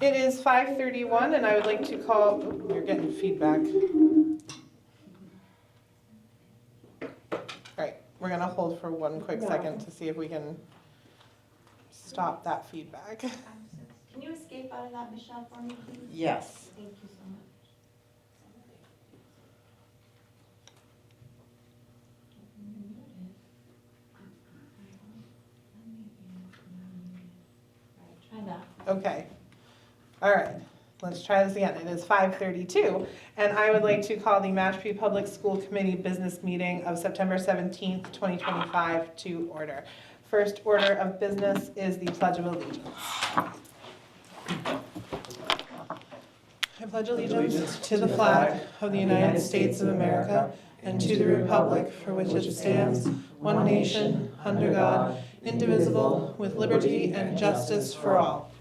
It is 5:31 and I would like to call, oh, you're getting feedback. All right, we're gonna hold for one quick second to see if we can stop that feedback. Can you escape out of that, Michelle, for me, please? Yes. Thank you so much. All right, try that. Okay, all right, let's try this again. It is 5:32, and I would like to call the Mashpee Public School Committee Business Meeting of September 17th, 2025 to order. First order of business is the Pledge of Allegiance. I pledge allegiance to the flag of the United States of America and to the republic for which it stands, one nation, under God, indivisible, with liberty and justice for all.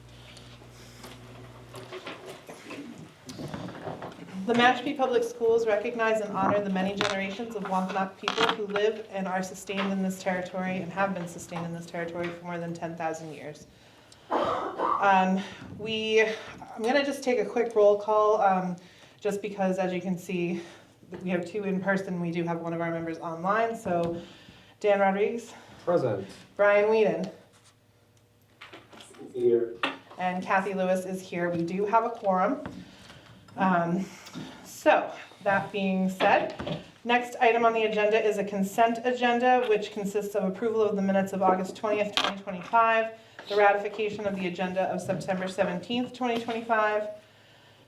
The Mashpee Public Schools recognize and honor the many generations of Wampanoag people who live and are sustained in this territory and have been sustained in this territory for more than 10,000 years. I'm going to just take a quick roll call, just because, as you can see, we have two in person. We do have one of our members online. So, Dan Rodriguez. Present. Brian Whedon. Here. And Kathy Lewis is here. We do have a quorum. So, that being said, next item on the agenda is a consent agenda, which consists of approval of the minutes of August 20th, 2025, the ratification of the agenda of September 17th, 2025,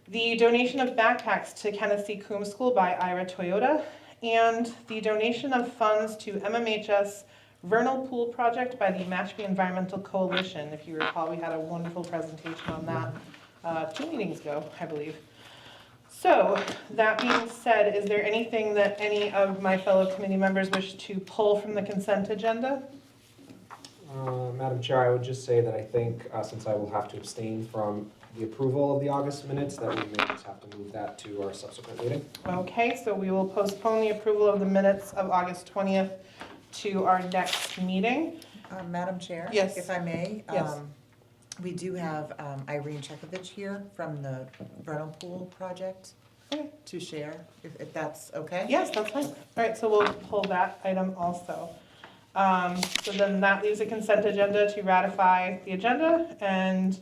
the donation of backpacks to Tennessee Coombs School by Ira Toyota, and the donation of funds to MMHS Vernal Pool Project by the Mashpee Environmental Coalition. If you recall, we had a wonderful presentation on that 2 meetings ago, I believe. So, that being said, is there anything that any of my fellow committee members wish to pull from the consent agenda? Madam Chair, I would just say that I think, since I will have to abstain from the approval of the August minutes, that we may just have to move that to our subsequent meeting. Okay, so we will postpone the approval of the minutes of August 20th to our next meeting. Madam Chair? Yes. If I may? Yes. We do have Irene Chekovich here from the Vernal Pool Project Okay. to share, if that's okay? Yes, that's fine. All right, so we'll pull that item also. So then that leaves a consent agenda to ratify the agenda and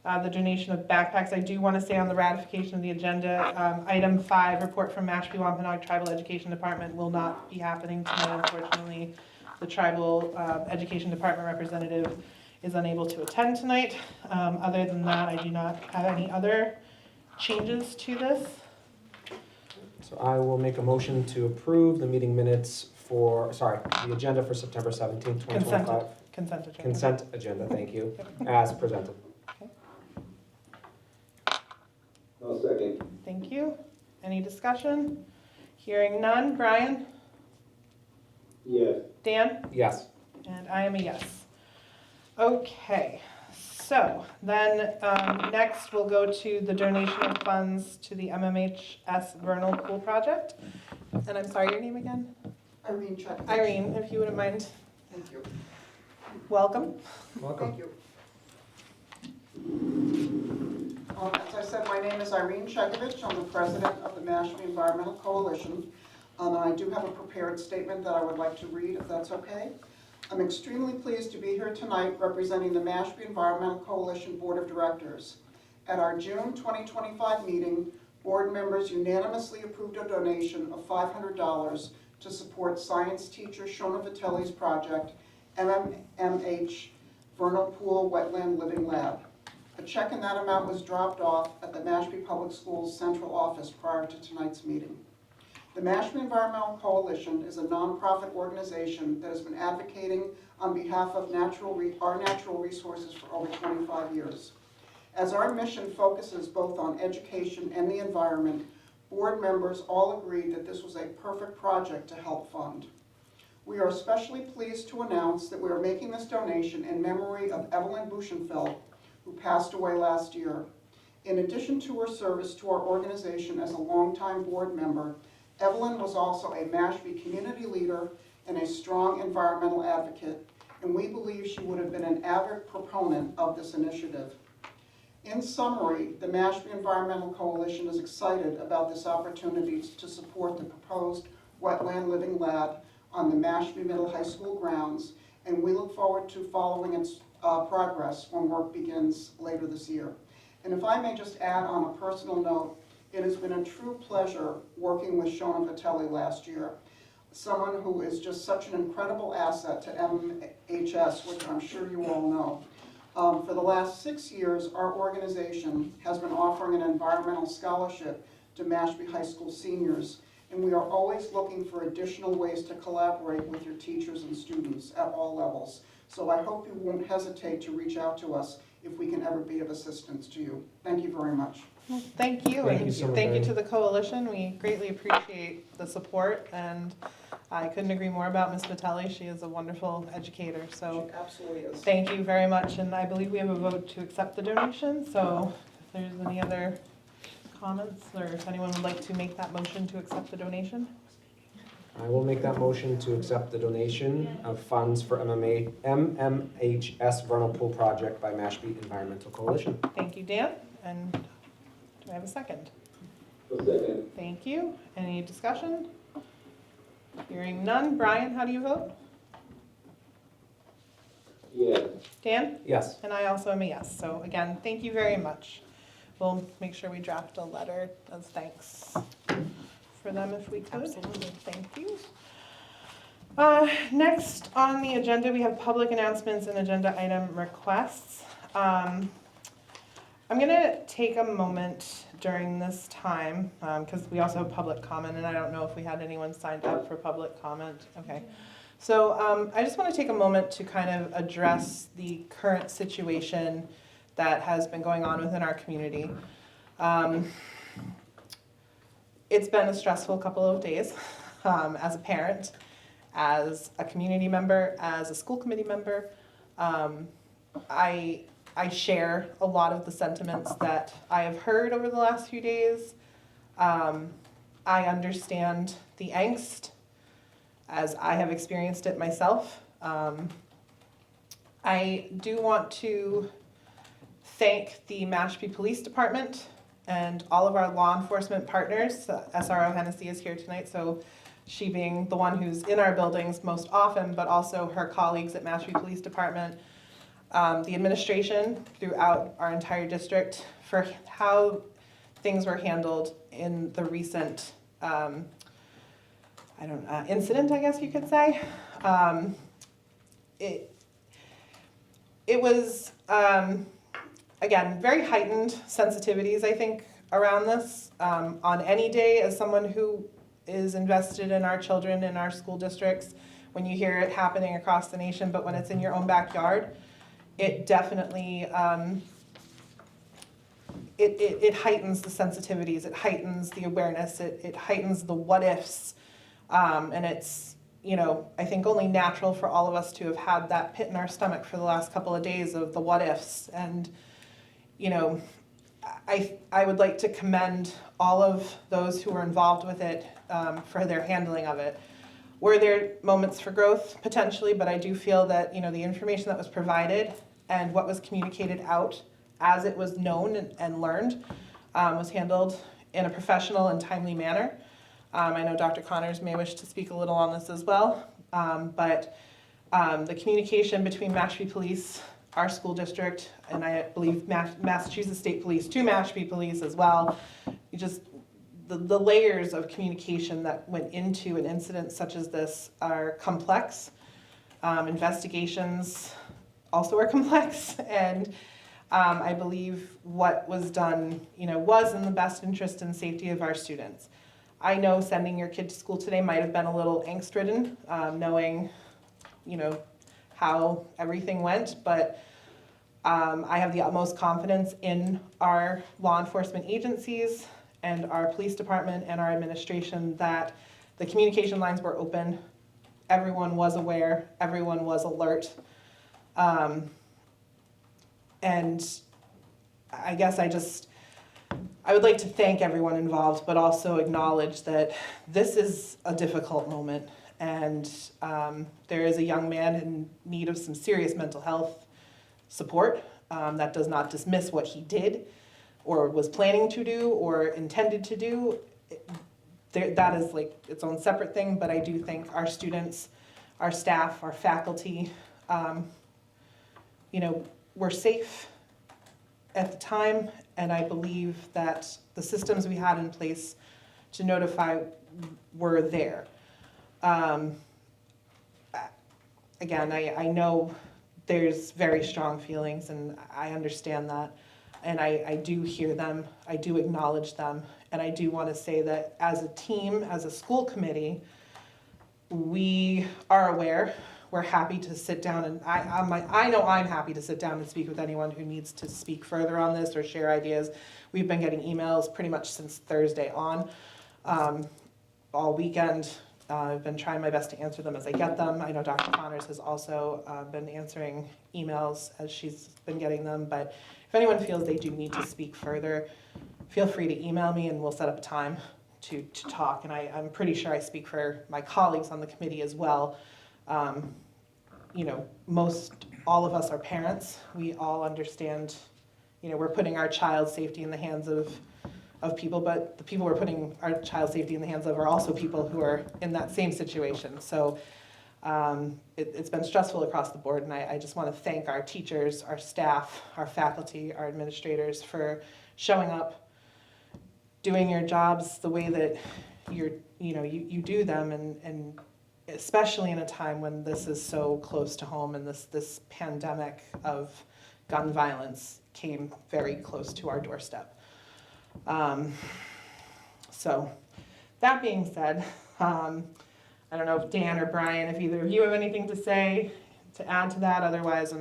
the donation of backpacks. I do want to say on the ratification of the agenda, item 5, report from Mashpee Wampanoag Tribal Education Department will not be happening tonight, unfortunately. The Tribal Education Department representative is unable to attend tonight. Other than that, I do not have any other changes to this. So I will make a motion to approve the meeting minutes the agenda for September 17th, 2025. Consent agenda. Consent agenda, thank you, as presented. I'll second. Thank you. Any discussion? Hearing none. Brian? Yes. Dan? Yes. And I am a yes. Okay, so then next we'll go to the donation of funds to the MMHS Vernal Pool Project. And I'm sorry, your name again? Irene Chekovich. Irene, if you wouldn't mind. Thank you. Welcome. Welcome. Thank you. As I said, my name is Irene Chekovich. I'm the president of the Mashpee Environmental Coalition. And I do have a prepared statement that I would like to read, if that's okay. I'm extremely pleased to be here tonight representing the Mashpee Environmental Coalition Board of Directors. At our June 2025 meeting, board members unanimously approved a donation of $500 to support science teacher Shona Vitelli's project, MMH Vernal Pool Wetland Living Lab. A check in that amount was dropped off at the Mashpee Public Schools central office prior to tonight's meeting. The Mashpee Environmental Coalition is a nonprofit organization that has been advocating on behalf of our natural resources for over 25 years. As our mission focuses both on education and the environment, board members all agreed that this was a perfect project to help fund. We are especially pleased to announce that we are making this donation in memory of Evelyn Buchenfeld, who passed away last year. In addition to her service to our organization as a longtime board member, Evelyn was also a Mashpee community leader and a strong environmental advocate, and we believe she would have been an avid proponent of this initiative. In summary, the Mashpee Environmental Coalition is excited about this opportunity to support the proposed wetland living lab on the Mashpee Middle High School grounds, and we look forward to following its progress when work begins later this year. And if I may just add on a personal note, it has been a true pleasure working with Shona Vitelli last year, someone who is just such an incredible asset to MHS, which I'm sure you all know. For the last 6 years, our organization has been offering an environmental scholarship to Mashpee High School seniors, and we are always looking for additional ways to collaborate with your teachers and students at all levels. So I hope you won't hesitate to reach out to us if we can ever be of assistance to you. Thank you very much. Well, thank you. Thank and you so much, Thank you Irene. to the coalition. We greatly appreciate the support, and I couldn't agree more about Ms. Vitelli. She is a wonderful educator, so She absolutely is. thank you very much. And I believe we have a vote to accept the donation, so if there's any other comments, or if anyone would like to make that motion to accept the donation. I will make that motion to accept the donation of funds for MMHS Vernal Pool Project by Mashpee Environmental Coalition. Thank you, Dan. And do I have a second? I'll second. Thank you. Any discussion? Hearing none. Brian, how do you vote? Yes. Dan? Yes. And I also am a yes. So again, thank you very much. We'll make sure we draft a letter of thanks for them if we could. Absolutely. Thank you. Next on the agenda, we have public announcements and agenda item requests. I'm gonna take a moment during this time, because we also have public comment, and I don't know if we had anyone signed up for public comment. Okay. So I just want to take a moment to kind of address the current situation that has been going on within our community. It's been a stressful couple of days as a parent, as a community member, as a school committee member. I share a lot of the sentiments that I have heard over the last few days. I understand the angst as I have experienced it myself. I do want to thank the Mashpee Police Department and all of our law enforcement partners. SRO Hennessy is here tonight, so she being the one who's in our buildings most often, but also her colleagues at Mashpee Police Department, the administration throughout our entire district for how things were handled in the recent incident, I guess you could say. It was, again, very heightened sensitivities, I think, around this. On any day, as someone who is invested in our children in our school districts, when you hear it happening across the nation, but when it's in your own backyard, it definitely, it heightens the sensitivities, it heightens the awareness, it heightens the what ifs. And it's, I think only natural for all of us to have had that pit in our stomach for the last couple of days of the what ifs. And, I would like to commend all of those who were involved with it for their handling of it. Were there moments for growth? Potentially, but I do feel that, the information that was provided and what was communicated out as it was known and learned was handled in a professional and timely manner. I know Dr. Connors may wish to speak a little on this as well, but the communication between Mashpee Police, our school district, and I believe Massachusetts State Police to Mashpee Police as well, the layers of communication that went into an incident such as this are complex. Investigations also are complex, and I believe what was done, was in the best interest and safety of our students. I know sending your kid to school today might have been a little angst-ridden, knowing, how everything went, but I have the utmost confidence in our law enforcement agencies and our police department and our administration that the communication lines were open, everyone was aware, everyone was alert. And I guess I would like to thank everyone involved, but also acknowledge that this is a difficult moment, and there is a young man in need of some serious mental health support. That does not dismiss what he did or was planning to do or intended to do. That is like its own separate thing, but I do think our students, our staff, our faculty, were safe at the time, and I believe that the systems we had in place to notify were there. Again, I know there's very strong feelings, and I understand that, and I do hear them, I do acknowledge them, and I do want to say that as a team, as a school committee, we are aware. We're happy to sit down, and I know I'm happy to sit down and speak with anyone who needs to speak further on this or share ideas. We've been getting emails pretty much since Thursday on, all weekend. I've been trying my best to answer them as I get them. I know Dr. Connors has also been answering emails as she's been getting them, but if anyone feels they do need to speak further, feel free to email me and we'll set up a time to talk. And I'm pretty sure I speak for my colleagues on the committee as well. All of us are parents. We all understand, we're putting our child's safety in the hands of people, but the people we're putting our child's safety in the hands of are also people who are in that same situation. So it's been stressful across the board, and I just want to thank our teachers, our staff, our faculty, our administrators for showing up, doing your jobs the way that you do them, and especially in a time when this is so close to home and this pandemic of gun violence came very close to our doorstep. So that being said, I don't know if Dan or Brian, if either of you have anything to say to add to that. Otherwise,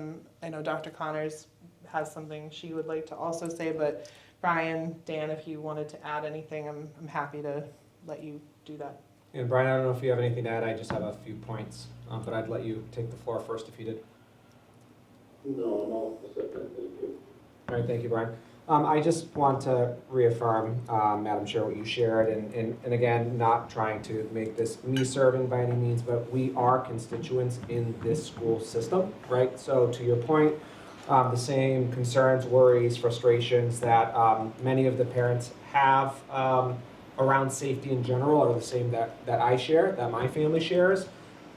I know Dr. Connors has something she would like to also say, but Brian, Dan, if you wanted to add anything, I'm happy to let you do that. And Brian, I don't know if you have anything to add. I just have a few points, but I'd let you take the floor first if you did. No, I'm all set, thank you. All right, thank you, Brian. I just want to reaffirm, Madam Chair, what you shared, and again, not trying to make this me serving by any means, but we are constituents in this school system, right? So to your point, the same concerns, worries, frustrations that many of the parents have around safety in general are the same that I share, that my family shares.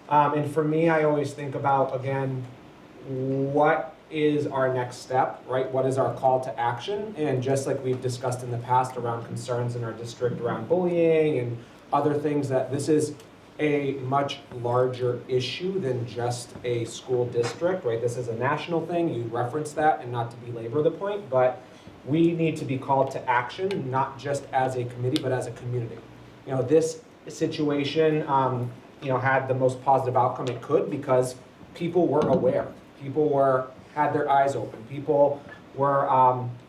And for me, I always think about, again, what is our next step, right? What is our call to action? And just like we've discussed in the past around concerns in our district around bullying and other things, that this is a much larger issue than just a school district, right? This is a national thing. You referenced that, and not to belabor the point, but we need to be called to action, not just as a committee, but as a community. This situation, had the most positive outcome it could because people were aware. People had their eyes open. People were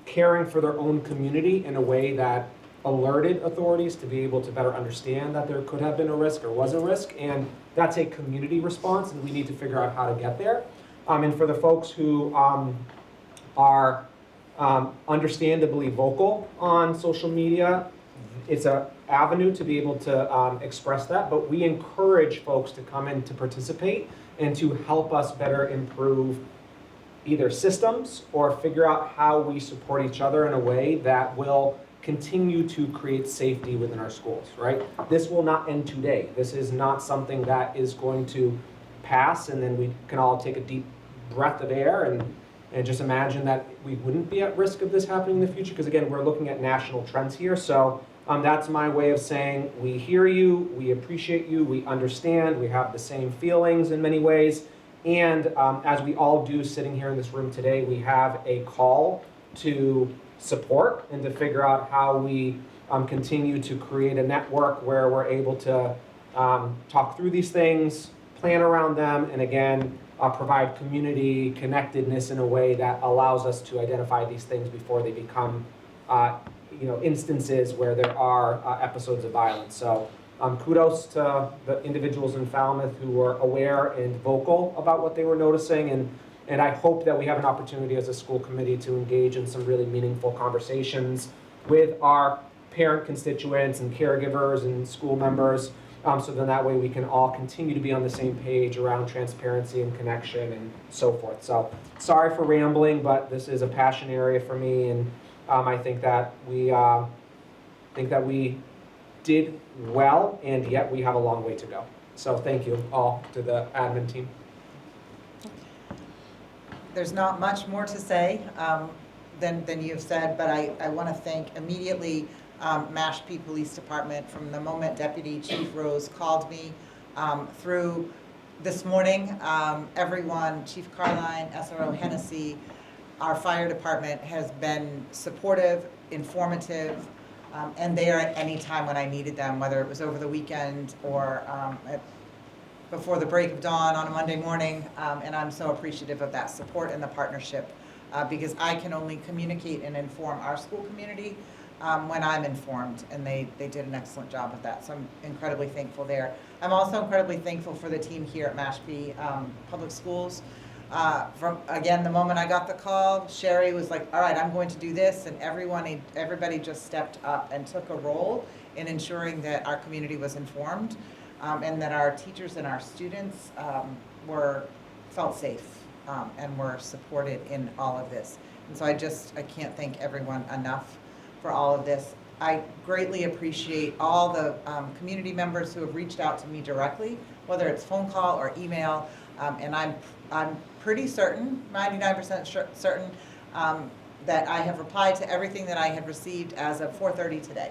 caring for their own community in a way that alerted authorities to be able to better understand that there could have been a risk or was a risk. And that's a community response, and we need to figure out how to get there. And for the folks who are understandably vocal on social media, it's an avenue to be able to express that, but we encourage folks to come in to participate and to help us better improve either systems or figure out how we support each other in a way that will continue to create safety within our schools, right? This will not end today. This is not something that is going to pass and then we can all take a deep breath of air and just imagine that we wouldn't be at risk of this happening in the future, because again, we're looking at national trends here. So that's my way of saying we hear you, we appreciate you, we understand, we have the same feelings in many ways. And as we all do sitting here in this room today, we have a call to support and to figure out how we continue to create a network where we're able to talk through these things, plan around them, and again, provide community connectedness in a way that allows us to identify these things before they become instances where there are episodes of violence. So kudos to the individuals in Falmouth who were aware and vocal about what they were noticing, and I hope that we have an opportunity as a school committee to engage in some really meaningful conversations with our parent constituents and caregivers and school members So then that way we can all continue to be on the same page around transparency and connection and so forth. So sorry for rambling, but this is a passion area for me, and I think that we did well, and yet we have a long way to go. So thank you all to the admin team. There's not much more to say than you've said, but I want to thank immediately Mashpee Police Department. From the moment Deputy Chief Rose called me through this morning, everyone, Chief Carline, SRO Hennessy, our fire department has been supportive, informative, and there at any time when I needed them, whether it was over the weekend or before the break of dawn on a Monday morning, and I'm so appreciative of that support and the partnership because I can only communicate and inform our school community when I'm informed, and they did an excellent job of that, so I'm incredibly thankful there. I'm also incredibly thankful for the team here at Mashpee Public Schools. From, again, the moment I got the call, Sherry was like, all right, I'm going to do this, and everybody just stepped up and took a role in ensuring that our community was informed. And that our teachers and our students felt safe and were supported in all of this. And so I can't thank everyone enough for all of this. I greatly appreciate all the community members who have reached out to me directly, whether it's phone call or email, and I'm pretty certain, 99% certain, that I have replied to everything that I had received as of 4:30 today.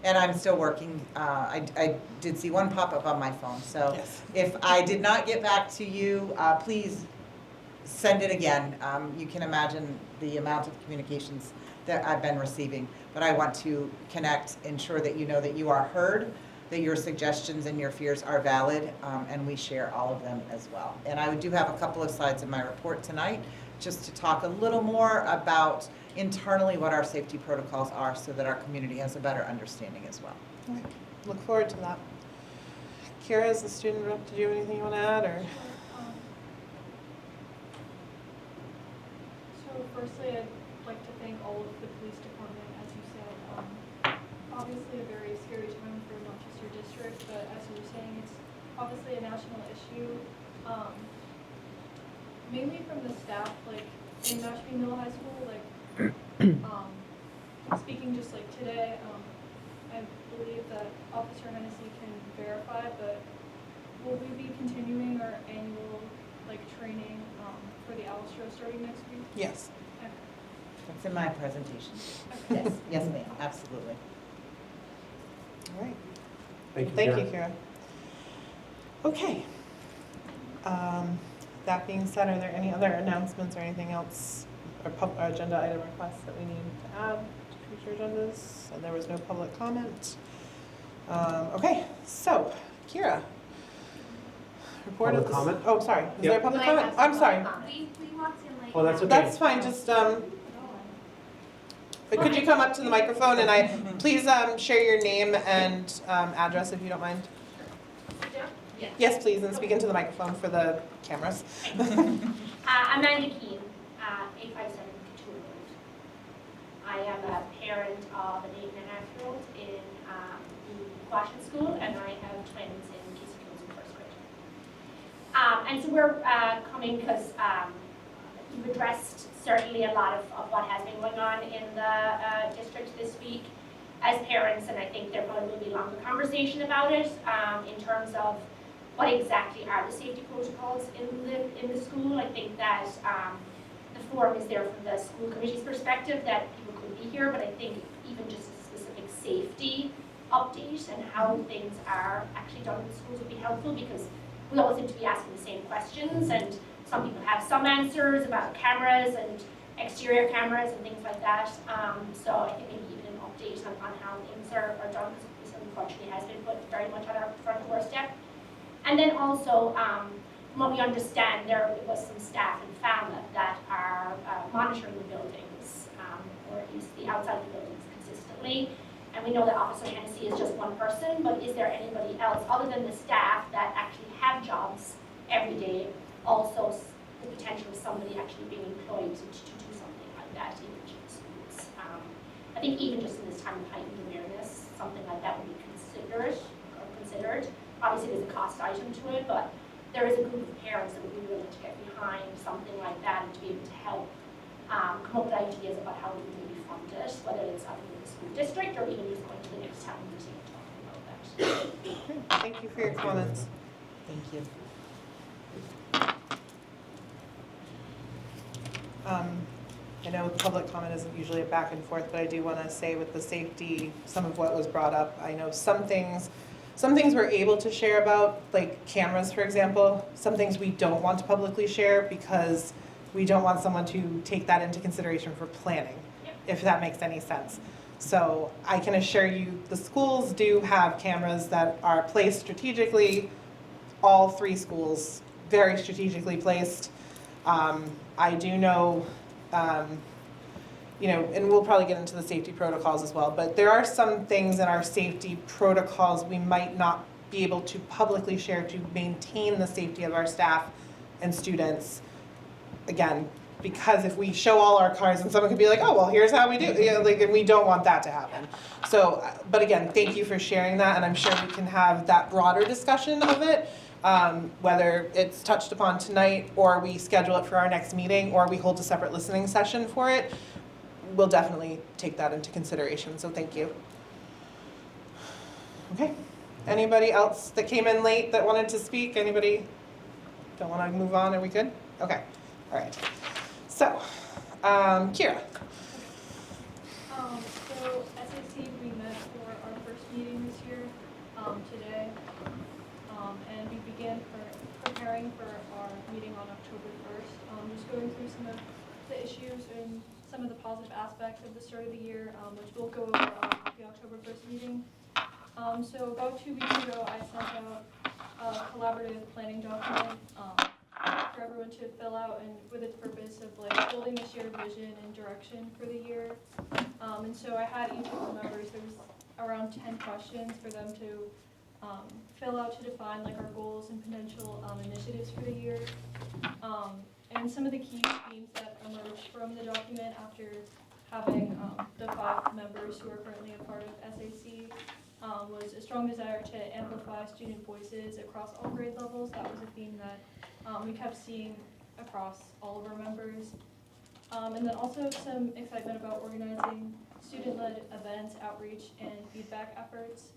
And I'm still working. I did see one pop up on my phone. So Yes. if I did not get back to you, please send it again. You can imagine the amount of communications that I've been receiving. But I want to connect, ensure that you know that you are heard, that your suggestions and your fears are valid, and we share all of them as well. And I do have a couple of slides in my report tonight, just to talk a little more about internally what our safety protocols are so that our community has a better understanding as well. Okay. Look forward to that. Kira, as the student rep, did you have anything you want to add, or? So firstly, I'd like to thank all of the police department, as you said. Obviously a very scary time for not just your district, but as you were saying, it's obviously a national issue. Mainly from the staff, like in Mashpee Middle High School, like speaking just like today, I believe that Officer Hennessy can verify, but will we be continuing our annual like training for the Alstro starting next week? Yes. Okay. That's in my presentation. Okay. Yes, yes ma'am, absolutely. All right. Thank you, Thank Karen. you, Kira. Okay. That being said, are there any other announcements or anything else, or agenda item requests that we need to add to future agendas? And there was no public comment. Okay, so, Kira. Report of Public the. comment? Oh, sorry, is there a Yep. public comment? I'm sorry. We walked in like. Oh, that's okay. That's fine, just, but could you come up to the microphone and please share your name and address if you don't mind? Yes. Yes, please, and speak into the microphone for the cameras. Amanda Keene, 857 Couture Road. I am a parent of an 8.5-year-old in the Washington School, and I have twins in Casey Coons in first grade. And so we're coming because you've addressed certainly a lot of what has been going on in the district this week as parents, and I think there probably will be a longer conversation about it in terms of what exactly are the safety protocols in the school. I think that the forum is there from the school committee's perspective that people could be here, but I think even just a specific safety update and how things are actually done in the schools would be helpful, because we all seem to be asking the same questions, and some people have some answers about cameras and exterior cameras and things like that. So I think maybe even an update on how things are done, because this unfortunately has been put very much on our front doorstep. And then also, from what we understand, there was some staff in FAMA that are monitoring the buildings, or at least the outside of the buildings consistently. And we know that Officer Hennessy is just one person, but is there anybody else other than the staff that actually have jobs every day, also the potential of somebody actually being employed to do something like that in the schools? I think even just in this time of heightened awareness, something like that would be considered considered. Obviously, there's a cost item to it, but there is a group of parents that would be willing to get behind something like that and to be able to help come up with ideas about how we can maybe fund it, whether it's something with the school district or even just going to the next town meeting and talking about that. Thank you for your comments. Thank you. I know public comment isn't usually a back and forth, but I do want to say with the safety, some of what was brought up, I know some things we're able to share about, like cameras, for example. Some things we don't want to publicly share because we don't want someone to take that into consideration for planning, if that makes any sense. So I can assure you, the schools do have cameras that are placed strategically, all 3 schools, very strategically placed. I do know, and we'll probably get into the safety protocols as well, but there are some things in our safety protocols we might not be able to publicly share to maintain the safety of our staff and students. Again, because if we show all our cars and someone could be like, oh, well, here's how we do, and we don't want that to happen. So, but again, thank you for sharing that, and I'm sure we can have that broader discussion of it, whether it's touched upon tonight, or we schedule it for our next meeting, or we hold a separate listening session for it. We'll definitely take that into consideration, so thank you. Okay, anybody else that came in late that wanted to speak? Anybody don't want to move on? Are we good? Okay, all right. So, Kira. So SAC, we met for our first meeting this year, today. And we began preparing for our meeting on October 1st. Just going through some of the issues and some of the positive aspects of the start of the year, which we'll go over on the October 1st meeting. So about 2 weeks ago, I sent out a collaborative planning document for everyone to fill out, and with its purpose of like building a shared vision and direction for the year. And so I had each of the members, there was around 10 questions for them to fill out to define like our goals and potential initiatives for the year. And some of the key themes that emerged from the document after having the 5 members who are currently a part of SAC was a strong desire to amplify student voices across all grade levels. That was a theme that we kept seeing across all of our members. And then also some excitement about organizing student-led events, outreach, and feedback efforts.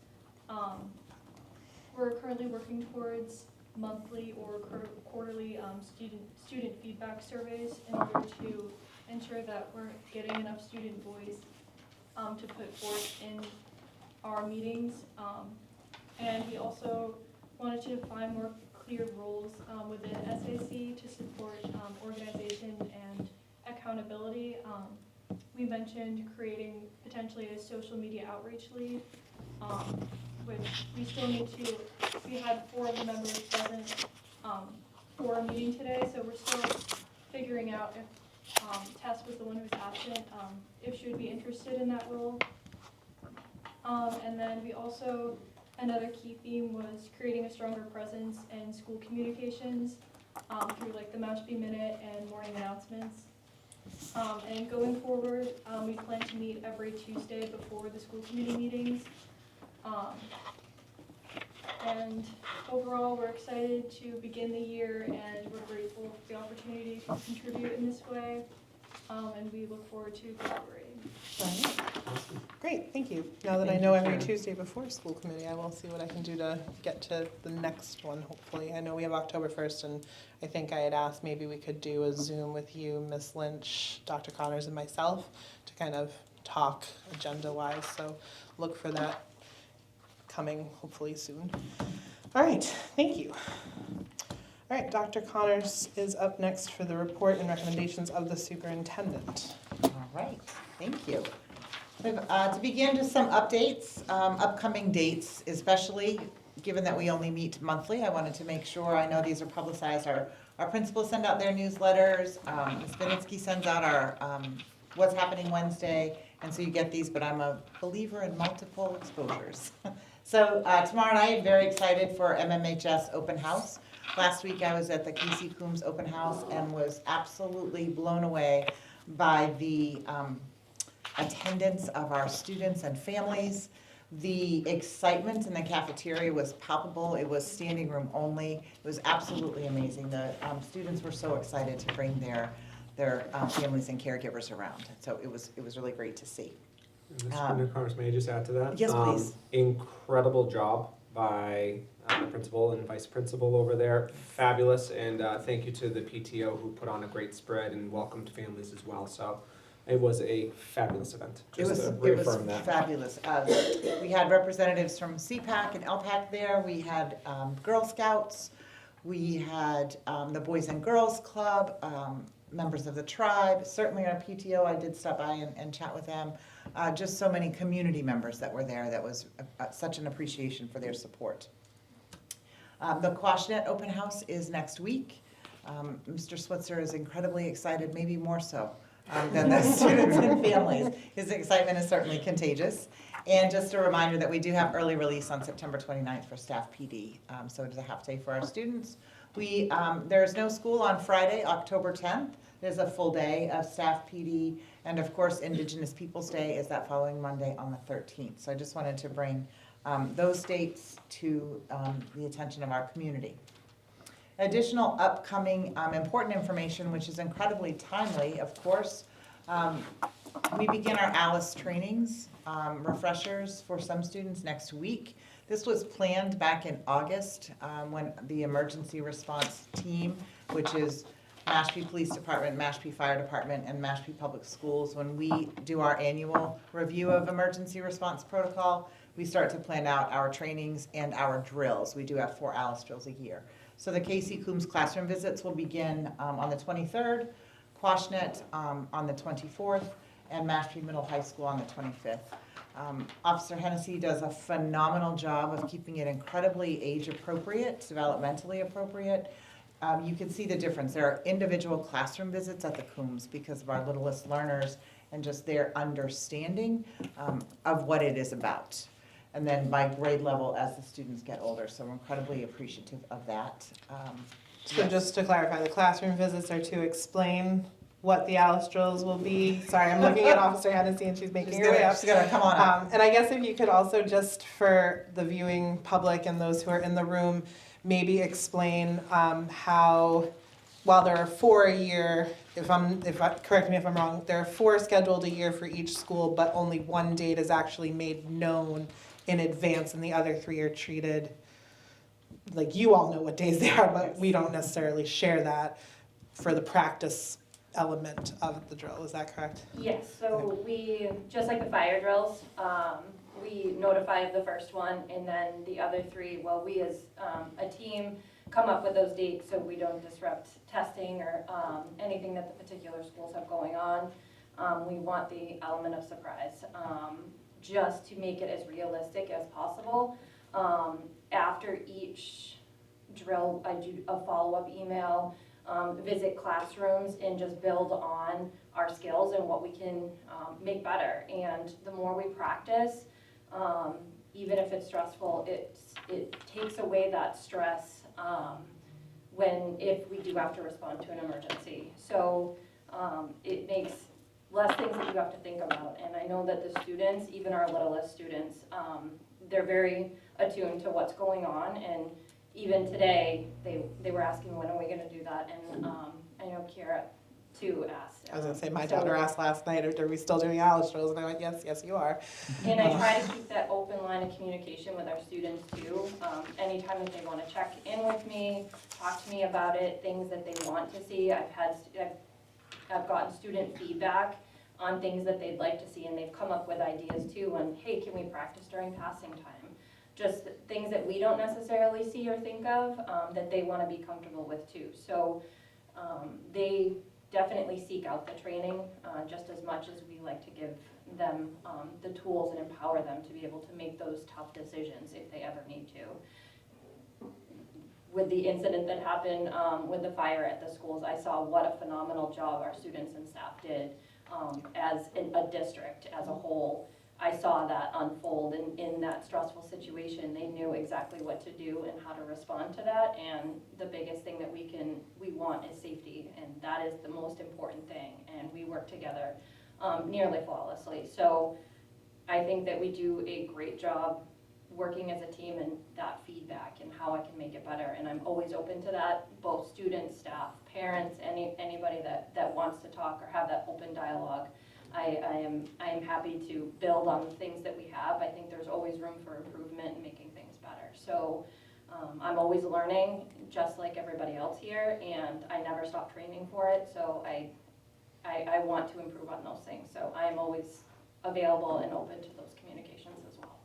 We're currently working towards monthly or quarterly student feedback surveys in order to ensure that we're getting enough student voice to put forth in our meetings. And we also wanted to find more clear roles within SAC to support organization and accountability. We mentioned creating potentially a social media outreach lead, which we still need to. We had 4 of the members present for a meeting today, so we're still figuring out if Tess was the one who was absent, if she would be interested in that role. And then we also, another key theme was creating a stronger presence in school communications through like the Mashpee Minute and morning announcements. And going forward, we plan to meet every Tuesday before the school committee meetings. And overall, we're excited to begin the year, and we're grateful for the opportunity to contribute in this way. And we look forward to collaborating. All right. Great, thank you. Now that I know every Tuesday before school committee, I will see what I can do to get to the next one, hopefully. I know we have October 1st, and I think I had asked maybe we could do a Zoom with you, Ms. Lynch, Dr. Connors, and myself to kind of talk agenda-wise, so look for that coming hopefully soon. All right, thank you. All right, Dr. Connors is up next for the report and recommendations of the superintendent. All right, thank you. To begin, just some updates, upcoming dates, especially given that we only meet monthly. I wanted to make sure, I know these are publicized, our principals send out their newsletters, Ms. Vinitsky sends out our What's Happening Wednesday, and so you get these, but I'm a believer in multiple exposures. So tomorrow night, very excited for MMHS Open House. Last week I was at the Casey Coombs Open House and was absolutely blown away by the attendance of our students and families. The excitement in the cafeteria was palpable. It was standing room only. It was absolutely amazing. The students were so excited to bring their families and caregivers around. So it was really great to see. Mr. Newcomers, may I just add to that? Yes, please. Incredible job by the principal and vice principal over there. Fabulous, and thank you to the PTO who put on a great spread and welcomed families as well. So it was a fabulous event. Just to reaffirm that. Fabulous. We had representatives from CPAC and LPAC there. We had Girl Scouts. We had the Boys and Girls Club, members of the tribe. Certainly our PTO, I did stop by and chat with them. Just so many community members that were there. That was such an appreciation for their support. The Quashnet Open House is next week. Mr. Switzer is incredibly excited, maybe more so than the students and families. His excitement is certainly contagious. And just a reminder that we do have early release on September 29th for staff PD. So it is a half day for our students. There's no school on Friday, October 10th. There's a full day of staff PD. And of course, Indigenous Peoples' Day is that following Monday on the 13th. So I just wanted to bring those dates to the attention of our community. Additional upcoming important information, which is incredibly timely, of course. We begin our ALICE trainings, refreshers for some students next week. This was planned back in August when the emergency response team, which is Mashpee Police Department, Mashpee Fire Department, and Mashpee Public Schools, when we do our annual review of emergency response protocol, we start to plan out our trainings and our drills. We do have 4 ALICE drills a year. So the Casey Coombs classroom visits will begin on the 23rd, Quashnet on the 24th, and Mashpee Middle High School on the 25th. Officer Hennessy does a phenomenal job of keeping it incredibly age appropriate, developmentally appropriate. You can see the difference. There are individual classroom visits at the Coombs because of our littlest learners and just their understanding of what it is about. And then by grade level as the students get older. So we're incredibly appreciative of that. So just to clarify, the classroom visits are to explain what the ALICE drills will be. Sorry, I'm looking at Officer Hennessy and she's making her way up. She's gonna come on up. And I guess if you could also, just for the viewing public and those who are in the room, maybe explain how, while there are 4 a year, correct me if I'm wrong, there are 4 scheduled a year for each school, but only 1 date is actually made known in advance, and the other 3 are treated, like, you all know what days they are, but we don't necessarily share that for the practice element of the drill. Is that correct? Yes, so we, just like the fire drills, we notify of the first one, and then the other 3, well, we as a team come up with those dates so we don't disrupt testing or anything that the particular schools have going on. We want the element of surprise, just to make it as realistic as possible. After each drill, I do a follow-up email, visit classrooms, and just build on our skills and what we can make better. And the more we practice, even if it's stressful, it takes away that stress if we do have to respond to an emergency. So it makes less things that you have to think about. And I know that the students, even our littlest students, they're very attuned to what's going on. And even today, they were asking, when are we gonna do that? And I know Kira too asked. I was gonna say, my daughter asked last night, are we still doing ALICE drills? And I went, yes, you are. And I try to keep that open line of communication with our students too. Anytime that they wanna check in with me, talk to me about it, things that they want to see. I've gotten student feedback on things that they'd like to see, and they've come up with ideas too, and hey, can we practice during passing time? Just things that we don't necessarily see or think of, that they wanna be comfortable with too. So they definitely seek out the training just as much as we like to give them the tools and empower them to be able to make those tough decisions if they ever need to. With the incident that happened with the fire at the schools, I saw what a phenomenal job our students and staff did as a district as a whole. I saw that unfold in that stressful situation. They knew exactly what to do and how to respond to that, and the biggest thing that we want is safety, and that is the most important thing, and we work together nearly flawlessly. So I think that we do a great job working as a team and that feedback and how I can make it better. And I'm always open to that, both students, staff, parents, anybody that wants to talk or have that open dialogue. I am happy to build on the things that we have. I think there's always room for improvement and making things better. So I'm always learning, just like everybody else here, and I never stop training for it. So I want to improve on those things. So I am always available and open to those communications as well.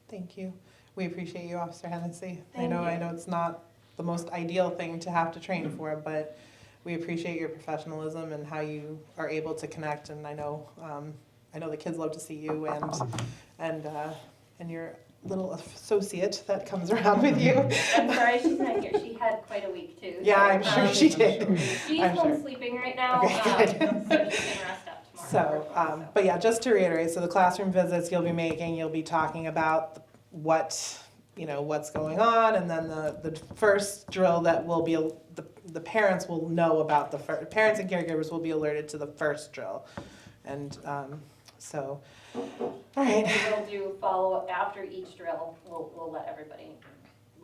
Thank you. We appreciate you, Officer Hennessy. I Thank know you. it's not the most ideal thing to have to train for, but we appreciate your professionalism and how you are able to connect. And I know the kids love to see you and your little associate that comes around with you. I'm sorry she's not here. She had quite a week too. Yeah, I'm sure she did. She's I'm home sure. sleeping right now, Okay, good. so she can rest up tomorrow. So, but yeah, just to reiterate, so the classroom visits you'll be making, you'll be talking about what's going on, and then the first drill that will be, the parents will know about parents and caregivers will be alerted to the first drill. And so, all right. And we'll do follow-up after each drill. We'll let everybody.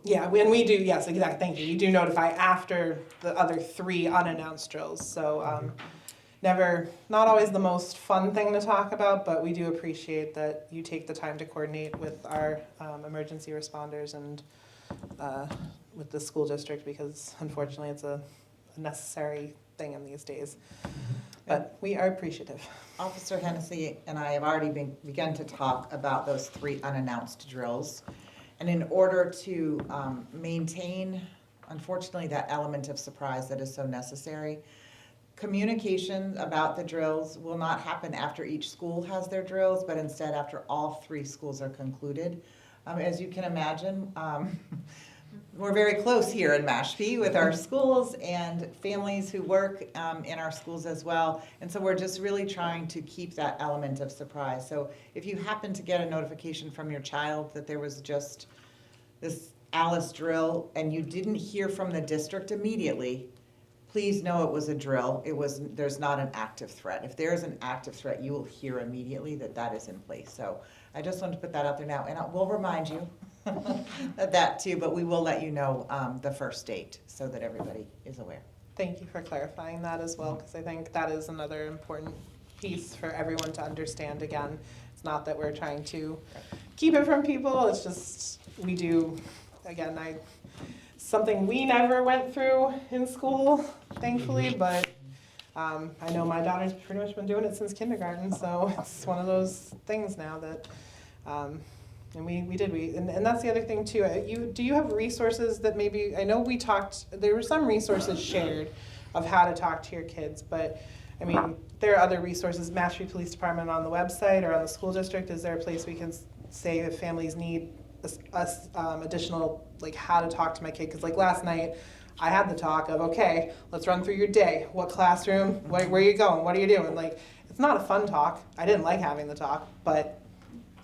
Yeah, when we do, yes, exactly, thank you. We do notify after the other 3 unannounced drills. So not always the most fun thing to talk about, but we do appreciate that you take the time to coordinate with our emergency responders and with the school district, because unfortunately it's a necessary thing in these days. But we are appreciative. Officer Hennessy and I have already begun to talk about those 3 unannounced drills. And in order to maintain, unfortunately, that element of surprise that is so necessary, communication about the drills will not happen after each school has their drills, but instead after all 3 schools are concluded. As you can imagine, we're very close here in Mashpee with our schools and families who work in our schools as well. And so we're just really trying to keep that element of surprise. So if you happen to get a notification from your child that there was just this Alice drill and you didn't hear from the district immediately, please know it was a drill. There's not an active threat. If there's an active threat, you will hear immediately that is in place. So I just wanted to put that out there now, and I will remind you of that too, but we will let you know the first date so that everybody is aware. Thank you for clarifying that as well, because I think that is another important piece for everyone to understand. Again, it's not that we're trying to keep it from people, it's just we do, again, something we never went through in school, thankfully, but I know my daughter's pretty much been doing it since kindergarten, so it's one of those things now that, and that's the other thing too. Do you have resources that maybe, I know there were some resources shared of how to talk to your kids, but I mean, there are other resources, Mashpee Police Department on the website or on the school district. Is there a place we can say if families need additional, like how to talk to my kid? Because like last night, I had the talk of, okay, let's run through your day. What classroom? Where are you going? What are you doing? Like, it's not a fun talk. I didn't like having the talk, but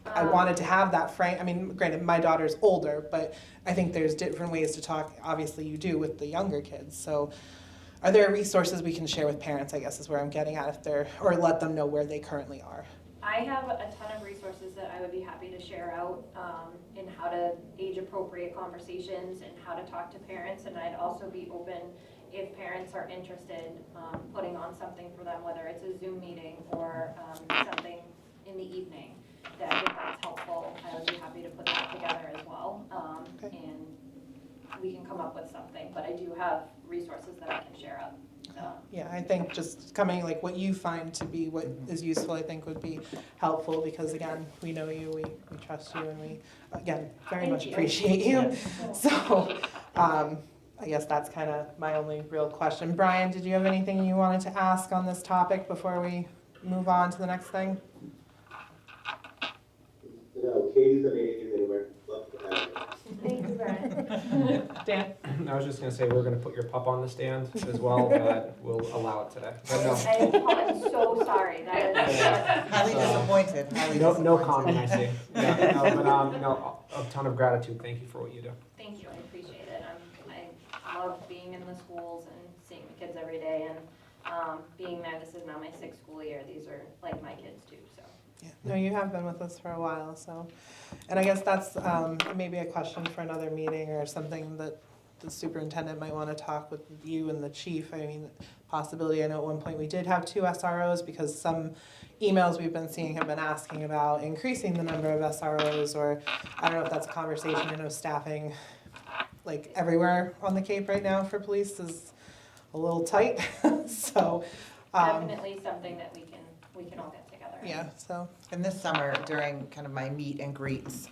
I wanted to have that frank. I mean, granted, my daughter's older, but I think there's different ways to talk. Obviously, you do with the younger kids. So, are there resources we can share with parents? I guess is where I'm getting at. Or let them know where they currently are. I have a ton of resources that I would be happy to share out in how to age-appropriate conversations and how to talk to parents. And I'd also be open, if parents are interested, putting on something for them, whether it's a Zoom meeting or something in the evening, that if that's helpful, I would be happy to put that together as well. Okay. And we can come up with something, but I do have resources that I can share up. Yeah, I think just coming, like what you find to be what is useful, I think would be helpful, because again, we know you, we trust you, and we, again, very Thank much you. appreciate you. So, I guess that's kind of my only real question. Brian, did you have anything you wanted to ask on this topic before we move on to the next thing? No, Katie's amazing anywhere. Love to have her. Thank you, Brian. Dan? I was just gonna say, we're gonna put your pup on the stand as well, but we'll allow it today. But I'm so sorry. That is, Highly disappointed, highly no, disappointed. no comment, I see. Yeah, no, but, no, a ton of gratitude. Thank you for what you do. thank you, I appreciate it. I love being in the schools and seeing the kids every day, and being there. This is now my 6th school year. These are like my kids too, so Yeah, no, you have been with us for a while, so, and I guess that's maybe a question for another meeting or something that the superintendent might want to talk with you and the chief. I mean, possibility, I know at one point we did have 2 SROs because some emails we've been seeing have been asking about increasing the number of SROs, or I don't know if that's a conversation. I know staffing, like everywhere on the Cape right now for police is a little tight, so. Definitely something that we can all get together. Yeah, so. And this summer, during kind of my meet and greets,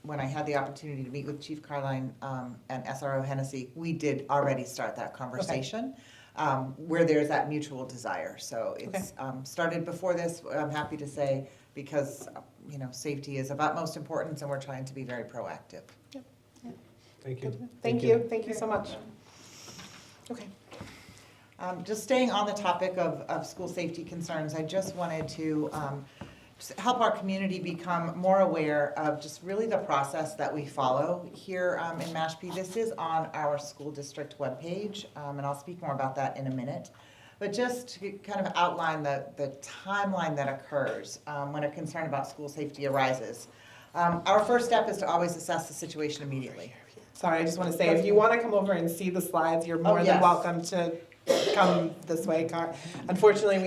when I had the opportunity to meet with Chief Carline and SRO Hennessy, we did already start that conversation where there's that mutual desire. So it's started before this, I'm happy to say, because safety is of utmost importance and we're trying to be very proactive. Thank you. Thank you so much. Okay. Just staying on the topic of school safety concerns, I just wanted to just help our community become more aware of just really the process that we follow here in Mashpee. This is on our school district webpage, and I'll speak more about that in a minute. But just to kind of outline the timeline that occurs when a concern about school safety arises. Our first step is to always assess the situation immediately. Sorry, I just want to say, if you want to come over and see the slides, you're more than yes. welcome to come this way. Unfortunately,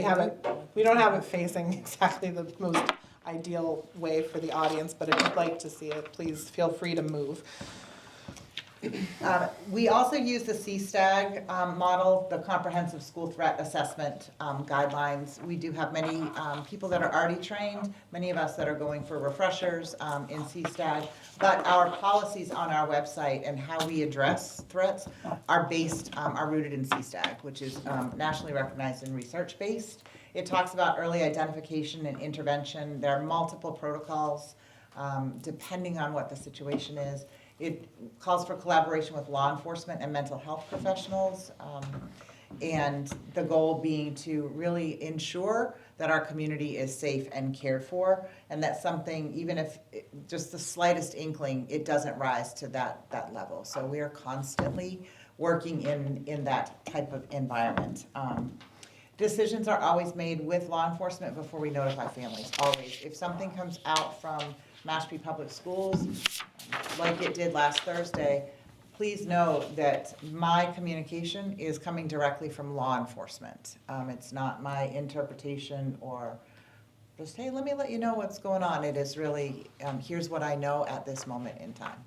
we don't have it facing exactly the most ideal way for the audience, but if you'd like to see it, please feel free to move. We also use the CSTAG model, the Comprehensive School Threat Assessment guidelines. We do have many people that are already trained, many of us that are going for refreshers in CSTAG, but our policies on our website and how we address threats are rooted in CSTAG, which is nationally recognized and research-based. It talks about early identification and intervention. There are multiple protocols depending on what the situation is. It calls for collaboration with law enforcement and mental health professionals, and the goal being to really ensure that our community is safe and cared for, and that something, even if just the slightest inkling, it doesn't rise to that level. So we are constantly working in that type of environment. Decisions are always made with law enforcement before we notify families, always. If something comes out from Mashpee Public Schools, like it did last Thursday, please know that my communication is coming directly from law enforcement. It's not my interpretation or just, hey, let me let you know what's going on. It is really, here's what I know at this moment in time.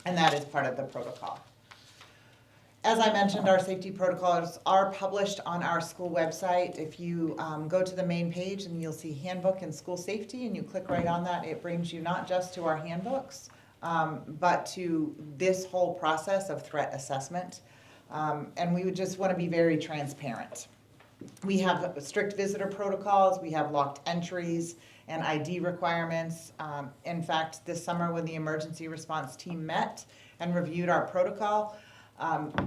And that is part of the protocol. As I mentioned, our safety protocols are published on our school website. If you go to the main page and you'll see handbook and school safety and you click right on that, it brings you not just to our handbooks, but to this whole process of threat assessment. And we would just want to be very transparent. We have strict visitor protocols, we have locked entries and ID requirements. In fact, this summer when the emergency response team met and reviewed our protocol,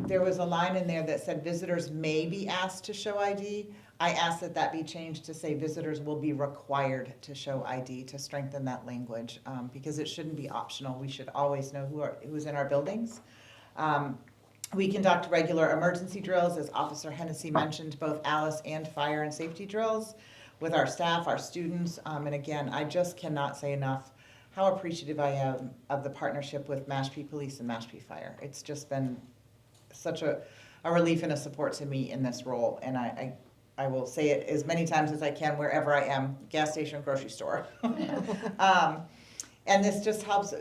there was a line in there that said visitors may be asked to show ID. I asked that that be changed to say visitors will be required to show ID to strengthen that language because it shouldn't be optional. We should always know who's in our buildings. We conduct regular emergency drills, as Officer Hennessy mentioned, both Alice and fire and safety drills with our staff, our students. And again, I just cannot say enough how appreciative I am of the partnership with Mashpee Police and Mashpee Fire. It's just been such a relief and a support to me in this role. And I will say it as many times as I can wherever I am, gas station, grocery store. And this just helps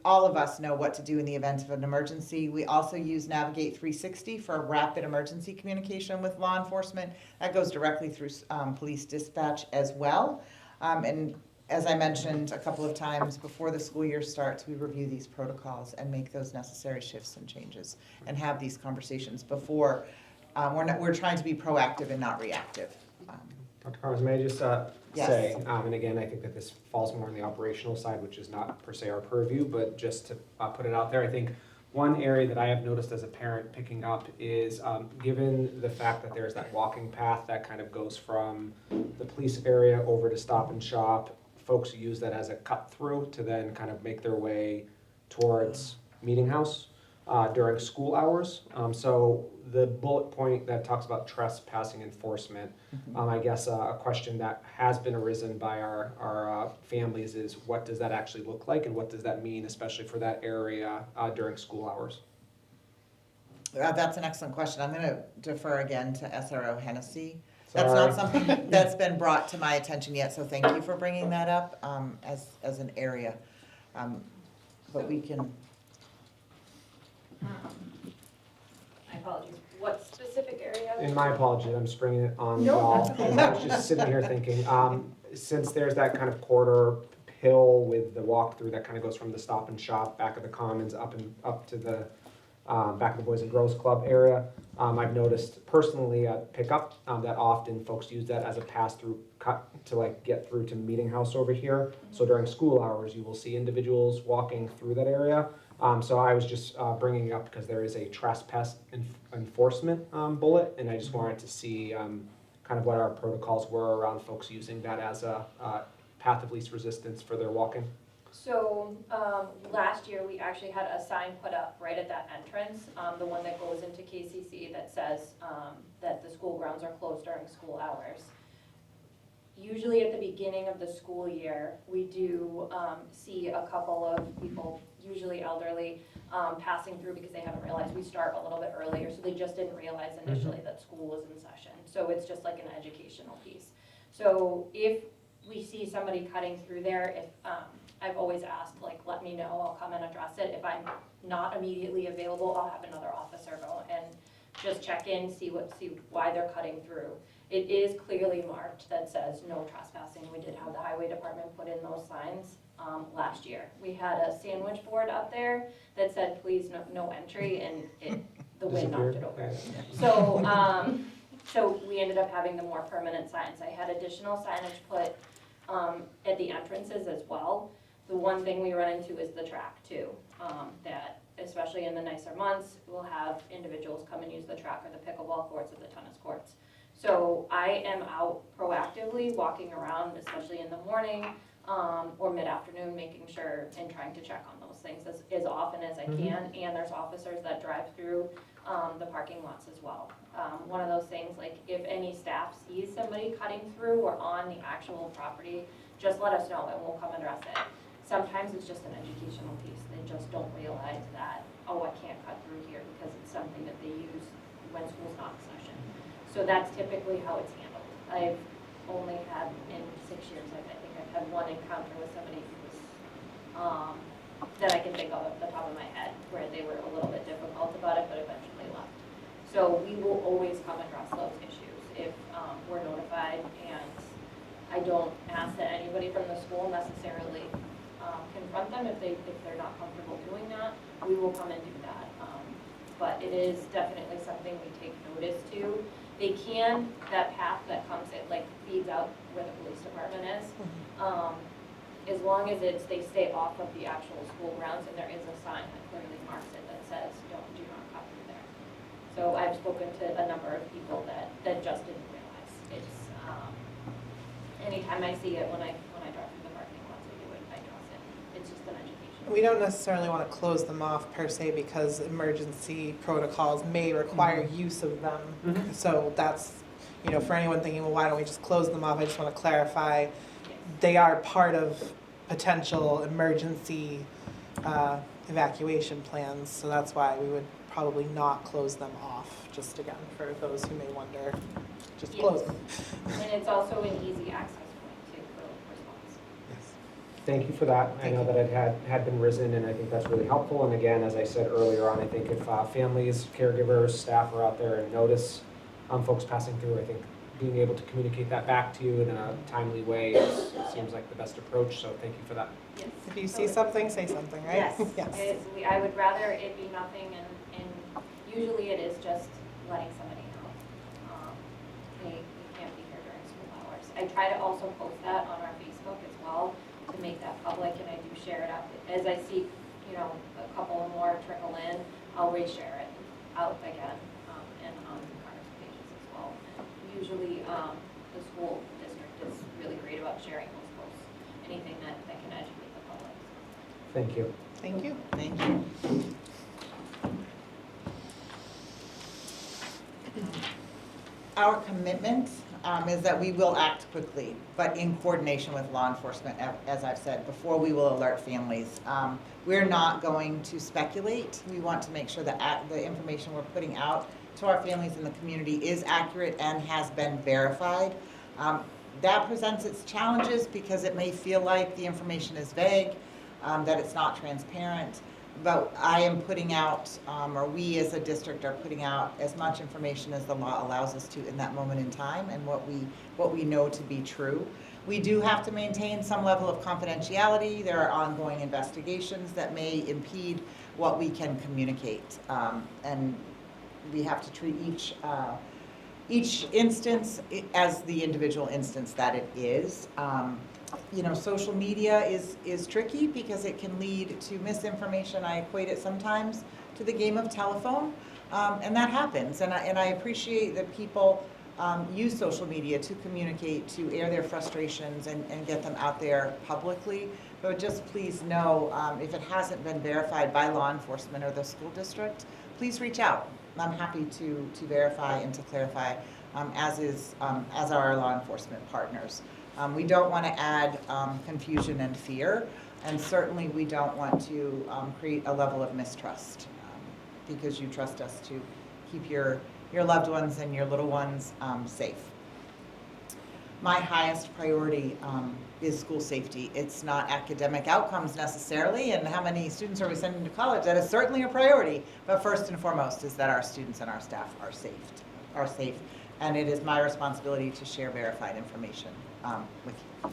all of us know what to do in the event of an emergency. We also use Navigate 360 for rapid emergency communication with law enforcement. That goes directly through police dispatch as well. And as I mentioned a couple of times, before the school year starts, we review these protocols and make those necessary shifts and changes and have these conversations before. We're trying to be proactive and not reactive. Dr. Carnes, may I just Yes. say, and again, I think that this falls more on the operational side, which is not per se our purview, but just to put it out there, I think one area that I have noticed as a parent picking up is given the fact that there's that walking path that kind of goes from the police area over to Stop and Shop, folks use that as a cut through to then kind of make their way towards Meeting House. during school hours. So the bullet point that talks about trespassing enforcement, I guess a question that has been arisen by our families is what does that actually look like and what does that mean, especially for that area during school hours? That's an excellent question. I'm going to defer again to SRO Hennessy. That's Sorry. not something that's been brought to my attention yet, so thank you for bringing that up as an area. But we can, My apologies, what specific area? In my apology, I'm springing it on No, y'all. that's okay. As I was just sitting here thinking, since there's that kind of quarter hill with the walkthrough that kind of goes from the Stop and Shop, back of the Commons, up to the back of the Boys and Girls Club area, I've noticed personally at pickup that often folks use that as a pass-through cut to like get through to Meeting House over here. So during school hours, you will see individuals walking through that area. So I was just bringing it up because there is a trespass enforcement bullet, and I just wanted to see kind of what our protocols were around folks using that as a path of least resistance for their walking. So, last year, we actually had a sign put up right at that entrance, the one that goes into KCC that says, that the school grounds are closed during school hours. Usually at the beginning of the school year, we do, see a couple of people, usually elderly, passing through because they haven't realized we start a little bit earlier, so they just didn't realize initially that school was in session. So it's just like an educational piece. So if we see somebody cutting through there, if, I've always asked, like, let me know, I'll come and address it. If I'm not immediately available, I'll have another officer go and just check in, see why they're cutting through. It is clearly marked that says no trespassing. We did have the highway department put in those signs last year. We had a sandwich board up there that said, please, no entry, and the wind knocked it over. So, so we ended up having the more permanent signs. I had additional signage put at the entrances as well. The one thing we run into is the track too, that especially in the nicer months, we'll have individuals come and use the track or the pickleball courts or the tennis courts. So I am out proactively walking around, especially in the morning or mid-afternoon, making sure and trying to check on those things as often as I can. And there's officers that drive through the parking lots as well. One of those things, like if any staff sees somebody cutting through or on the actual property, just let us know and we'll come address it. Sometimes it's just an educational piece. They just don't realize that, oh, I can't cut through here because it's something that they use when school's not in session. So that's typically how it's handled. I've only had, in 6 years, I think I've had one encounter with somebody who was, that I can think of at the top of my head, where they were a little bit difficult about it, but eventually left. So we will always come address those issues if we're notified, and I don't ask that anybody from the school necessarily confront them if they're not comfortable doing that. We will come and do that. But it is definitely something we take notice to. They can, that path that comes, it like feeds out where the police department is. As long as they stay off of the actual school grounds, and there is a sign that clearly marks it that says, do not cut through there. So I've spoken to a number of people that just didn't realize. It's, anytime I see it when I drive through the parking lots, I do it, I address it. It's just an education. We don't necessarily want to close them off per se because emergency protocols may require use of them. So that's, for anyone thinking, well, why don't we just close them off? I just want to clarify, they are part of potential emergency evacuation plans. So that's why we would probably not close them off, just again, for those who may wonder, just close them. And it's also an easy access point too for response. Thank you for that. I know that it had been risen, and I think that's really helpful. And again, as I said earlier on, I think if families, caregivers, staff are out there and notice folks passing through, I think being able to communicate that back to you in a timely way seems like the best approach, so thank you for that. Yes. If you see something, say something, right? Yes. I would rather it be nothing, and usually it is just letting somebody know. Hey, you can't be here during school hours. I try to also post that on our Facebook as well to make that public, and I do share it out. As I see, a couple more trickle in, I'll reshare it out again, and on our pages as well. Usually, the school district is really great about sharing those posts, anything that can educate the public. Thank you. Thank you. thank you. our commitment is that we will act quickly, but in coordination with law enforcement, as I've said before, we will alert families. We're not going to speculate. We want to make sure that the information we're putting out to our families in the community is accurate and has been verified. That presents its challenges because it may feel like the information is vague, that it's not transparent. But I am putting out, or we as a district are putting out as much information as the law allows us to in that moment in time and what we know to be true. We do have to maintain some level of confidentiality. There are ongoing investigations that may impede what we can communicate. And we have to treat each instance as the individual instance that it is. You know, social media is tricky because it can lead to misinformation. I equate it sometimes to the game of telephone, and that happens. And I appreciate that people use social media to communicate, to air their frustrations and get them out there publicly. But just please know, if it hasn't been verified by law enforcement or the school district, please reach out. I'm happy to verify and to clarify, as are our law enforcement partners. We don't want to add confusion and fear, and certainly we don't want to create a level of mistrust, because you trust us to keep your loved ones and your little ones safe. My highest priority is school safety. It's not academic outcomes necessarily, and how many students are we sending to college. That is certainly a priority, but first and foremost is that our students and our staff are safe, and it is my responsibility to share verified information with you.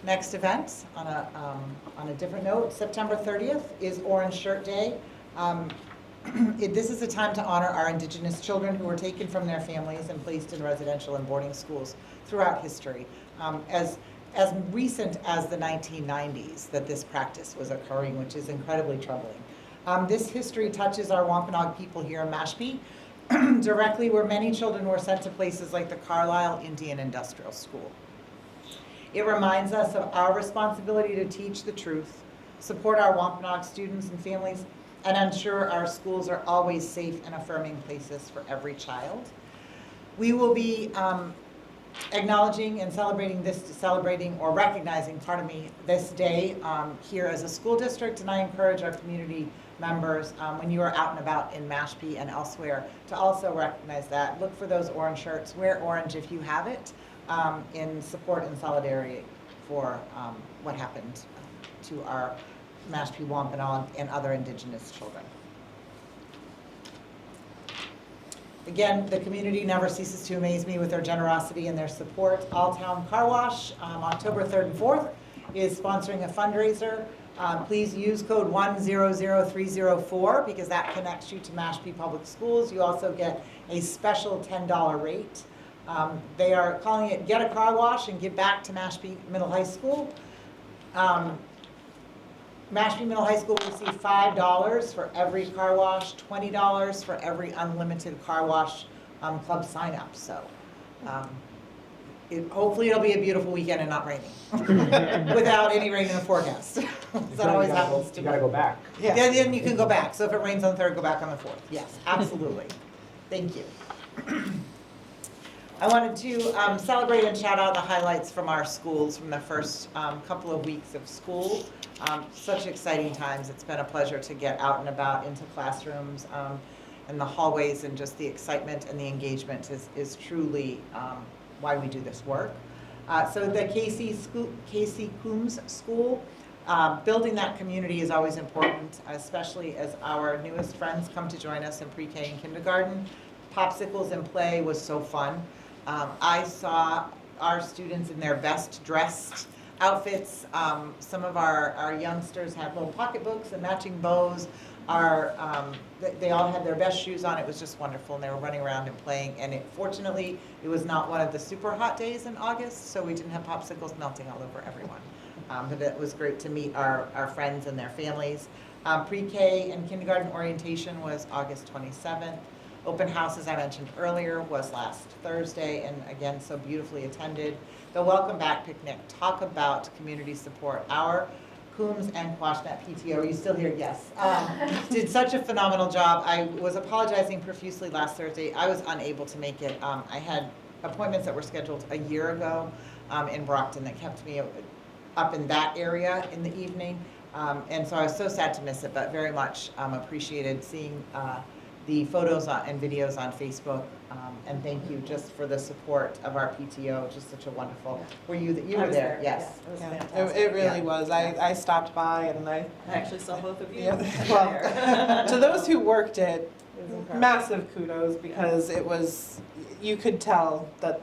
Next event, on a different note, September 30th is Orange Shirt Day. This is a time to honor our Indigenous children who were taken from their families and placed in residential and boarding schools throughout history. As recent as the 1990s that this practice was occurring, which is incredibly troubling. This history touches our Wampanoag people here in Mashpee directly, where many children were sent to places like the Carlisle Indian Industrial School. It reminds us of our responsibility to teach the truth, support our Wampanoag students and families, and ensure our schools are always safe and affirming places for every child. We will be acknowledging and recognizing, this day here as a school district, and I encourage our community members, when you are out and about in Mashpee and elsewhere, to also recognize that. Look for those orange shirts, wear orange if you have it, in support and solidarity for what happened to our Mashpee Wampanoag and other Indigenous children. Again, the community never ceases to amaze me with their generosity and their support. All Town Car Wash, October 3rd and 4th, is sponsoring a fundraiser. Please use code 100304 because that connects you to Mashpee Public Schools. You also get a special $10 rate. They are calling it Get a Car Wash and Give Back to Mashpee Middle High School. Mashpee Middle High School will receive $5 for every car wash, $20 for every unlimited car wash club sign up. So hopefully it'll be a beautiful weekend and not raining without any rain in the forecast. That always happens to me. You gotta go back. Yeah, then you can go back. So if it rains on the 3rd, go back on the 4th. Yes, absolutely. Thank you. I wanted to celebrate and shout out the highlights from our schools from the first couple of weeks of school. Such exciting times. It's been a pleasure to get out and about into classrooms and the hallways, and just the excitement and the engagement is truly why we do this work. So the Casey Coombs School, building that community is always important, especially as our newest friends come to join us in pre-K and kindergarten. Popsicles and play was so fun. I saw our students in their best dressed outfits. Some of our youngsters had little pocketbooks and matching bows. They all had their best shoes on. It was just wonderful, and they were running around and playing. And fortunately, it was not one of the super hot days in August, so we didn't have popsicles melting all over everyone. But it was great to meet our friends and their families. Pre-K and kindergarten orientation was August 27th. Open house, as I mentioned earlier, was last Thursday, and again, so beautifully attended. The Welcome Back picnic, talk about community support. Our Coombs and Quashnet PTO. Are you still here? Yes. Did such a phenomenal job. I was apologizing profusely last Thursday. I was unable to make it. I had appointments that were scheduled a year ago in Brockton that kept me up in that area in the evening. And so I was so sad to miss it, but very much appreciated seeing the photos and videos on Facebook. And thank you just for the support of our PTO, just such a wonderful, you were there? Yes. It was Yeah, fantastic. it really Yeah. was. I stopped by and I actually saw both of you. Yeah, well, to those who worked it, massive kudos because it was, you could tell that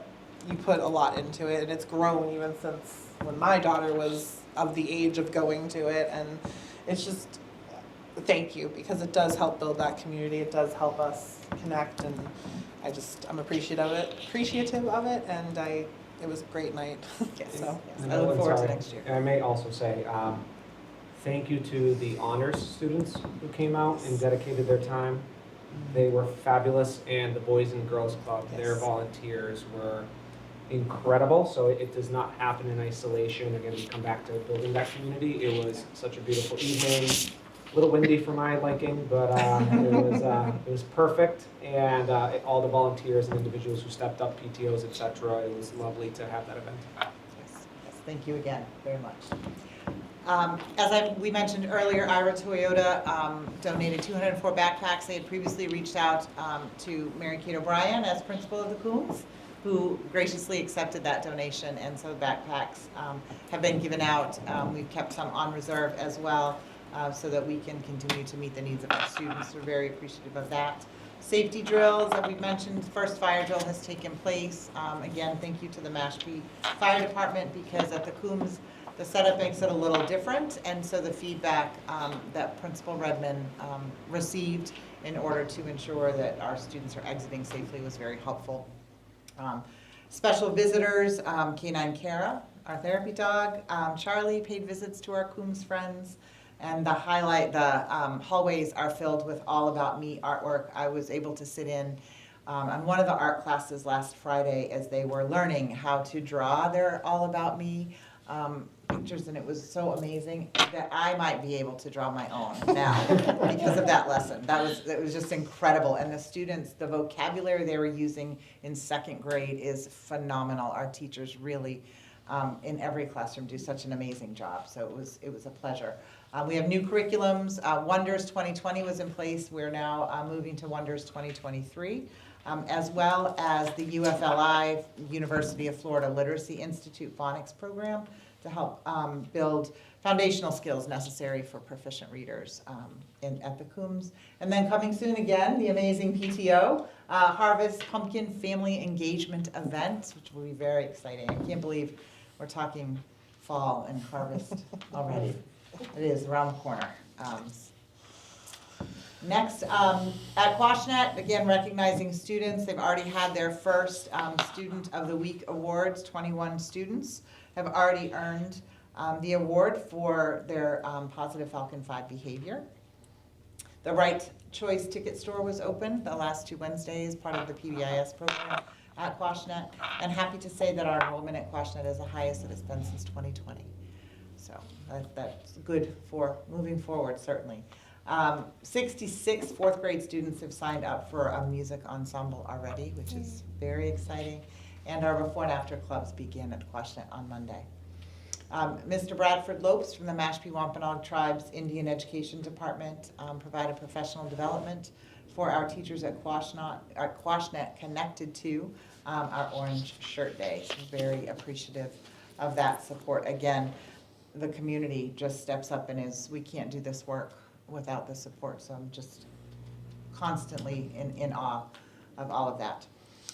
you put a lot into it and it's grown even since when my daughter was of the age of going to it, and it's just, thank you because it does help build that community, it does help us connect, and I'm appreciative of it, and it was a great night. Yes, So. yes. I look forward to next year. I may also say, thank you to the honors students who came out and dedicated their time. They were fabulous, and the Boys and Girls Club, their Yes. volunteers were incredible. So it does not happen in isolation. Again, we come back to building that community. It was such a beautiful evening. A little windy for my liking, but it was perfect. And all the volunteers and individuals who stepped up, PTOs, etc. It was lovely to have that event. Yes, yes, thank you again, very much. As we mentioned earlier, Ira Toyota donated 204 backpacks. They had previously reached out to Mary Kate O'Brien as principal of the Coombs, who graciously accepted that donation, and so backpacks have been given out. We've kept some on reserve as well, so that we can continue to meet the needs of our students. We're very appreciative of that. Safety drills, as we've mentioned, first fire drill has taken place. Again, thank you to the Mashpee Fire Department, because at the Coombs, the setup makes it a little different, and so the feedback that Principal Redmond received in order to ensure that our students are exiting safely was very helpful. Special visitors, Canine Kara, our therapy dog, Charlie paid visits to our Coombs friends, and the hallways are filled with All About Me artwork. I was able to sit in on one of the art classes last Friday as they were learning how to draw their All About Me pictures, and it was so amazing that I might be able to draw my own now because of that lesson. It was just incredible, and the students, the vocabulary they were using in second grade is phenomenal. Our teachers really, in every classroom, do such an amazing job. So it was a pleasure. We have new curriculums. Wonders 2020 was in place. We're now moving to Wonders 2023. As well as the UFLI, University of Florida Literacy Institute phonics program to help build foundational skills necessary for proficient readers at the Coombs. And then coming soon again, the amazing PTO, Harvest Pumpkin Family Engagement Event, which will be very exciting. I can't believe we're talking fall and harvest already. It is around the corner. Next, at Quashnet, again, recognizing students. They've already had their first Student of the Week awards. 21 students have already earned the award for their positive Falcon 5 behavior. The Right Choice Ticket Store was open the last 2 Wednesdays, part of the PBIS program at Quashnet. And happy to say that our enrollment at Quashnet is the highest that it's been since 2020. So that's good for moving forward, certainly. 66 fourth grade students have signed up for a music ensemble already, which is very exciting. And our before and after clubs begin at Quashnet on Monday. Mr. Bradford Lopes from the Mashpee Wampanoag Tribe's Indian Education Department provided professional development for our teachers at Quashnet connected to our Orange Shirt Day. So very appreciative of that support. Again, the community just steps up and we can't do this work without the support, so I'm just constantly in awe of all of that.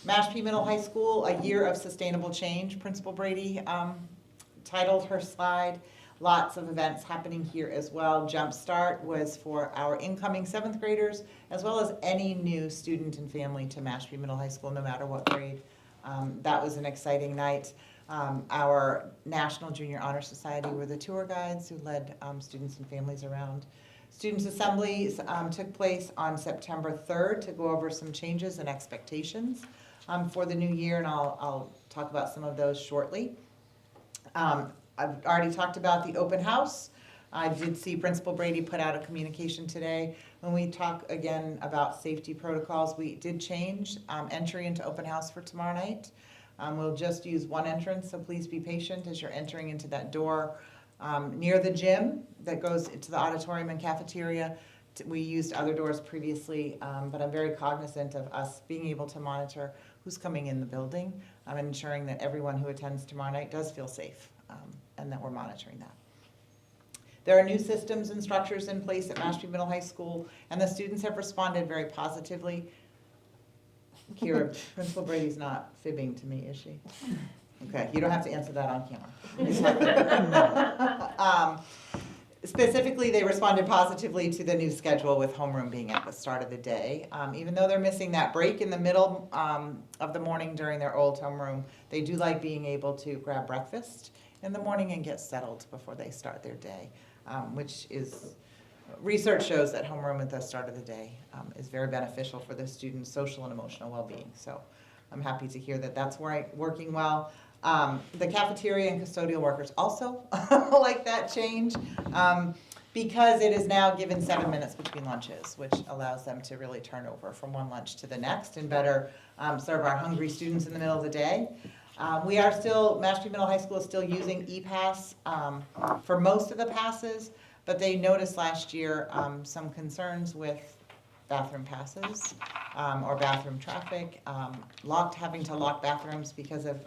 Mashpee Middle High School, a year of sustainable change. Principal Brady titled her slide. Lots of events happening here as well. Jumpstart was for our incoming 7th graders, as well as any new student and family to Mashpee Middle High School, no matter what grade. That was an exciting night. Our National Junior Honor Society were the tour guides who led students and families around. Students' assemblies took place on September 3rd to go over some changes and expectations for the new year, and I'll talk about some of those shortly. I've already talked about the open house. I did see Principal Brady put out a communication today. When we talk again about safety protocols, we did change entry into open house for tomorrow night. We'll just use one entrance, so please be patient as you're entering into that door near the gym that goes into the auditorium and cafeteria. We used other doors previously, but I'm very cognizant of us being able to monitor who's coming in the building and ensuring that everyone who attends tomorrow night does feel safe and that we're monitoring that. There are new systems and structures in place at Mashpee Middle High School, and the students have responded very positively. Kira, Principal Brady's not fibbing to me, is she? Okay, you don't have to answer that on camera. Specifically, they responded positively to the new schedule with homeroom being at the start of the day. Even though they're missing that break in the middle of the morning during their old homeroom, they do like being able to grab breakfast in the morning and get settled before they start their day, which is, research shows that homeroom at the start of the day is very beneficial for the students' social and emotional well-being. So I'm happy to hear that that's working well. The cafeteria and custodial workers also like that change because it is now given 7 minutes between lunches, which allows them to really turn over from one lunch to the next and better serve our hungry students in the middle of the day. We are still, Mashpee Middle High School is still using ePass for most of the passes, but they noticed last year some concerns with bathroom passes or bathroom traffic, having to lock bathrooms because of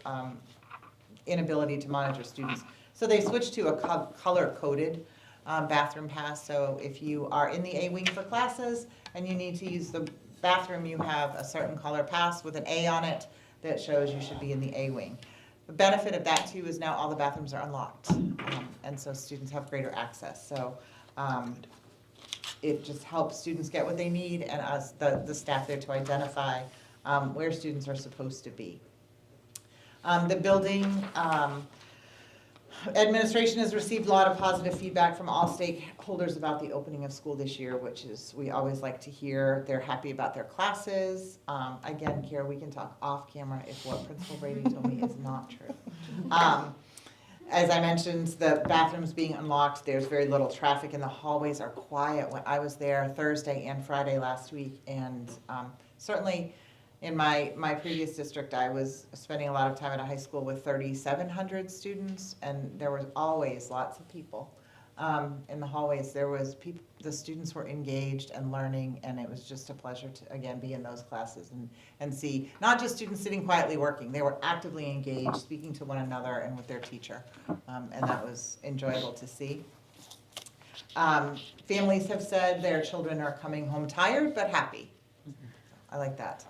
inability to monitor students. So they switched to a color-coded bathroom pass. So if you are in the A wing for classes and you need to use the bathroom, you have a certain color pass with an A on it that shows you should be in the A wing. The benefit of that too is now all the bathrooms are unlocked, and so students have greater access. So it just helps students get what they need and us, the staff there, to identify where students are supposed to be. The building administration has received a lot of positive feedback from all stakeholders about the opening of school this year, which is, we always like to hear. They're happy about their classes. Again, Kara, we can talk off camera if what Principal Brady told me is not true. As I mentioned, the bathrooms being unlocked, there's very little traffic and the hallways are quiet. When I was there Thursday and Friday last week, and certainly in my previous district, I was spending a lot of time at a high school with 3,700 students, and there was always lots of people in the hallways. There was people, the students were engaged and learning, and it was just a pleasure to, again, be in those classes and see not just students sitting quietly working. They were actively engaged, speaking to one another and with their teacher, and that was enjoyable to see. Families have said their children are coming home tired but happy. I like that.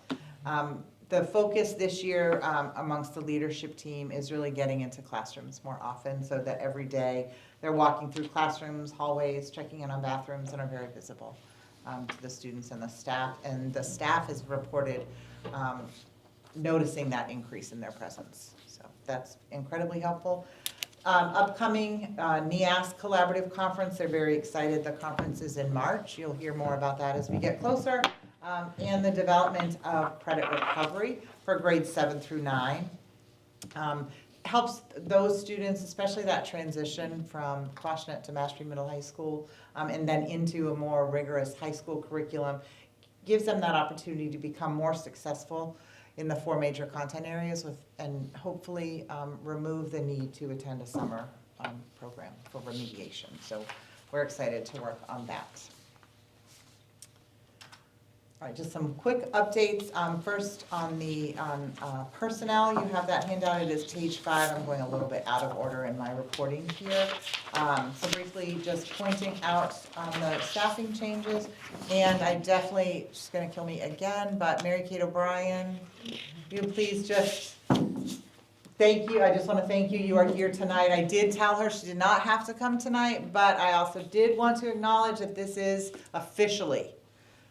The focus this year amongst the leadership team is really getting into classrooms more often, so that every day they're walking through classrooms, hallways, checking in on bathrooms, and are very visible to the students and the staff. And the staff has reported noticing that increase in their presence. So that's incredibly helpful. Upcoming NEAS Collaborative Conference, they're very excited. The conference is in March. You'll hear more about that as we get closer. And the development of credit recovery for grades 7 through 9. Helps those students, especially that transition from Quashnet to Mashpee Middle High School, and then into a more rigorous high school curriculum, gives them that opportunity to become more successful in the 4 major content areas and hopefully remove the need to attend a summer program for remediation. So we're excited to work on that. All right, just some quick updates. First on the personnel, you have that handout. It is page 5. I'm going a little bit out of order in my reporting here. So briefly, just pointing out the staffing changes. And I definitely, she's going to kill me again, but Mary Kate O'Brien, you please just thank you. I just want to thank you. You are here tonight. I did tell her she did not have to come tonight, but I also did want to acknowledge that this is officially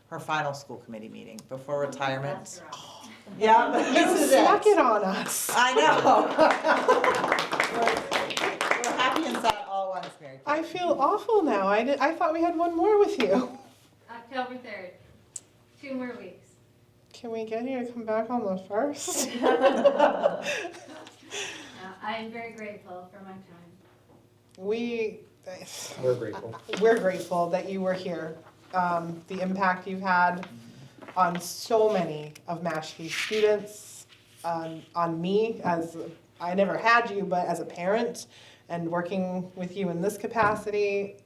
her final school committee meeting before retirement. Yeah, this is it. Snuck it on us. I know. We're happy and sad all at once, Mary Kate. I feel awful now. I thought we had one more with you. October 3rd. 2 more weeks. Can we get you to come back on the 1st? I am very grateful for my time. We We're grateful. we're grateful that you were here. The impact you've had on so many of Mashpee students, on me as, I never had you, but as a parent and working with you in this capacity,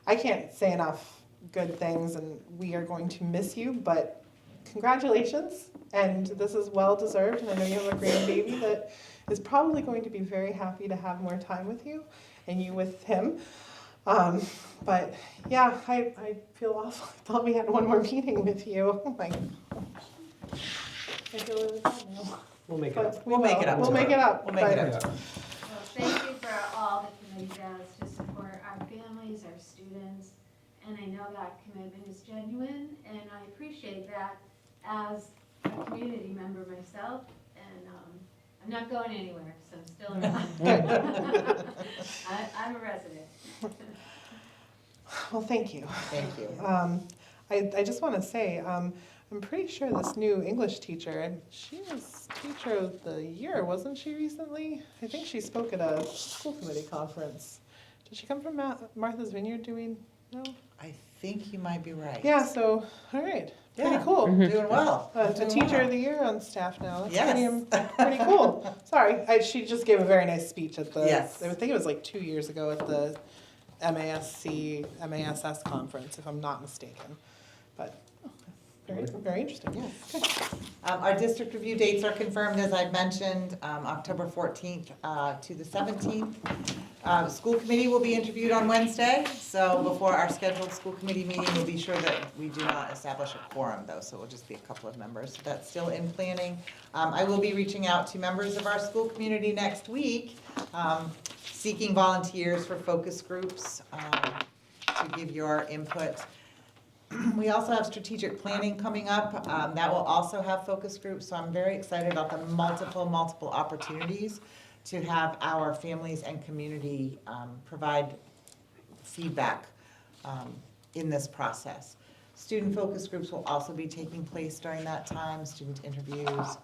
I can't say enough good things, and we are going to miss you, but congratulations, and this is well deserved, and I know you have a grandbaby that is probably going to be very happy to have more time with you, and you with him. But yeah, I feel awful. I thought we had one more meeting with you. Oh my gosh. I feel really bad now. We'll make it But up. we We'll make will. it up We'll to make her. it up. We'll make it but- up. Well, thank you for all the committee does to support our families, our students, and I know that commitment is genuine, and I appreciate that as a community member myself, and I'm not going anywhere, so I'm still around. I'm a resident. Well, thank you. Thank you. I just want to say, I'm pretty sure this new English teacher, and she was teacher of the year, wasn't she recently? I think she spoke at a school committee conference. Did she come from Martha's Vineyard doing, no? I think you might be right. Yeah, so, all right, pretty Yeah. cool. Doing well. A Doing teacher well. of the year on staff now. That's Yes. pretty cool. Sorry, she just gave a very nice speech at the, Yes. I think it was like 2 years ago at the MASS conference, if I'm not mistaken. But very, very interesting. Yes. Our district review dates are confirmed, as I mentioned, October 14th to the 17th. The school committee will be interviewed on Wednesday, so before our scheduled school committee meeting, we'll be sure that we do not establish a quorum, though, so it will just be a couple of members. That's still in planning. I will be reaching out to members of our school community next week, seeking volunteers for focus groups to give your input. We also have strategic planning coming up. That will also have focus groups, so I'm very excited about the multiple opportunities to have our families and community provide feedback in this process. Student focus groups will also be taking place during that time, student interviews.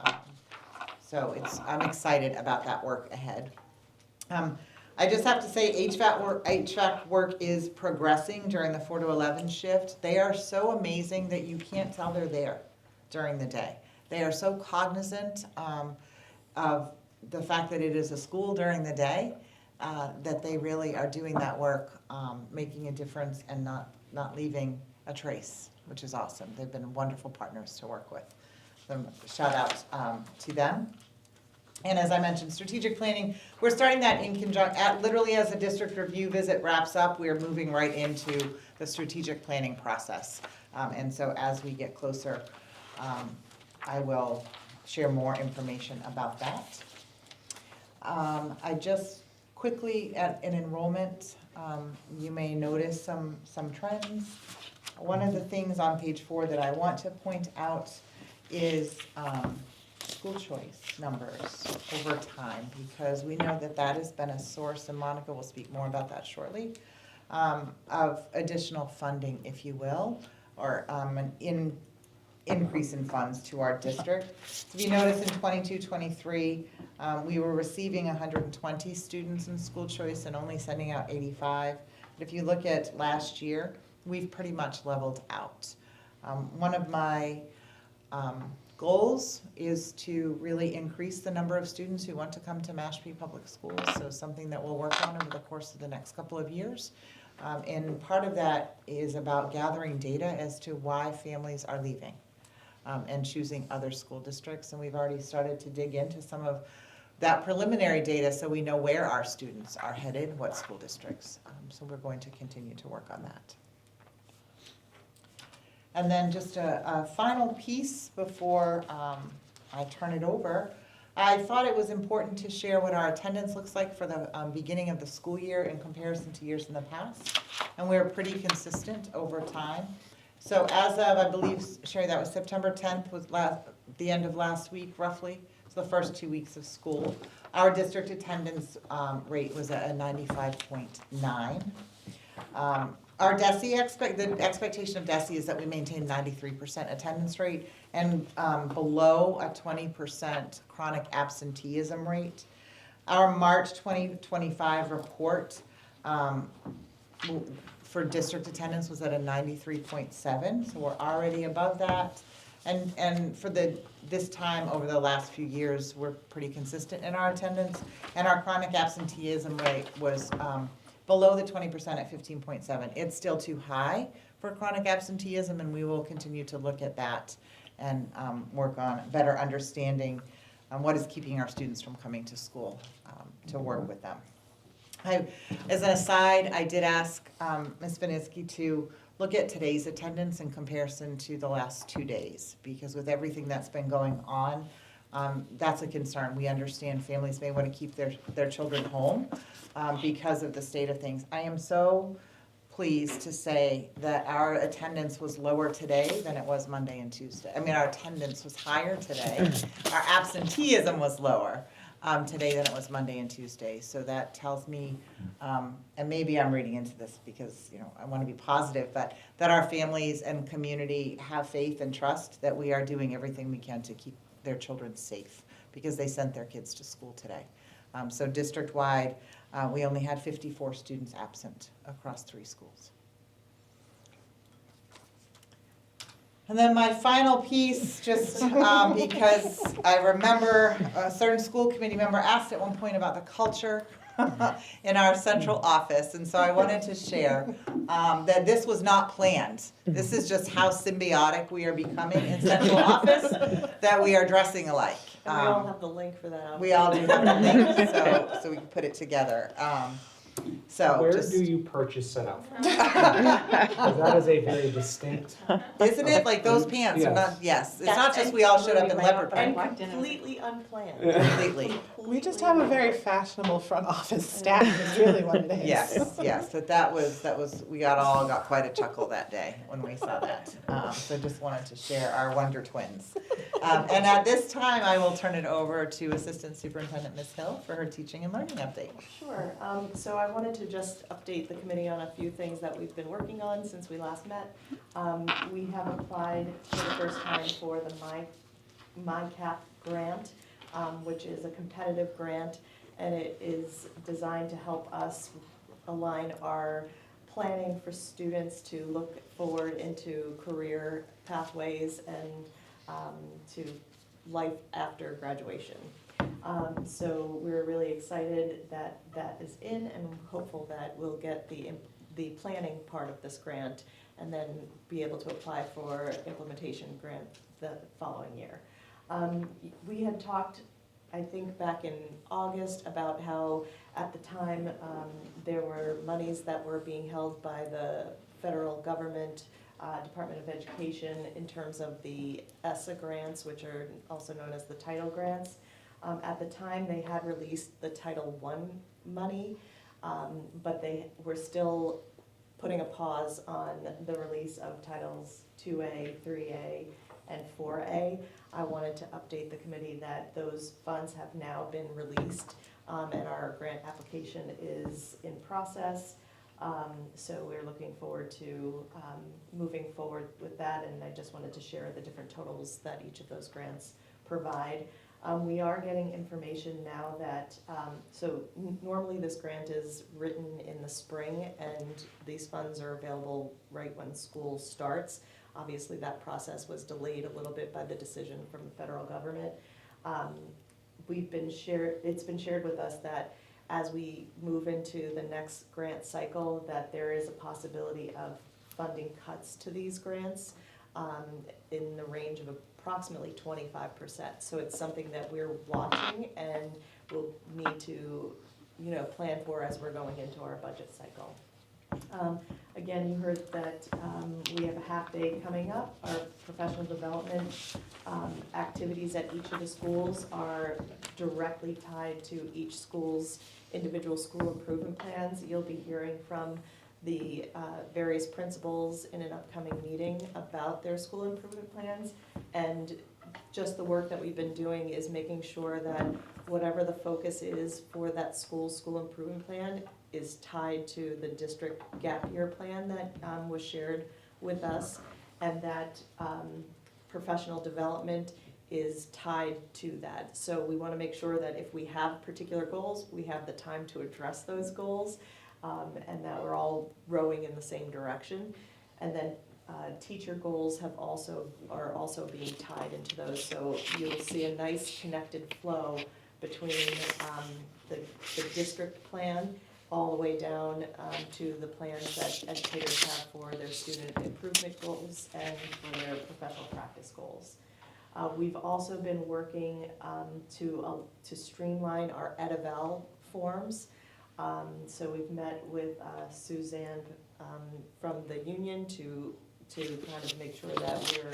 So I'm excited about that work ahead. I just have to say HVAC work is progressing during the 4 to 11 shift. They are so amazing that you can't tell they're there during the day. They are so cognizant of the fact that it is a school during the day, that they really are doing that work, making a difference and not leaving a trace, which is awesome. They've been wonderful partners to work with. So shout out to them. And as I mentioned, strategic planning, we're starting that in conjunction, literally as the district review visit wraps up, we're moving right into the strategic planning process. And so as we get closer, I will share more information about that. I just quickly, in enrollment, you may notice some trends. One of the things on page 4 that I want to point out is school choice numbers over time, because we know that that has been a source, and Monica will speak more about that shortly, of additional funding, if you will, or an increase in funds to our district. So if you notice in 22-23, we were receiving 120 students in school choice and only sending out 85. But if you look at last year, we've pretty much leveled out. One of my goals is to really increase the number of students who want to come to Mashpee Public Schools, so something that we'll work on over the course of the next couple of years. And part of that is about gathering data as to why families are leaving and choosing other school districts. And we've already started to dig into some of that preliminary data so we know where our students are headed, what school districts. So we're going to continue to work on that. And then just a final piece before I turn it over. I thought it was important to share what our attendance looks like for the beginning of the school year in comparison to years in the past. And we're pretty consistent over time. So as of, I believe, Sherry, that was September 10th, was the end of last week, roughly. So the first 2 weeks of school. Our district attendance rate was at a 95.9. Our DESE, the expectation of DESE is that we maintain 93% attendance rate and below a 20% chronic absenteeism rate. Our March 2025 report for district attendance was at a 93.7, so we're already above that. And for this time over the last few years, we're pretty consistent in our attendance. And our chronic absenteeism rate was below the 20% at 15.7. It's still too high for chronic absenteeism, and we will continue to look at that and work on better understanding what is keeping our students from coming to school to work with them. As an aside, I did ask Ms. Vinitsky to look at today's attendance in comparison to the last 2 days, because with everything that's been going on, that's a concern. We understand families may want to keep their children home because of the state of things. I am so pleased to say that our attendance was lower today than it was Monday and Tuesday. I mean, our attendance was higher today. Our absenteeism was lower today than it was Monday and Tuesday. So that tells me, and maybe I'm reading into this because, you know, I want to be positive, but that our families and community have faith and trust that we are doing everything we can to keep their children safe because they sent their kids to school today. So district-wide, we only had 54 students absent across 3 schools. And then my final piece, just because I remember a certain school committee member asked at one point about the culture in our central office, and so I wanted to share that this was not planned. This is just how symbiotic we are becoming in central office, that we are dressing alike. And we all have the link for that. We all do have the link, so we can put it together. So Where just, do you purchase set out from? 'Cause that is a very distinct. isn't it like those pants are not? Yes, it's not just we all showed up in leopard And print. completely unplanned. Completely. We just have a very fashionable front office staff, is really what it is. Yes, that was, we got quite a chuckle that day when we saw that. So just wanted to share our Wonder Twins. And at this time, I will turn it over to Assistant Superintendent Ms. Hill for her teaching and learning update. Sure, so I wanted to just update the committee on a few things that we've been working on since we last met. We have applied for the first time for the MyCap grant, which is a competitive grant, and it is designed to help us align our planning for students to look forward into career pathways and to life after graduation. So we're really excited that that is in, and hopeful that we'll get the planning part of this grant and then be able to apply for implementation grant the following year. We had talked, I think back in August, about how at the time there were monies that were being held by the federal government, Department of Education, in terms of the ESSA grants, which are also known as the title grants. At the time, they had released the Title I money, but they were still putting a pause on the release of Titles 2A, 3A, and 4A. I wanted to update the committee that those funds have now been released, and our grant application is in process. So we're looking forward to moving forward with that, and I just wanted to share the different totals that each of those grants provide. We are getting information now that, normally this grant is written in the spring, and these funds are available right when school starts. Obviously, that process was delayed a little bit by the decision from the federal government. It's been shared with us that as we move into the next grant cycle, that there is a possibility of funding cuts to these grants in the range of approximately 25%. So it's something that we're watching and we'll need to, plan for as we're going into our budget cycle. Again, you heard that we have a half day coming up. Our professional development activities at each of the schools are directly tied to each school's individual school improvement plans. You'll be hearing from the various principals in an upcoming meeting about their school improvement plans. And just the work that we've been doing is making sure that whatever the focus is for that school improvement plan is tied to the district gap year plan that was shared with us, and that professional development is tied to that. So we want to make sure that if we have particular goals, we have the time to address those goals. and that we're all rowing in the same direction. And then teacher goals are also being tied into those, so you'll see a nice connected flow between the district plan all the way down to the plans that educators have for their student improvement goals and for their professional practice goals. We've also been working to streamline our Ed-Eval forms. So we've met with Suzanne from the union to kind of make sure that we're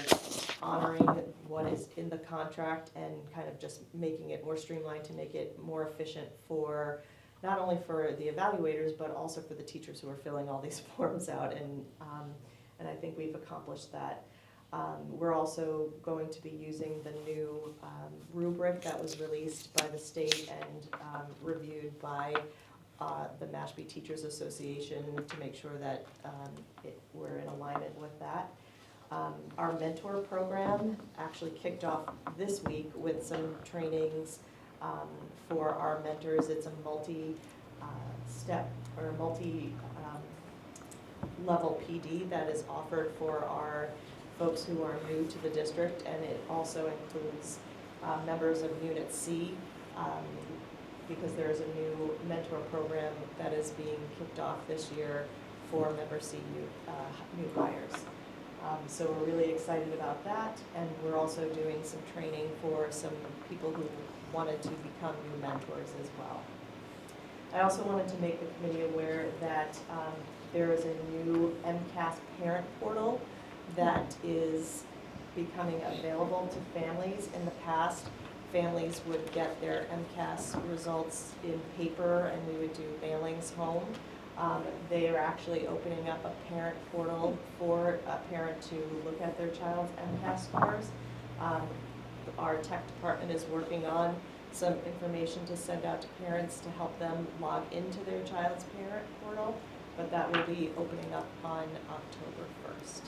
honoring what is in the contract and kind of just making it more streamlined to make it more efficient for, not only for the evaluators, but also for the teachers who are filling all these forms out, and I think we've accomplished that. We're also going to be using the new rubric that was released by the state and reviewed by the Mashpee Teachers Association to make sure that we're in alignment with that. Our mentor program actually kicked off this week with some trainings for our mentors. It's a multi-step or multi-level PD that is offered for our folks who are new to the district, and it also includes members of Unit C, because there is a new mentor program that is being kicked off this year for Member C new hires. So we're really excited about that, and we're also doing some training for some people who wanted to become new mentors as well. I also wanted to make the committee aware that there is a new MCAS parent portal that is becoming available to families. In the past, families would get their MCAS results in paper and we would do mailings home. They are actually opening up a parent portal for a parent to look at their child's MCAS scores. Our tech department is working on some information to send out to parents to help them log into their child's parent portal, but that will be opening up on October 1st.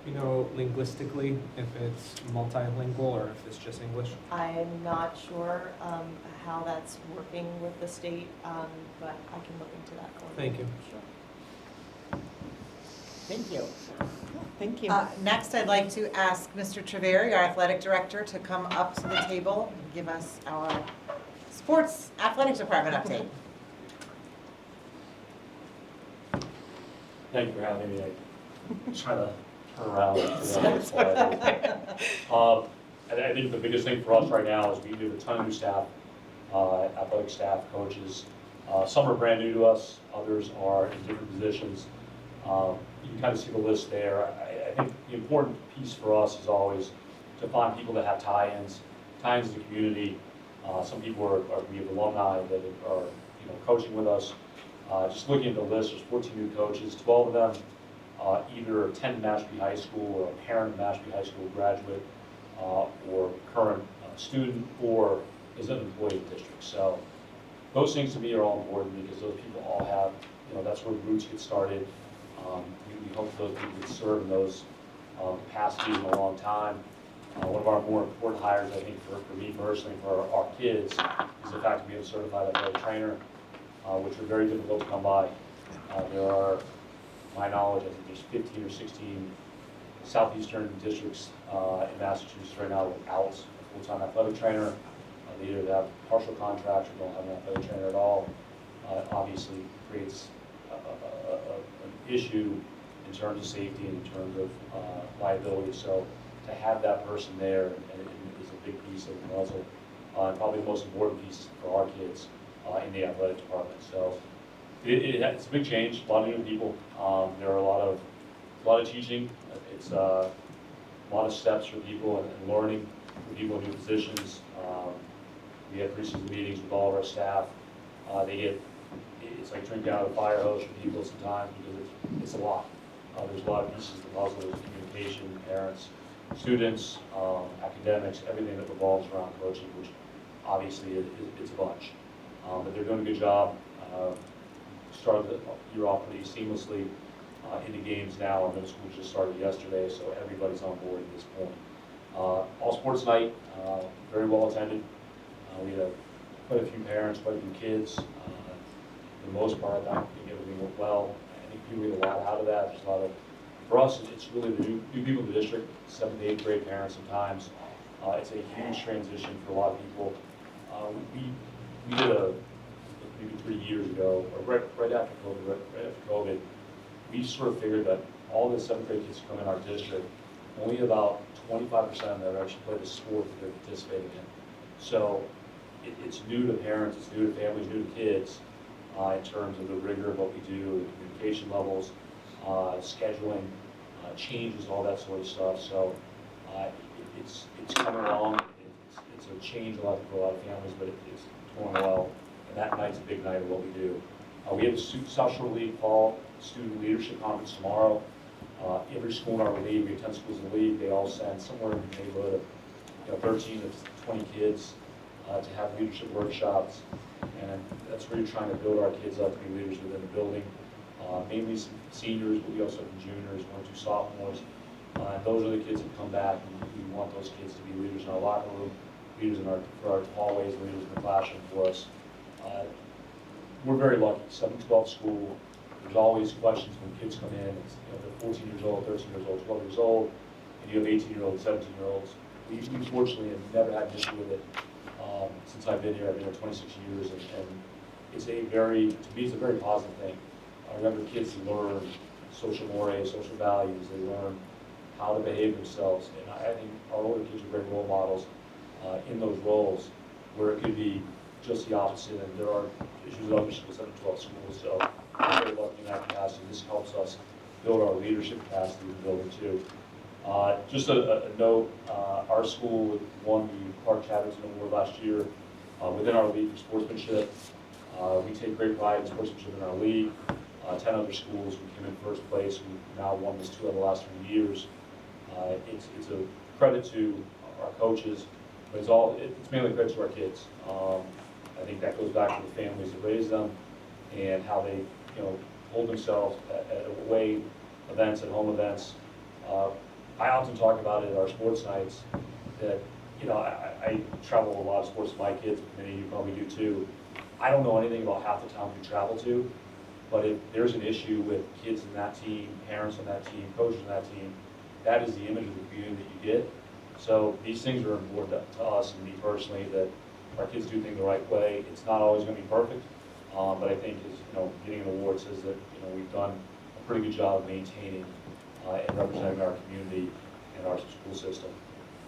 You know, linguistically, if it's multilingual or if it's just English? I'm not sure how that's working with the state, but I can look into that for you. Thank you. Sure. Thank you. Thank you. Next, I'd like to ask Mr. Treveri, our athletic director, to come up to the table and give us our sports athletic department update. Thank you for having me. I'm trying to turn around. I think the biggest thing for us right now is we have a ton of new staff, athletic staff, coaches. Some are brand new to us, others are in different positions. You can kind of see the list there. I think the important piece for us is always to find people that have tie-ins to the community. Some people we have alumni that are coaching with us. Just looking at the list, there's 14 new coaches, 12 of them either attend Mashpee High School or a parent of Mashpee High School graduate or current student or is an employee of the district. So those things to me are all important because those people all have, that's where roots get started. We hope those people can serve in those capacities in a long time. One of our more important hires, I think, for me personally, for our kids, is the fact of being a certified athletic trainer, which are very difficult to come by. There are, my knowledge, I think there's 15 or 16 southeastern districts in Massachusetts right now without a full-time athletic trainer. They either have partial contracts or don't have an athletic trainer at all. Obviously creates an issue in terms of safety and in terms of liability. So to have that person there is a big piece of the puzzle. And probably the most important piece for our kids in the athletic department. So it's a big change, a lot of new people. There are a lot of teaching. It's a lot of steps for people and learning for people in new positions. We have preseason meetings with all of our staff. It's like drinking out of a fire hose for people sometimes because it's a lot. There's a lot of pieces of the puzzle. There's communication, parents, students, academics, everything that revolves around coaching, which obviously it's a bunch. But they're doing a good job. Started the year off pretty seamlessly into games now. Our middle school just started yesterday, so everybody's on board at this point. All sports night, very well attended. We had quite a few parents, quite a few kids. For the most part, I think everything went well. I think people get a lot out of that. There's a lot of, for us, it's really the new people in the district, 7th to 8th grade parents sometimes. It's a huge transition for a lot of people. We did maybe 3 years ago, or right after COVID, we sort of figured that all the 7th grade kids who come in our district, only about 25% of them actually play the sport that they're participating in. So it's new to parents, it's new to families, new to kids in terms of the rigor of what we do, the communication levels, scheduling, changes, all that sort of stuff. So it's coming along. It's a change for a lot of families, but it's going well. And that night's a big night of what we do. We have the South Shore League Fall Student Leadership Conference tomorrow. Every school in our league, we have 10 schools in the league, they all send somewhere in the neighborhood of 13 to 20 kids to have leadership workshops. And that's where you're trying to build our kids up to be leaders within the building. Mainly some seniors, but we also have some juniors, 1 or 2 sophomores. And those are the kids that come back, and we want those kids to be leaders in our locker room, leaders for our hallways, leaders in the classroom for us. We're very lucky, 7 to 12 school. There's always questions when kids come in. It's, they're 14 years old, 13 years old, 12 years old, and you have 18-year-olds, 17-year-olds. We fortunately have never had an issue with it since I've been here. I've been here 26 years, and it's to me, it's a very positive thing. I remember kids learn social mores, social values. They learn how to behave themselves, and I think our older kids are great role models in those roles, where it could be just the opposite, and there are issues with other schools, 7 to 12 schools, so we're very lucky in that capacity. This helps us build our leadership capacity in the building too. Just a note, our school won the Clark Chatterton Award last year within our league for sportsmanship. We take great pride in sportsmanship in our league. 10 other schools, we came in first place. We've now won this 2 of the last 3 years. It's a credit to our coaches, but it's mainly credit to our kids. I think that goes back to the families that raised them and how they, hold themselves at away events, at home events. I often talk about it at our sports nights that, I travel a lot of sports with my kids, many of you probably do too. I don't know anything about half the towns we travel to, but if there's an issue with kids in that team, parents on that team, coaches on that team, that is the image of the community that you get. So these things are important to us and me personally, that our kids do things the right way. It's not always going to be perfect, but I think getting an award says that we've done a pretty good job of maintaining and representing our community and our school system.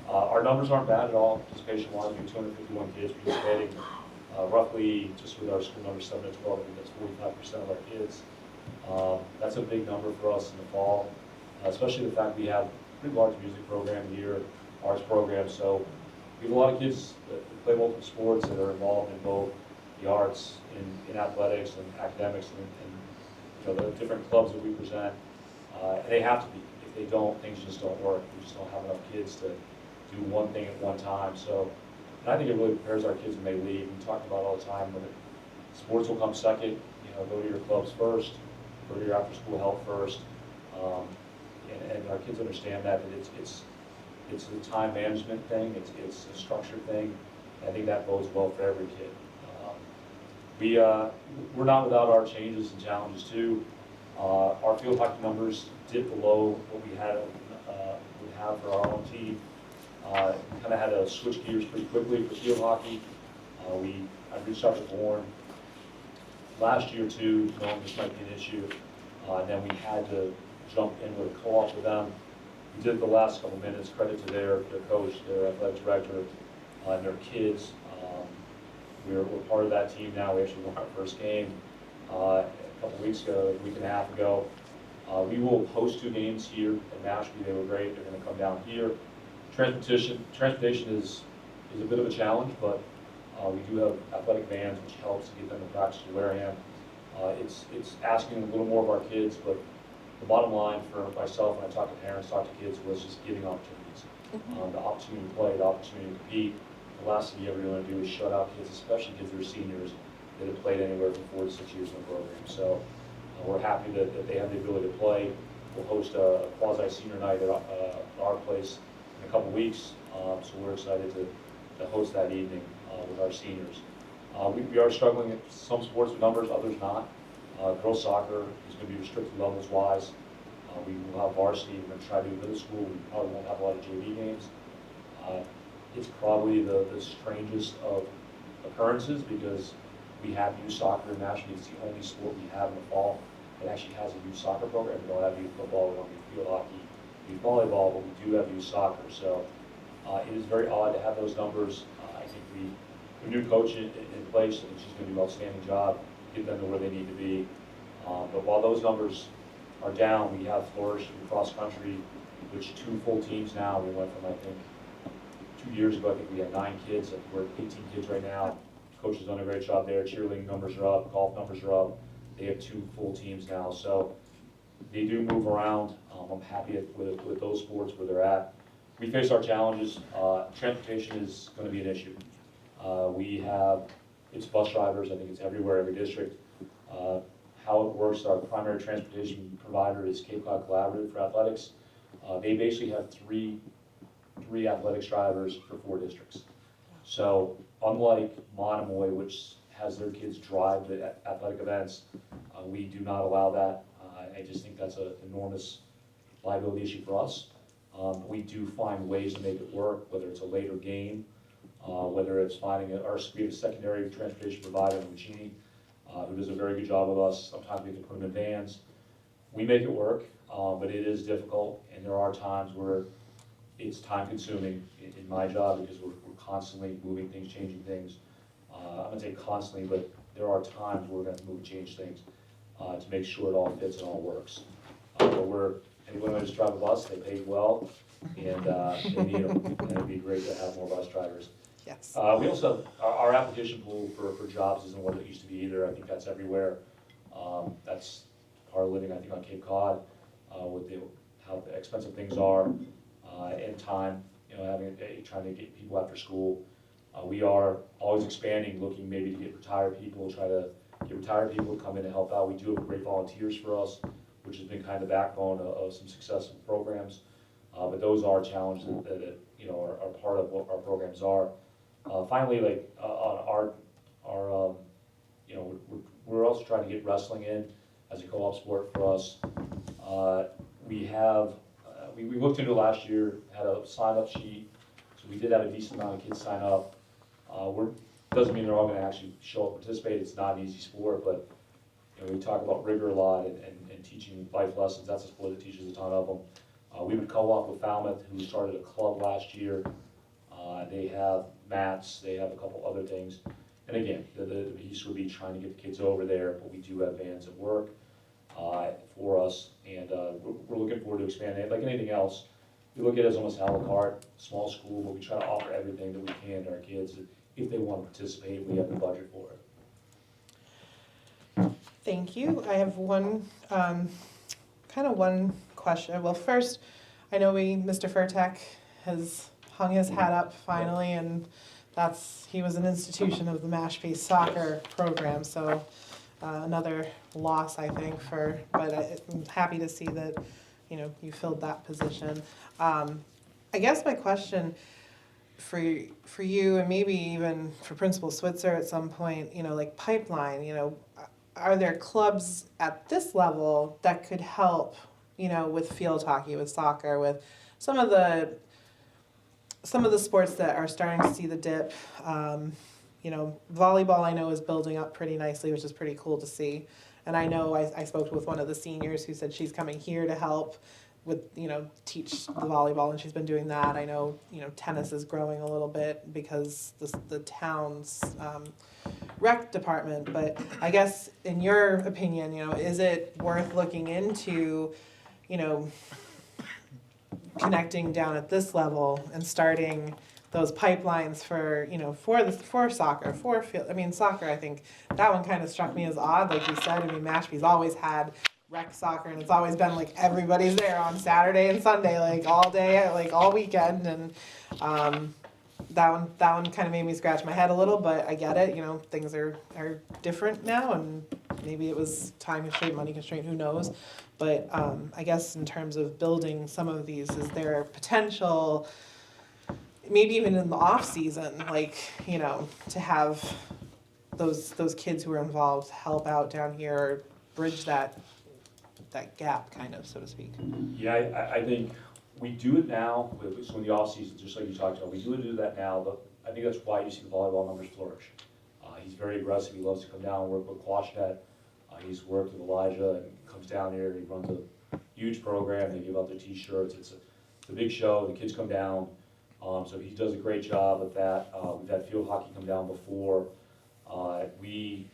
Our numbers aren't bad at all. Participation-wise, we have 251 kids participating. Roughly, just with our school numbers 7 to 12, I think that's 45% of our kids. That's a big number for us in the fall, especially the fact we have a pretty large music program here, arts program. So we have a lot of kids that play multiple sports that are involved in both the arts, in athletics and academics, and the different clubs that we present. And they have to be. If they don't, things just don't work. We just don't have enough kids to do one thing at one time. So, and I think it really prepares our kids when they leave. We talk about all the time when sports will come second. Go to your clubs first, go to your after-school help first, and our kids understand that it's a time management thing. It's a structured thing. I think that bodes well for every kid. We're not without our changes and challenges too. Our field hockey numbers dip below what we have for our own team. Kind of had to switch gears pretty quickly for field hockey. I reached out to Bourne last year too, knowing this might be an issue. And then we had to jump in with a co-op with them. We did it the last couple minutes, credit to their coach, their athletic director, and their kids. We're part of that team now. We actually won our first game a couple weeks ago, a week and a half ago. We will host 2 games here at Mashpee. They were great. They're going to come down here. Transportation is a bit of a challenge, but we do have athletic vans, which helps to get them to practice to Wareham. It's asking a little more of our kids, but the bottom line for myself, when I talk to parents, talk to kids, was just giving opportunities. The opportunity to play, the opportunity to compete. The last thing you ever want to do is shut out kids, especially kids that are seniors, that have played anywhere from 4 to 6 years in the program. So we're happy that they have the ability to play. We'll host a quasi-senior night at our place in a couple weeks, so we're excited to host that evening with our seniors. We are struggling at some sports with numbers, others not. Girls soccer is going to be restricted levels wise. We will have varsity, we're going to try to do middle school, we probably won't have a lot of JV games. It's probably the strangest of occurrences because we have youth soccer in Mashpee. It's the only sport we have in the fall that actually has a youth soccer program. We don't have youth football, we don't have field hockey, youth volleyball, but we do have youth soccer. So it is very odd to have those numbers. I think we new coach in place, and she's going to do an outstanding job, get them to where they need to be. But while those numbers are down, we have flourished in cross country, which 2 full teams now. We went from, I think, 2 years ago, I think we had 9 kids, and we're at 18 kids right now. Coach has done a great job there. Cheerleading numbers are up, golf numbers are up. They have 2 full teams now, so they do move around. I'm happy with those sports where they're at. We face our challenges. Transportation is going to be an issue. It's bus drivers, I think it's everywhere, every district. How it works, our primary transportation provider is Cape Cod Collaborative for athletics. They basically have three athletics drivers for 4 districts. So unlike Monomoy, which has their kids drive the athletic events, we do not allow that. I just think that's an enormous liability issue for us. We do find ways to make it work, whether it's a later game, whether it's finding we have a secondary transportation provider in Lucchini, who does a very good job with us. Sometimes we can put them in vans. We make it work, but it is difficult, and there are times where it's time consuming in my job because we're constantly moving things, changing things. I'm gonna say constantly, but there are times we're gonna move and change things to make sure it all fits and all works. But anyone who just drive a bus, they pay well, and they need them, and it'd be great to have more bus drivers. Yes. We also, our application pool for jobs isn't what it used to be either. I think that's everywhere. That's part of living, I think, on Cape Cod, with how expensive things are, and time, trying to get people after school. We are always expanding, looking maybe to get retired people, try to get retired people to come in and help out. We do have great volunteers for us, which has been kind of the backbone of some successful programs. But those are challenges that are part of what our programs are. Finally, we're also trying to get wrestling in as a co-op sport for us. We looked into it last year, had a sign-up sheet, so we did have a decent amount of kids sign up. Doesn't mean they're all going to actually show up and participate. It's not an easy sport, but we talk about rigor a lot and teaching life lessons. That's a sport that teaches a ton of them. We would co-op with Falmouth, who started a club last year. They have mats, they have a couple other things. And again, the piece would be trying to get the kids over there, but we do have vans at work for us, and we're looking forward to expanding it. Like anything else, we look at it as almost a la carte, small school, but we try to offer everything that we can to our kids if they want to participate. We have the budget for it. Thank you. I have one question. Well, first, I know Mr. Furtek has hung his hat up finally, and he was an institution of the Mashpee soccer program, so another loss, I think, but I'm happy to see that, you filled that position. I guess my question for you, and maybe even for Principal Switzer at some point, like pipeline, are there clubs at this level that could help, with field hockey, with soccer, with some of the sports that are starting to see the dip? Volleyball I know is building up pretty nicely, which is pretty cool to see. And I know I spoke with one of the seniors who said she's coming here to help with, teach the volleyball, and she's been doing that. I know, tennis is growing a little bit because the town's rec department. But I guess in your opinion, is it worth looking into, connecting down at this level and starting those pipelines for soccer, for field? I mean, soccer, I think that one kind of struck me as odd. Like you said, Mashpee's always had rec soccer, and it's always been like everybody's there on Saturday and Sunday, like all day, like all weekend. And that one kind of made me scratch my head a little, but I get it. Things are different now, and maybe it was time constraint, money constraint, who knows. But I guess in terms of building some of these, is there potential, maybe even in the off season, like, to have those kids who are involved help out down here, or bridge that gap, kind of, so to speak? Yeah, I think we do it now, so in the off-season, just like you talked about, we do that now, but I think that's why you see the volleyball numbers flourish. He's very aggressive, he loves to come down and work with Quashnet. He's worked with Elijah and comes down here, he runs a huge program, they give out their t-shirts, it's a big show, the kids come down, so he does a great job of that. We've had field hockey come down before. We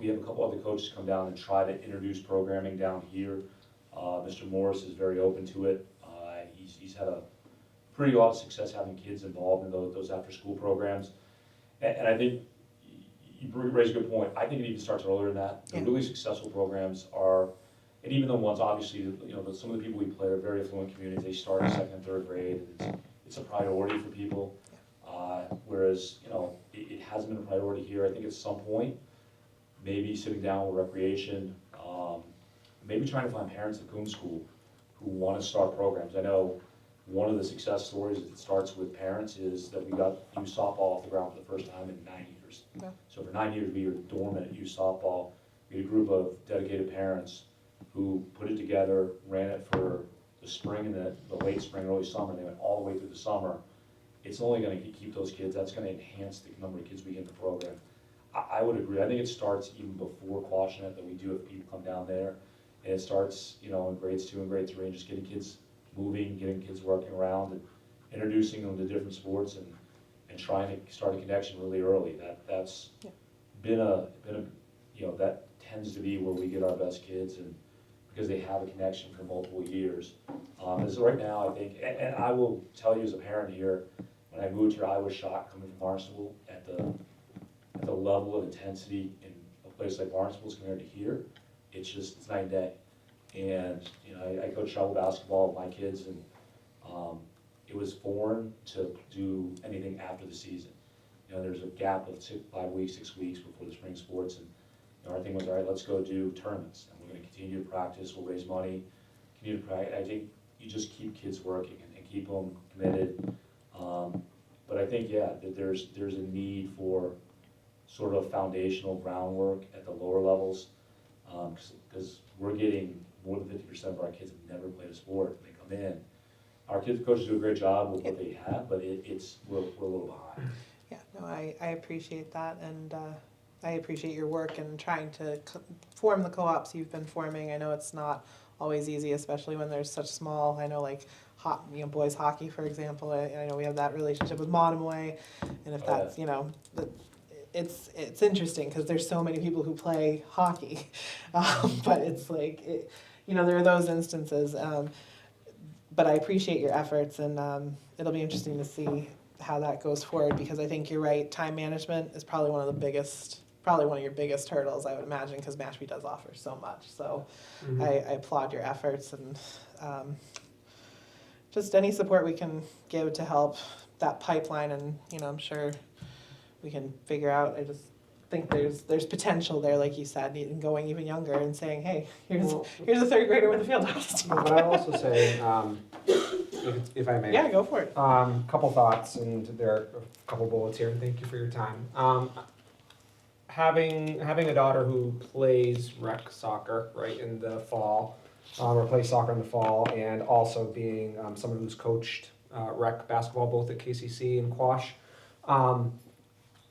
have a couple other coaches come down and try to introduce programming down here. Mr. Morris is very open to it. He's had a pretty lot of success having kids involved in those after-school programs. And I think you raise a good point. I think it even starts earlier than that. The really successful programs are, and even the ones, obviously, you know, some of the people we play are very affluent communities. They start in second and third grade, and it's a priority for people. Whereas, you know, it hasn't been a priority here. I think at some point, maybe sitting down with recreation, maybe trying to find parents at Coon School who want to start programs. I know one of the success stories that starts with parents is that we got youth softball off the ground for the first time in 9 years. Yeah. So for 9 years, we were dormant at youth softball. We had a group of dedicated parents who put it together, ran it for the spring and the late spring, early summer. They went all the way through the summer. It's only going to keep those kids. That's going to enhance the number of kids we get in the program. I would agree. I think it starts even before Quashnet, that we do have people come down there. And it starts, you know, in grades 2 and grade 3, and just getting kids moving, getting kids working around, and introducing them to different sports, and trying to start a connection really early. That's been a you know, that tends to be where we get our best kids, and because they have a connection for multiple years. As right now, I think, and I will tell you as a parent here, when I moved here, I was shocked coming from Barnstable at the level of intensity in a place like Barnstable compared to here. It's night and day. And, you know, I coach travel basketball with my kids, and it was foreign to do anything after the season. You know, there's a gap of 5 weeks, 6 weeks before the spring sports, and you know, our thing was, all right, let's go do tournaments, and we're gonna continue to practice, we'll raise money, continue to practice. I think you just keep kids working and keep them committed. But I think, yeah, that there's a need for sort of foundational groundwork at the lower levels, because we're getting more than 50% of our kids have never played a sport. They come in. Our kids coaches do a great job with what they have, but we're a little behind. Yeah, no, I appreciate that, and I appreciate your work and trying to form the co-ops you've been forming. I know it's not always easy, especially when there's such small, I know, like, boys hockey, for example. I know we have that relationship with Monomoy, and if that's, you know, it's interesting because there's so many people who play hockey, but it's like, you know, there are those instances. But I appreciate your efforts, and it'll be interesting to see how that goes forward, because I think you're right. Time management is probably one of your biggest hurdles, I would imagine, because Mashpee does offer so much. So I applaud your efforts, and just any support we can give to help that pipeline, and you know, I'm sure we can figure out. I just think there's potential there, like you said, and going even younger and saying, hey, here's a third grader with a field hockey team. But I also say, if I may. Yeah, go for it. Couple thoughts, and there are a couple bullets here, and thank you for your time. Having a daughter who plays rec soccer, right, in the fall, or plays soccer in the fall, and also being someone who's coached rec basketball both at KCC and Quash,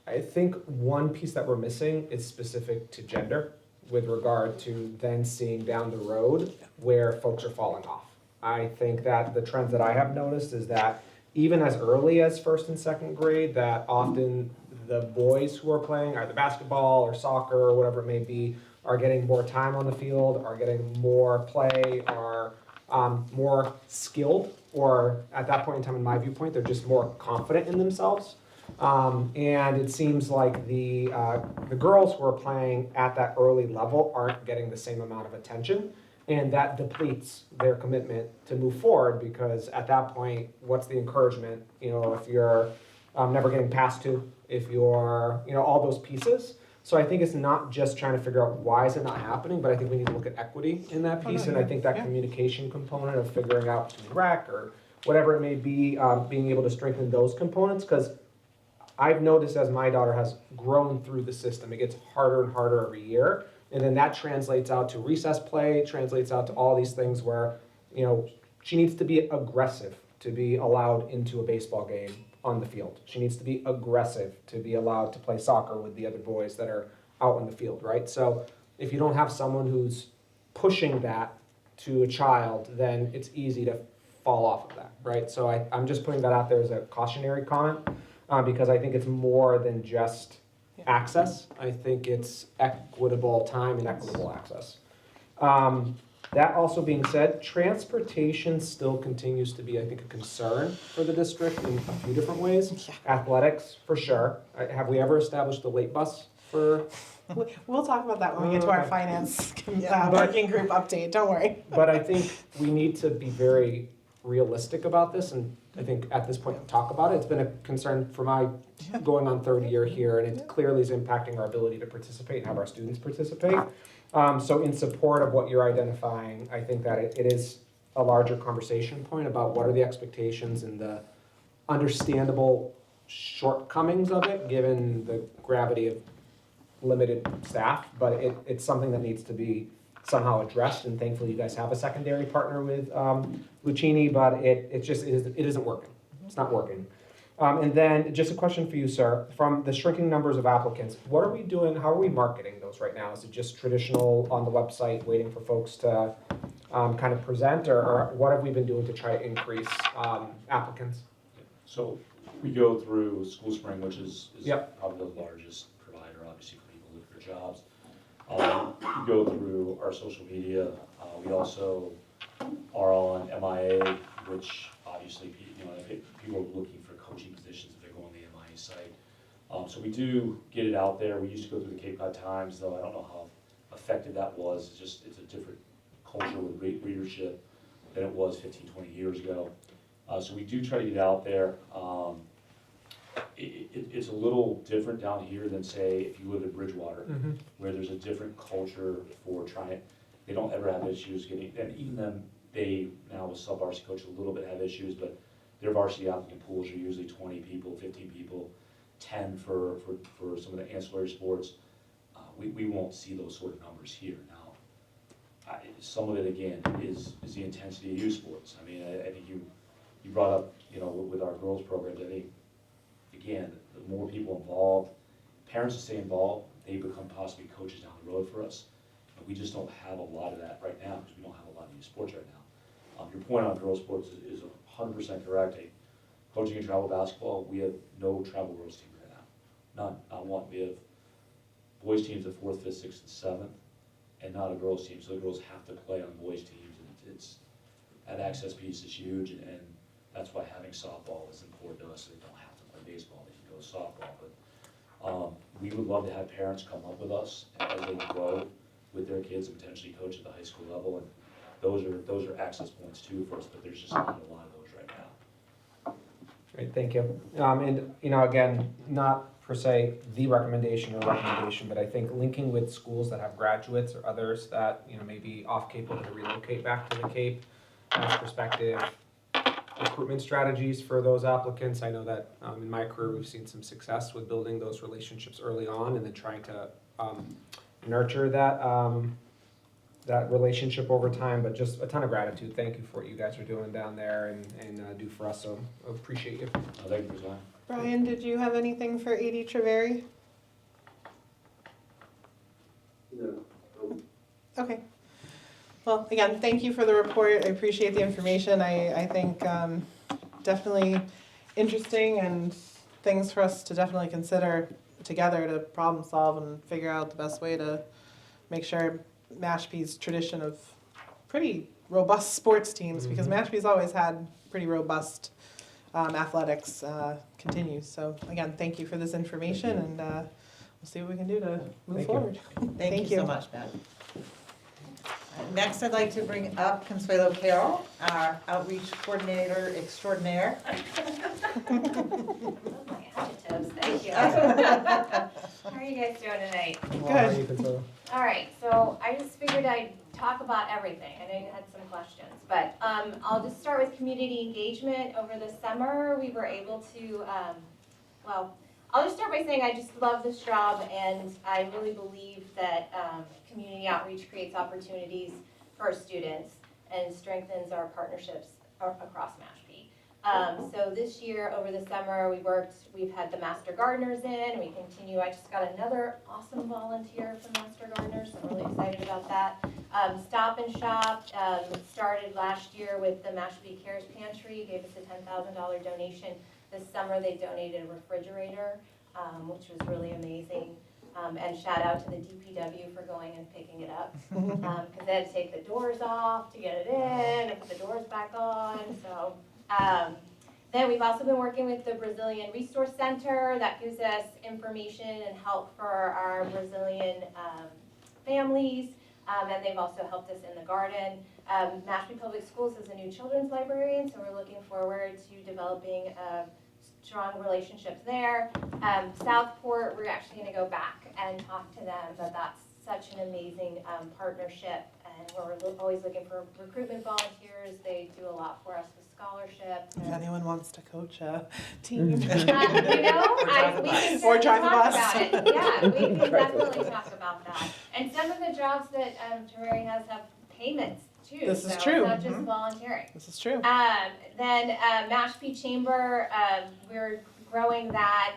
I think one piece that we're missing is specific to gender, with regard to then seeing down the road where folks are falling off. I think that the trends that I have noticed is that even as early as first and second grade, that often the boys who are playing either basketball or soccer or whatever it may be are getting more time on the field, are getting more play, are more skilled, or at that point in time, in my viewpoint, they're just more confident in themselves. And it seems like the girls who are playing at that early level aren't getting the same amount of attention, and that depletes their commitment to move forward, because at that point, what's the encouragement? You know, if you're never getting passed to, if you're, you know, all those pieces. So I think it's not just trying to figure out why is it not happening, but I think we need to look at equity in that piece, and I think that communication component of figuring out rec or whatever it may be, being able to strengthen those components, because I've noticed as my daughter has grown through the system, it gets harder and harder every year. And then that translates out to recess play, translates out to all these things where, you know, she needs to be aggressive to be allowed into a baseball game on the field. She needs to be aggressive to be allowed to play soccer with the other boys that are out on the field, right? So if you don't have someone who's pushing that to a child, then it's easy to fall off of that, right? So I'm just putting that out there as a cautionary comment, because I think it's more than just access. I think it's equitable time and equitable access. That also being said, transportation still continues to be, I think, a concern for the district in a few different ways. Athletics, for sure. Have we ever established a late bus for? We'll talk about that when we get to our Okay. finance But- working group update, don't worry. But I think we need to be very realistic about this, and I think at this point talk about it. It's been a concern for my going on third year here, and it clearly is impacting our ability to participate and have our students participate. So in support of what you're identifying, I think that it is a larger conversation point about what are the expectations and the understandable shortcomings of it, given the gravity of limited staff, but it's something that needs to be somehow addressed, and thankfully you guys have a secondary partner with Lucchini, but it isn't working. It's not working. And then just a question for you, sir. From the shrinking numbers of applicants, what are we doing, how are we marketing those right now? Is it just traditional on the website, waiting for folks to kind of present, or what have we been doing to try to increase applicants? So we go through School Spring, which is Yep. probably the largest provider, obviously, for people looking for jobs. We go through our social media. We also are on MIA, which obviously, you know, if people are looking for coaching positions, if they go on the MIA site. So we do get it out there. We used to go through the Cape Cod Times, though I don't know how effective that was. It's a different culture with readership than it was 15, 20 years ago. So we do try to get out there. It's a little different down here than, say, if you live in Bridgewater, where there's a different culture for trying. They don't ever have issues getting, and even them, they now with sub-varsity coach a little bit have issues, but their varsity applicant pools are usually 20 people, 15 people, 10 for some of the ancillary sports. We won't see those sort of numbers here. Now, some of it, again, is the intensity of youth sports. I mean, I think you brought up, you know, with our girls programs, I think, again, the more people involved, parents that stay involved, they become possibly coaches down the road for us. But we just don't have a lot of that right now because we don't have a lot of youth sports right now. Your point on girls sports is 100% correct. Coaching in travel basketball, we have no travel girls team right now. None, not one. We have boys teams at 4th, 5th, 6th, and 7th, and not a girls team. So the girls have to play on boys teams, and that access piece is huge, and that's why having softball is important to us. They don't have to play baseball, they can go to softball. But we would love to have parents come up with us as they grow with their kids and potentially coach at the high school level, and those are access points too for us, but there's just not a lot of those right now. Great, thank you. And, you know, again, not per se the recommendation, but I think linking with schools that have graduates or others that, you know, maybe off Cape looking to relocate back to the Cape, as prospective recruitment strategies for those applicants. I know that in my career, we've seen some success with building those relationships early on and then trying to nurture that relationship over time, but just a ton of gratitude. Thank you for what you guys are doing down there and do for us, so I appreciate you. Thank you for that. Brian, did you have anything for AD Treveri? No. Okay. Well, again, thank you for the report. I appreciate the information. I think definitely interesting and things for us to definitely consider together to problem solve and figure out the best way to make sure Mashpee's tradition of pretty robust sports teams, because Mashpee's always had pretty robust athletics continues. So again, thank you for this information, and we'll see what we can do to move Thank you. forward. Thank you so much, Matt. Next, I'd like to bring up Consuelo Carroll, our outreach coordinator extraordinaire. Oh, my adjectives, thank you. How are you guys doing tonight? How are you, Consuelo? All right, so I just figured I'd talk about everything. I know you had some questions, but I'll just start with community engagement. Over the summer, we were able to, I'll just start by saying I just love this job, and I really believe that community outreach creates opportunities for our students and strengthens our partnerships across Mashpee. So this year, over the summer, we've had the Master Gardeners in, we continue, I just got another awesome volunteer from Master Gardeners, so I'm really excited about that. Stop and Shop started last year with the Mashpee Cares Pantry, gave us a $10,000 donation. This summer, they donated a refrigerator, which was really amazing. And shout out to the DPW for going and picking it up, because they had to take the doors off to get it in and put the doors back on, so. Then we've also been working with the Brazilian Resource Center. That gives us information and help for our Brazilian families, and they've also helped us in the garden. Mashpee Public Schools is a new children's librarian, so we're looking forward to developing strong relationships there. Southport, we're actually going to go back and talk to them, but that's such an amazing partnership, and we're always looking for recruitment volunteers. They do a lot for us with scholarships. If anyone wants to coach a team. We can Or certainly drive a talk bus. about it. Yeah, we can definitely talk about that. And some of the jobs that Terry has have payments too. This is so true. It's not just volunteering. This is true. Then Mashpee Chamber, we're growing that.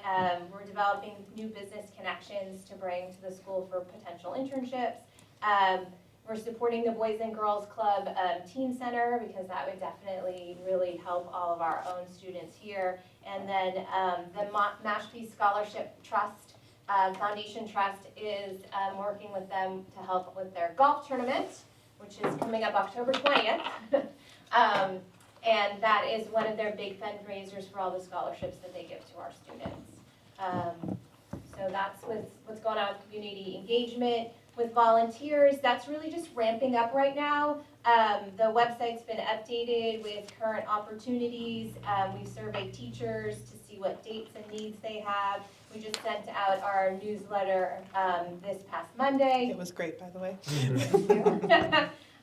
We're developing new business connections to bring to the school for potential internships. We're supporting the Boys and Girls Club Teen Center, because that would definitely really help all of our own students here. And then the Mashpee Scholarship Trust, Foundation Trust, is working with them to help with their golf tournament, which is coming up October 20th. And that is one of their big fundraisers for all the scholarships that they give to our students. So that's what's going on with community engagement. With volunteers, that's really just ramping up right now. The website's been updated with current opportunities. We've surveyed teachers to see what dates and needs they have. We just sent out our newsletter this past Monday. It was great, by the way.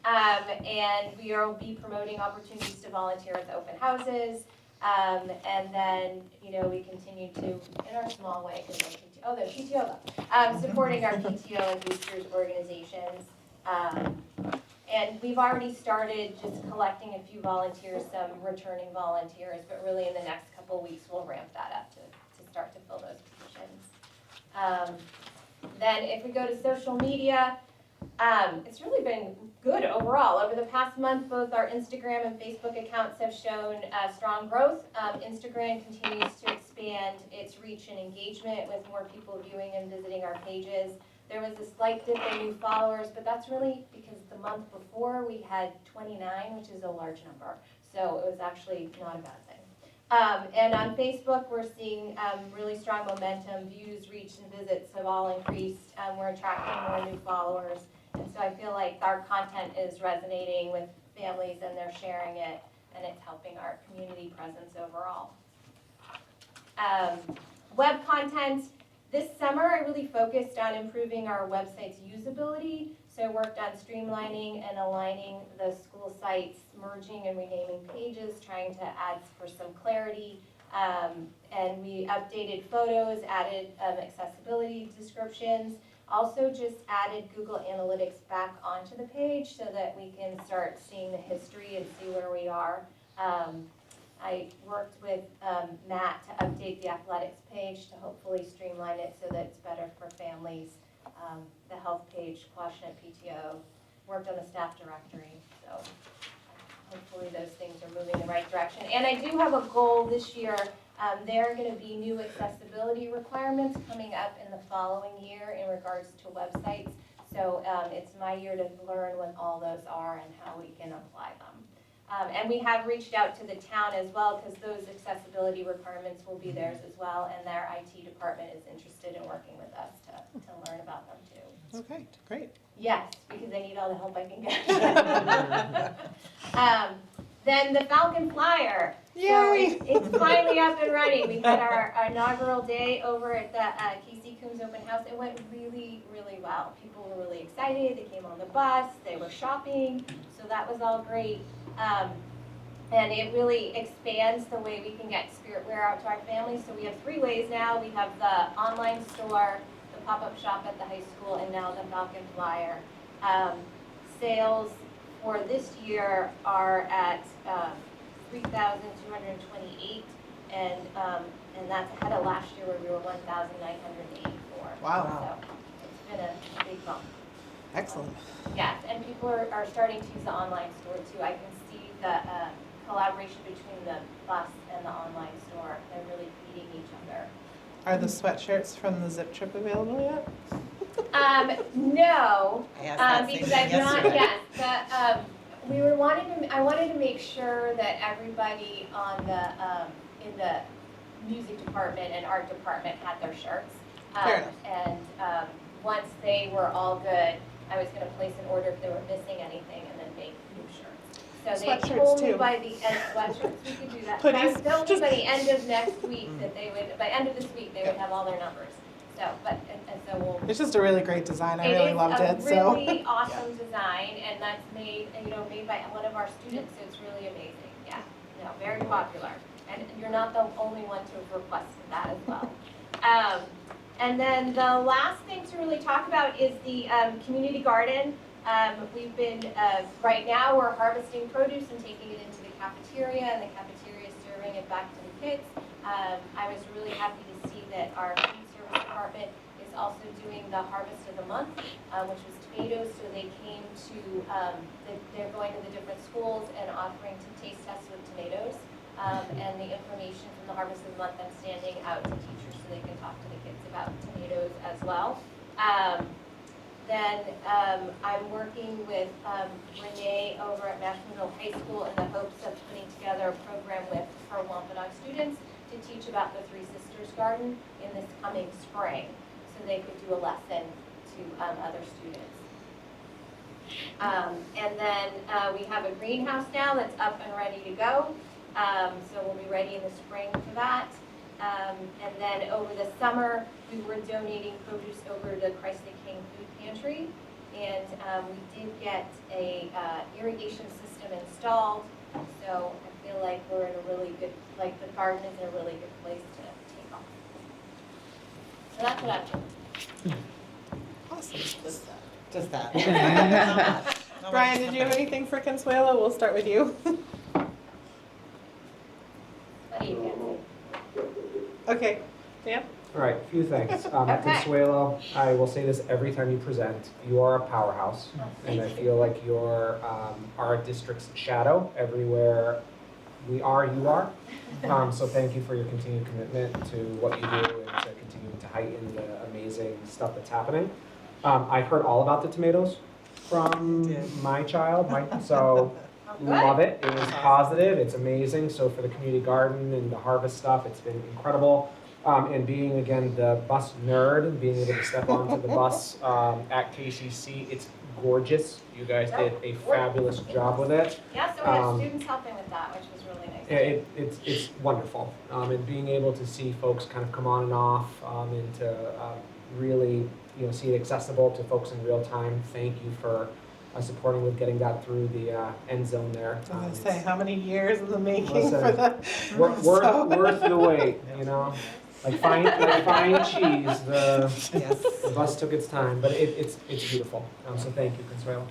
And we will be promoting opportunities to volunteer at the open houses. And then, we continue to, in our small way, because there's PTO left, supporting our PTO and boosters organizations. And we've already started just collecting a few volunteers, some returning volunteers, but really in the next couple of weeks, we'll ramp that up to start to fill those positions. Then if we go to social media, it's really been good overall. Over the past month, both our Instagram and Facebook accounts have shown strong growth. Instagram continues to expand its reach and engagement with more people viewing and visiting our pages. There was a slight dip in new followers, but that's really because the month before we had 29, which is a large number. So it was actually not a bad thing. And on Facebook, we're seeing really strong momentum. Views, reach, and visits have all increased. We're attracting more new followers. And so I feel like our content is resonating with families, and they're sharing it, and it's helping our community presence overall. Web content. This summer, I really focused on improving our website's usability. So I worked on streamlining and aligning the school sites, merging and renaming pages, trying to add for some clarity. And we updated photos, added accessibility descriptions. Also just added Google Analytics back onto the page so that we can start seeing the history and see where we are. I worked with Matt to update the athletics page to hopefully streamline it so that it's better for families. The health page, Quashnet PTO, worked on the staff directory, so hopefully those things are moving in the right direction. And I do have a goal this year. There are going to be new accessibility requirements coming up in the following year in regards to websites. So it's my year to learn what all those are and how we can apply them. And we have reached out to the town as well, because those accessibility requirements will be theirs as well, and their IT department is interested in working with us to learn about them too. Okay, great. Yes, because I need all the help I can get. Then the Falcon Flyer. Yay! So it's finally up and running. We had our inaugural day over at the Casey Coombs Open House. It went really, really well. People were really excited. They came on the bus. They were shopping. So that was all great. And it really expands the way we can get spirit wear out to our families. So we have 3 ways now. We have the online store, the pop-up shop at the high school, and now the Falcon Flyer. Sales for this year are at 3,228, and that's ahead of last year where we were 1,984. Wow. So it's been a big bump. Excellent. Yes, and people are starting to use the online store too. I can see the collaboration between the bus and the online store. They're really feeding each other. Are the sweatshirts from the Zip Trip available yet? No, I asked that same because thing I've not yesterday. yet. I wanted to make sure that everybody on the in the music department and art department had their shirts. Fair enough. And once they were all good, I was going to place an order if they were missing anything and then make new shirts. So they Sweatshirts, told me too. by the end, sweatshirts, we could do that. Hoodies, They told me just- by the end of next week that they would, by end of this week, they would have all their numbers. So, and so we'll. It's just a really great design. I really loved it. It's So a really awesome design, and that's made by one of our students, so it's really amazing. Yeah, no, very popular. And you're not the only one to have requested that as well. And then the last thing to really talk about is the community garden. We've been, right now, we're harvesting produce and taking it into the cafeteria, and the cafeteria is serving it back to the kids. I was really happy to see that our food service department is also doing the harvest of the month, which was tomatoes. So they came to, they're going to the different schools and offering to taste test with tomatoes. And the information from the harvest of the month, I'm standing out to teachers so they can talk to the kids about tomatoes as well. Then I'm working with Renee over at Mashpee Middle High School in the hopes of putting together a program with her Wampanoag students to teach about the Three Sisters Garden in this coming spring, so they could do a lesson to other students. And then we have a greenhouse now that's up and ready to go, so we'll be ready in the spring for that. And then over the summer, we were donating produce over to Christ the King Food Pantry, and we did get a irrigation system installed, so I feel like we're in a really good, like the garden is in a really good place to take off. So that's what I've done. awesome. Just that. Not much. Brian, did you have anything for Consuelo? We'll start with you. What do you guys? Okay. Dan? All right, a few things. At Okay. Consuelo, I will say this every time you present, you are a powerhouse. And I feel like you're our district's shadow. Everywhere we are, you are. So thank you for your continued commitment to what you do and to continuing to heighten the amazing stuff that's happening. I heard all about the tomatoes from my child, so love it. It was positive, it's amazing. So for the community garden and the harvest stuff, it's been incredible. And being, again, the bus nerd, and being able to step onto the bus at KCC, it's gorgeous. You guys did a fabulous job with it. Yeah, so we had students helping with that, which was really nice. It's wonderful. And being able to see folks kind of come on and off and to really see it accessible to folks in real time. Thank you for supporting with getting that through the end zone there. I was going to say, how many years in the making Listen, for that? worth the wait, Like fine cheese, the bus took its time, but it's beautiful. So thank you, Consuelo.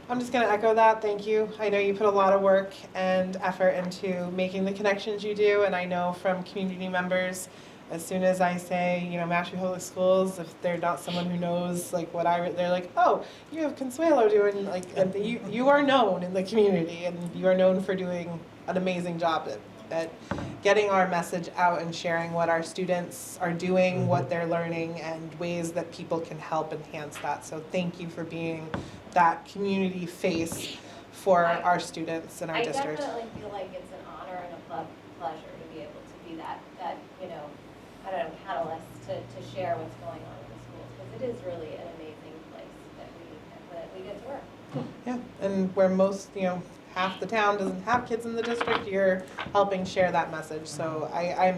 I'm just going to echo that. Thank you. I know you put a lot of work and effort into making the connections you do, and I know from community members, as soon as I say, Mashpee Public Schools, if they're not someone who knows like they're like, oh, you have Consuelo doing and you are known in the community, and you are known for doing an amazing job at getting our message out and sharing what our students are doing, what they're learning, and ways that people can help enhance that. So thank you for being that community face for our students in our district. I definitely feel like it's an honor and a pleasure to be able to be that catalyst to share what's going on in the schools, because it is really an amazing place that we get to work. Yeah, and where most, half the town doesn't have kids in the district, you're helping share that message. So I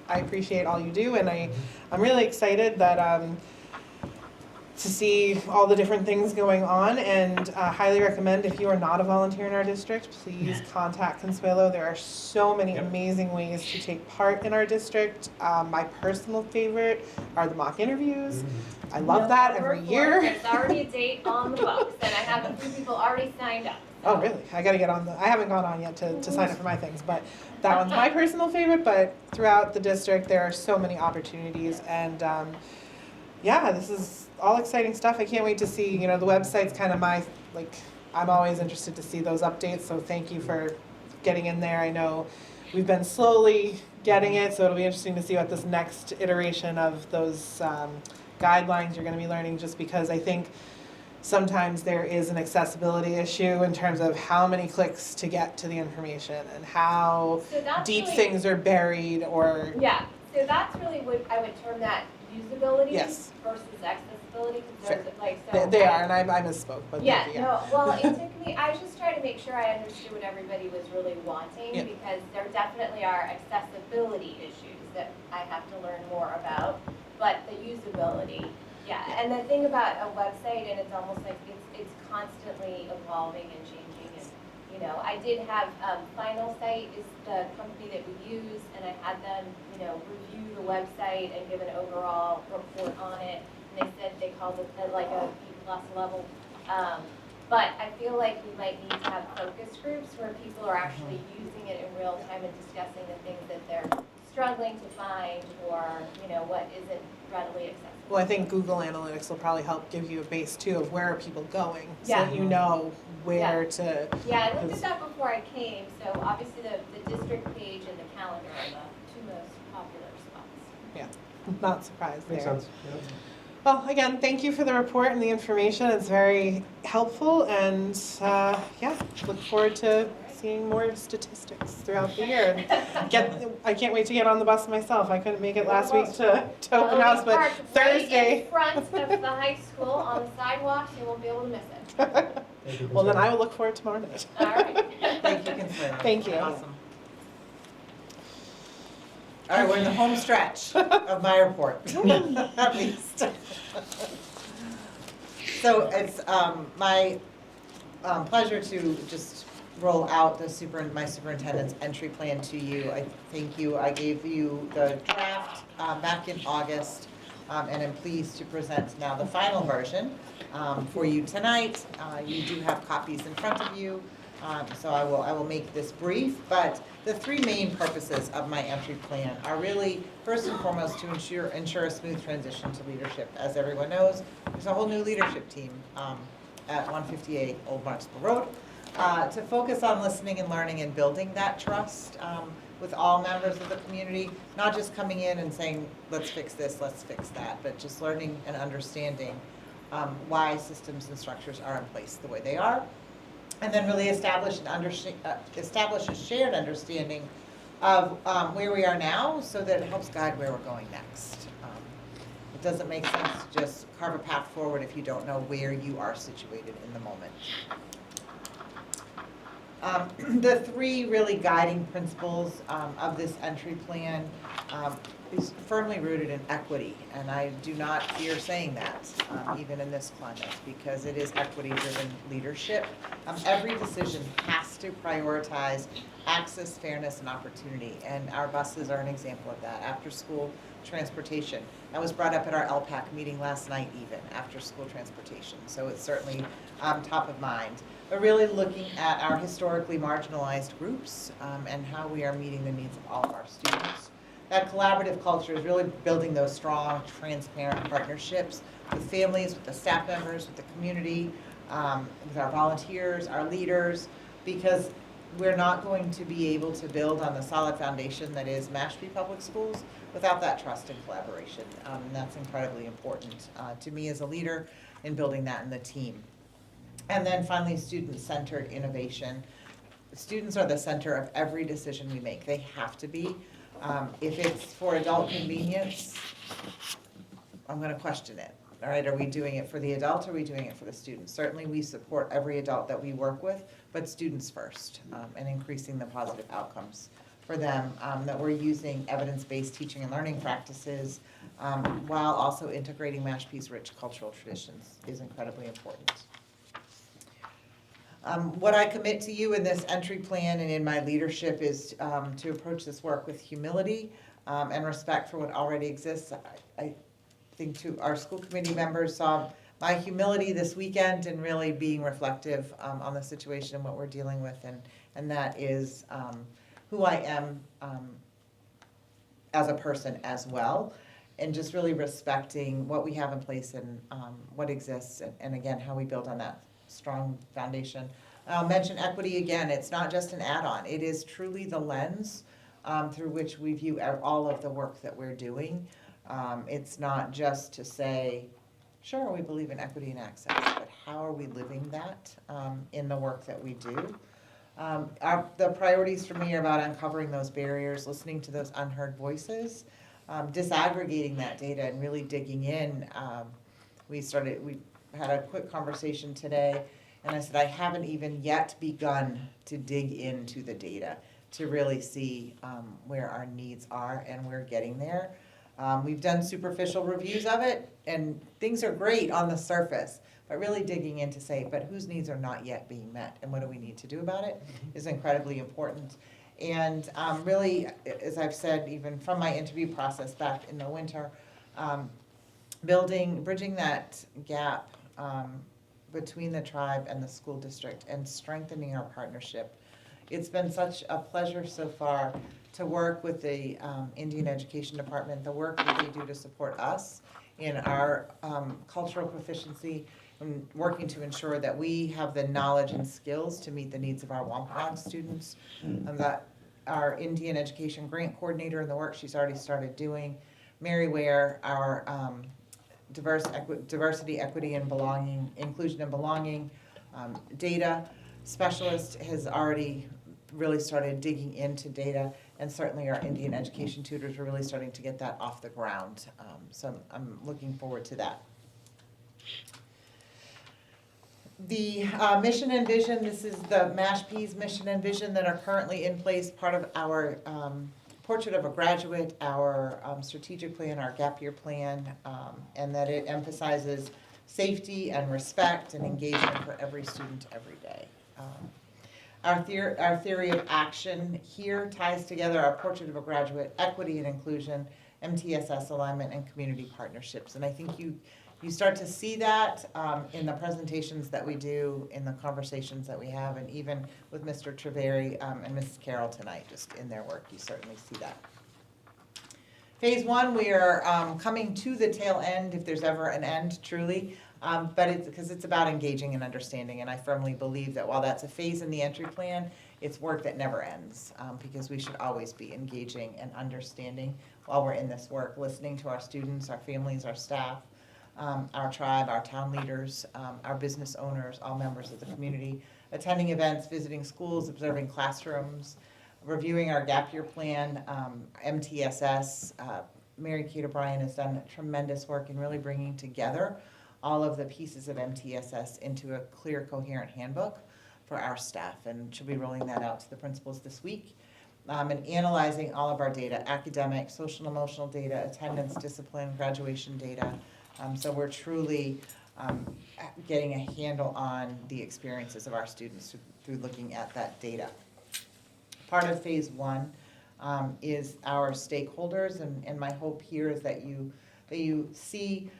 appreciate all you do, and I'm really excited that to see all the different things going on, and highly recommend, if you are not a volunteer in our district, please contact Consuelo. There are so many amazing ways to take part in our district. My personal favorite are the mock interviews. I love that every year. There's already a date on the books, and I have a few people already signed up. Oh, really? I gotta get on I haven't gone on yet to sign up for my things, but that one's my personal favorite. But throughout the district, there are so many opportunities, and yeah, this is all exciting stuff. I can't wait to see, the website's kind of I'm always interested to see those updates, so thank you for getting in there. I know we've been slowly getting it, so it'll be interesting to see what this next iteration of those guidelines you're gonna be learning, just because I think sometimes there is an accessibility issue in terms of how many clicks to get to the information and how So that's deep really- things are buried or, Yeah, so that's really what I would term that usability Yes. versus accessibility, because Fair. there's like, so. they are, and I misspoke, but Yeah, thank you, no, well, it took me, I was just trying to make sure I understood what everybody was really wanting, Yeah. because there definitely are accessibility issues that I have to learn more about, but the usability, yeah, and the thing about a website, and it's almost like it's constantly evolving and changing, and, I did have, Final Site is the company that we use, and I had them, review the website and give an overall report on it, and they said they called it like a B+ level. But I feel like we might need to have focus groups where people are actually using it in real time and discussing the things that they're struggling to find, or, what isn't readily accessible. Well, I think Google Analytics will probably help give you a base too of where are people going, so Yeah. that you know where to. Yeah, I looked at that before I came, so obviously the district page and the calendar are the two most popular spots. Not surprised there. Makes sense, yeah. Well, again, thank you for the report and the information. It's very helpful, and look forward to seeing more statistics throughout the year. And I can't wait to get on the bus myself. I couldn't make it last week to open house, but Right Thursday. in front of the high school on the sidewalks, you won't be able to miss it. Well, then I will look forward tomorrow night. All right. Thank you, Consuelo. Thank you. Awesome. All right, we're in the home stretch of my report, at least. So it's my pleasure to just roll out my superintendent's entry plan to you. I thank you. I gave you the draft back in August, and I'm pleased to present now the final version for you tonight. You do have copies in front of you. So I will make this brief, but the three main purposes of my entry plan are really, first and foremost, to ensure a smooth transition to leadership. As everyone knows, there's a whole new leadership team at 158 Old Barnstable Road, to focus on listening and learning and building that trust with all members of the community, not just coming in and saying, let's fix this, let's fix that, but just learning and understanding why systems and structures are in place the way they are. And then really establish a shared understanding of where we are now, so that it helps guide where we're going next. It doesn't make sense to just carve a path forward if you don't know where you are situated in the moment. The three really guiding principles of this entry plan is firmly rooted in equity, and I do not fear saying that, even in this climate, because it is equity-driven leadership. Every decision has to prioritize access, fairness, and opportunity, and our buses are an example of that. After-school transportation, that was brought up at our LPAC meeting last night even, after-school transportation, so it's certainly top of mind. But really looking at our historically marginalized groups and how we are meeting the needs of all of our students. That collaborative culture is really building those strong, transparent partnerships with families, with the staff members, with the community, with our volunteers, our leaders, because we're not going to be able to build on the solid foundation that is Mashpee Public Schools without that trust and collaboration. And that's incredibly important to me as a leader in building that in the team. And then finally, student-centered innovation. Students are the center of every decision we make. They have to be. If it's for adult convenience, I'm going to question it. All right, are we doing it for the adult, or are we doing it for the students? Certainly we support every adult that we work with, but students first, and increasing the positive outcomes for them, that we're using evidence-based teaching and learning practices while also integrating Mashpee's rich cultural traditions is incredibly important. What I commit to you in this entry plan and in my leadership is to approach this work with humility and respect for what already exists. I think our school committee members saw my humility this weekend and really being reflective on the situation and what we're dealing with, and that is who I am as a person as well, and just really respecting what we have in place and what exists, and again, how we build on that strong foundation. I'll mention equity again. It's not just an add-on. It is truly the lens through which we view all of the work that we're doing. It's not just to say, sure, we believe in equity and access, but how are we living that in the work that we do? The priorities for me are about uncovering those barriers, listening to those unheard voices, disaggregating that data and really digging in. We had a quick conversation today, and I said, I haven't even yet begun to dig into the data to really see where our needs are, and we're getting there. We've done superficial reviews of it, and things are great on the surface, but really digging in to say, but whose needs are not yet being met, and what do we need to do about it is incredibly important. And really, as I've said, even from my interview process back in the winter, bridging that gap between the tribe and the school district and strengthening our partnership. It's been such a pleasure so far to work with the Indian Education Department, the work that they do to support us in our cultural proficiency and working to ensure that we have the knowledge and skills to meet the needs of our Wampanoag students. And that our Indian Education Grant Coordinator in the work she's already started doing, Mary Ware, our diversity, equity, and belonging, inclusion and belonging data specialist has already really started digging into data, and certainly our Indian education tutors are really starting to get that off the ground. So I'm looking forward to that. The mission and vision, this is the Mashpee's mission and vision that are currently in place, part of our portrait of a graduate, our strategic plan, our gap year plan, and that it emphasizes safety and respect and engagement for every student every day. Our theory of action here ties together our portrait of a graduate, equity and inclusion, MTSS alignment, and community partnerships. And I think you start to see that in the presentations that we do, in the conversations that we have, and even with Mr. Treveri and Mrs. Carroll tonight, just in their work, you certainly see that. Phase one, we are coming to the tail end, if there's ever an end, truly, but it's about engaging and understanding, and I firmly believe that while that's a phase in the entry plan, it's work that never ends, because we should always be engaging and understanding while we're in this work, listening to our students, our families, our staff, our tribe, our town leaders, our business owners, all members of the community, attending events, visiting schools, observing classrooms, reviewing our gap year plan, MTSS. Mary Kate O'Brien has done tremendous work in really bringing together all of the pieces of MTSS into a clear, coherent handbook for our staff, and she'll be rolling that out to the principals this week. And analyzing all of our data, academic, social and emotional data, attendance, discipline, graduation data. So we're truly getting a handle on the experiences of our students through looking at that data. Part of phase one is our stakeholders, and my hope here is that you see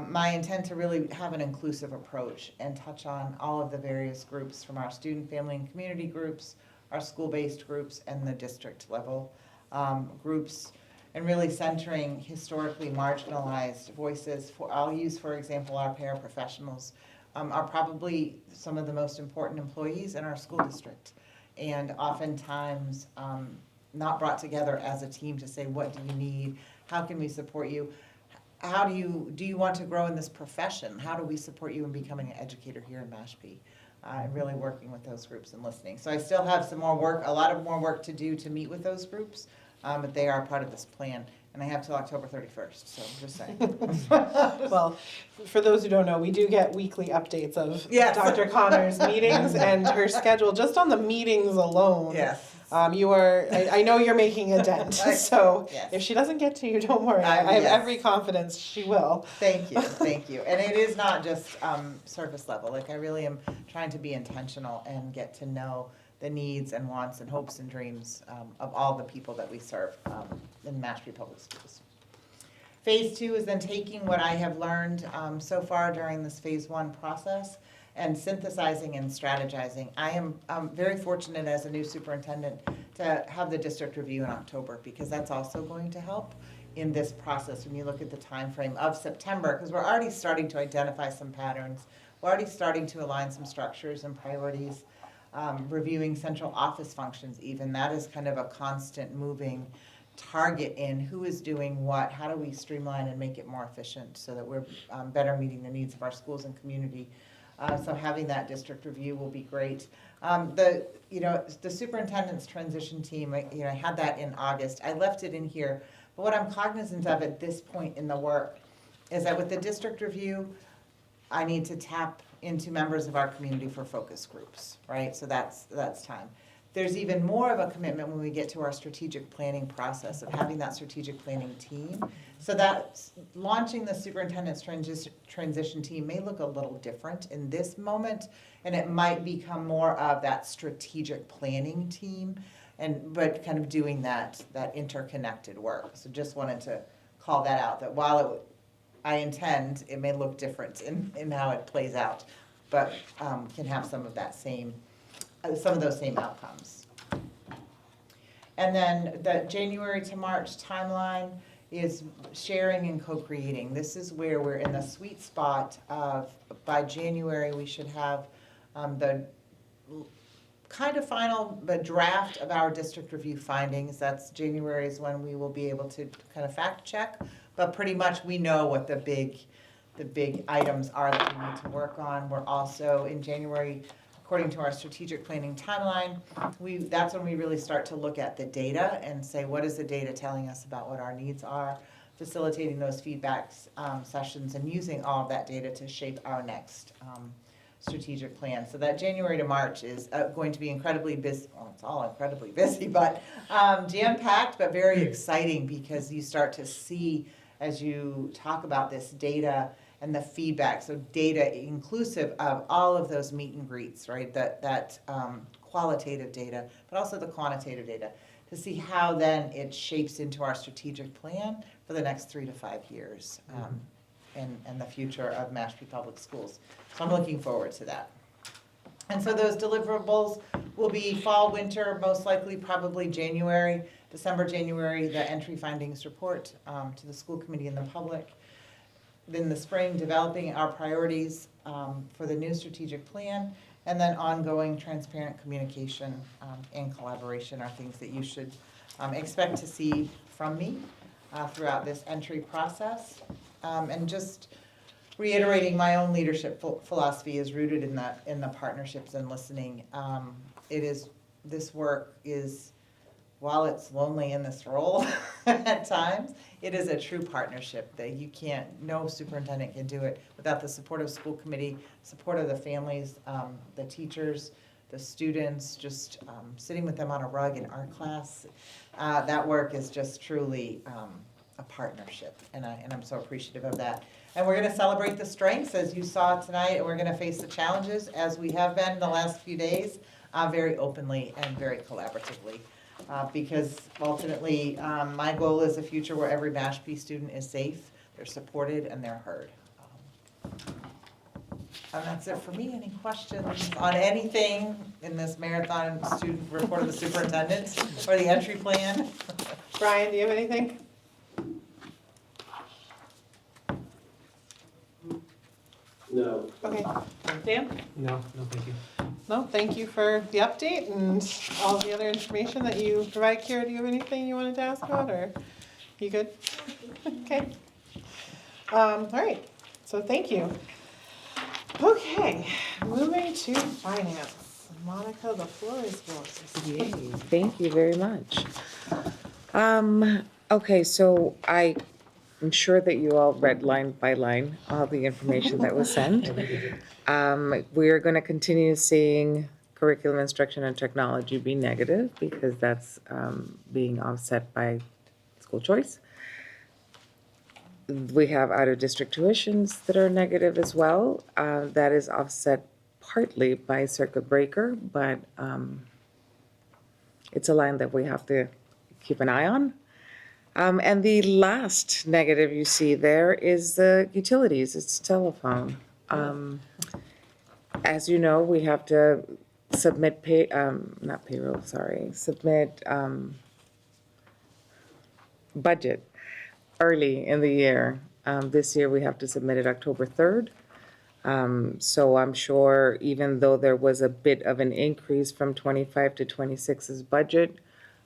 my intent to really have an inclusive approach and touch on all of the various groups, from our student, family, and community groups, our school-based groups, and the district level groups, and really centering historically marginalized voices. I'll use, for example, our paraprofessionals are probably some of the most important employees in our school district, and oftentimes not brought together as a team to say, what do you need? How can we support you? How do you want to grow in this profession? How do we support you in becoming an educator here in Mashpee? Really working with those groups and listening. So I still have some more work, a lot of more work to do to meet with those groups, but they are part of this plan. And I have till October 31st, so I'm just saying. Well, for those who don't know, we do get weekly updates of Yes. Dr. Connor's meetings and her schedule, just on the meetings alone. Yes. I know you're making a dent, so Yes. if she doesn't get to you, don't worry. I have Yes. every confidence she will. Thank you, thank you. And it is not just surface level, like I really am trying to be intentional and get to know the needs and wants and hopes and dreams of all the people that we serve in Mashpee Public Schools. Phase 2 is then taking what I have learned so far during this phase 1 process and synthesizing and strategizing. I am very fortunate as a new superintendent to have the district review in October, because that's also going to help in this process when you look at the time frame of September, because we're already starting to identify some patterns. We're already starting to align some structures and priorities, reviewing central office functions even. That is kind of a constant moving target in who is doing what, how do we streamline and make it more efficient so that we're better meeting the needs of our schools and community. So having that district review will be great. The superintendent's transition team, I had that in August. I left it in here, but what I'm cognizant of at this point in the work is that with the district review, I need to tap into members of our community for focus groups, right? So that's time. There's even more of a commitment when we get to our strategic planning process of having that strategic planning team. So that launching the superintendent's transition team may look a little different in this moment, and it might become more of that strategic planning team, but kind of doing that interconnected work. So just wanted to call that out, that while I intend, it may look different in how it plays out, but can have some of those same outcomes. And then the January to March timeline is sharing and co-creating. This is where we're in the sweet spot of, by January, we should have the kind of final, but draft of our district review findings. That's January is when we will be able to kind of fact check, but pretty much we know what the big items are that we need to work on. We're also in January, according to our strategic planning timeline, that's when we really start to look at the data and say, what is the data telling us about what our needs are, facilitating those feedback sessions and using all of that data to shape our next strategic plan. So that January to March is going to be incredibly busy. Well, it's all incredibly busy, but jam-packed, but very exciting, because you start to see, as you talk about this data and the feedback, so data inclusive of all of those meet and greets, right? That qualitative data, but also the quantitative data, to see how then it shapes into our strategic plan for the next 3 to 5 years, and the future of Mashpee Public Schools. So I'm looking forward to that. And so those deliverables will be fall, winter, most likely probably January, December, January, the entry findings report to the school committee and the public. Then the spring, developing our priorities for the new strategic plan, and then ongoing transparent communication and collaboration are things that you should expect to see from me throughout this entry process. And just reiterating, my own leadership philosophy is rooted in the partnerships and listening. This work is, while it's lonely in this role at times, it is a true partnership that no superintendent can do it without the support of school committee, support of the families, the teachers, the students, just sitting with them on a rug in art class. That work is just truly a partnership, and I'm so appreciative of that. And we're gonna celebrate the strengths, as you saw tonight, and we're gonna face the challenges, as we have been the last few days, very openly and very collaboratively. Because ultimately, my goal is a future where every Mashpee student is safe, they're supported, and they're heard. And that's it for me. Any questions on anything in this marathon student report of the superintendent or the entry plan? Brian, do you have anything? No. Okay. Dan? No, thank you. No, thank you for the update and all the other information that you provided. Kira, do you have anything you wanted to ask about, or you good? Okay. All right, so thank you. Okay, moving to finance. Monica, the floor is yours. Yay, thank you very much. Okay, so I'm sure that you all read line by line all the information that was sent. We're going to continue seeing curriculum, instruction, and technology be negative because that's being offset by school choice. We have out-of-district tuitions that are negative as well. That is offset partly by circuit breaker, but it's a line that we have to keep an eye on. And the last negative you see there is the utilities, it's telephone. As you know, we have to submit submit budget early in the year. This year, we have to submit it October 3rd. So I'm sure even though there was a bit of an increase from 25 to 26's budget,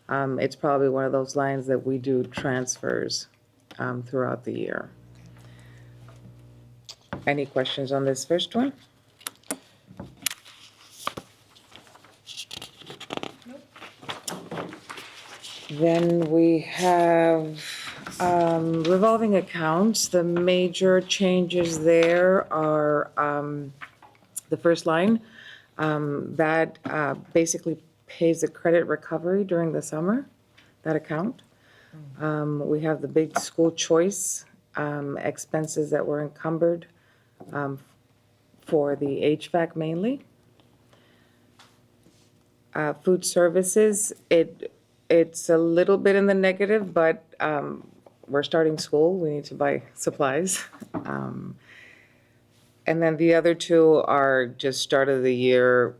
it's probably one of those lines that we do transfers throughout the year. Any questions on this first one? Then we have revolving accounts. The major changes there are the first line that basically pays the credit recovery during the summer, that account. We have the big school choice expenses that were encumbered for the HVAC mainly. Food services, it's a little bit in the negative, but we're starting school, we need to buy supplies. And then the other two are just start of the year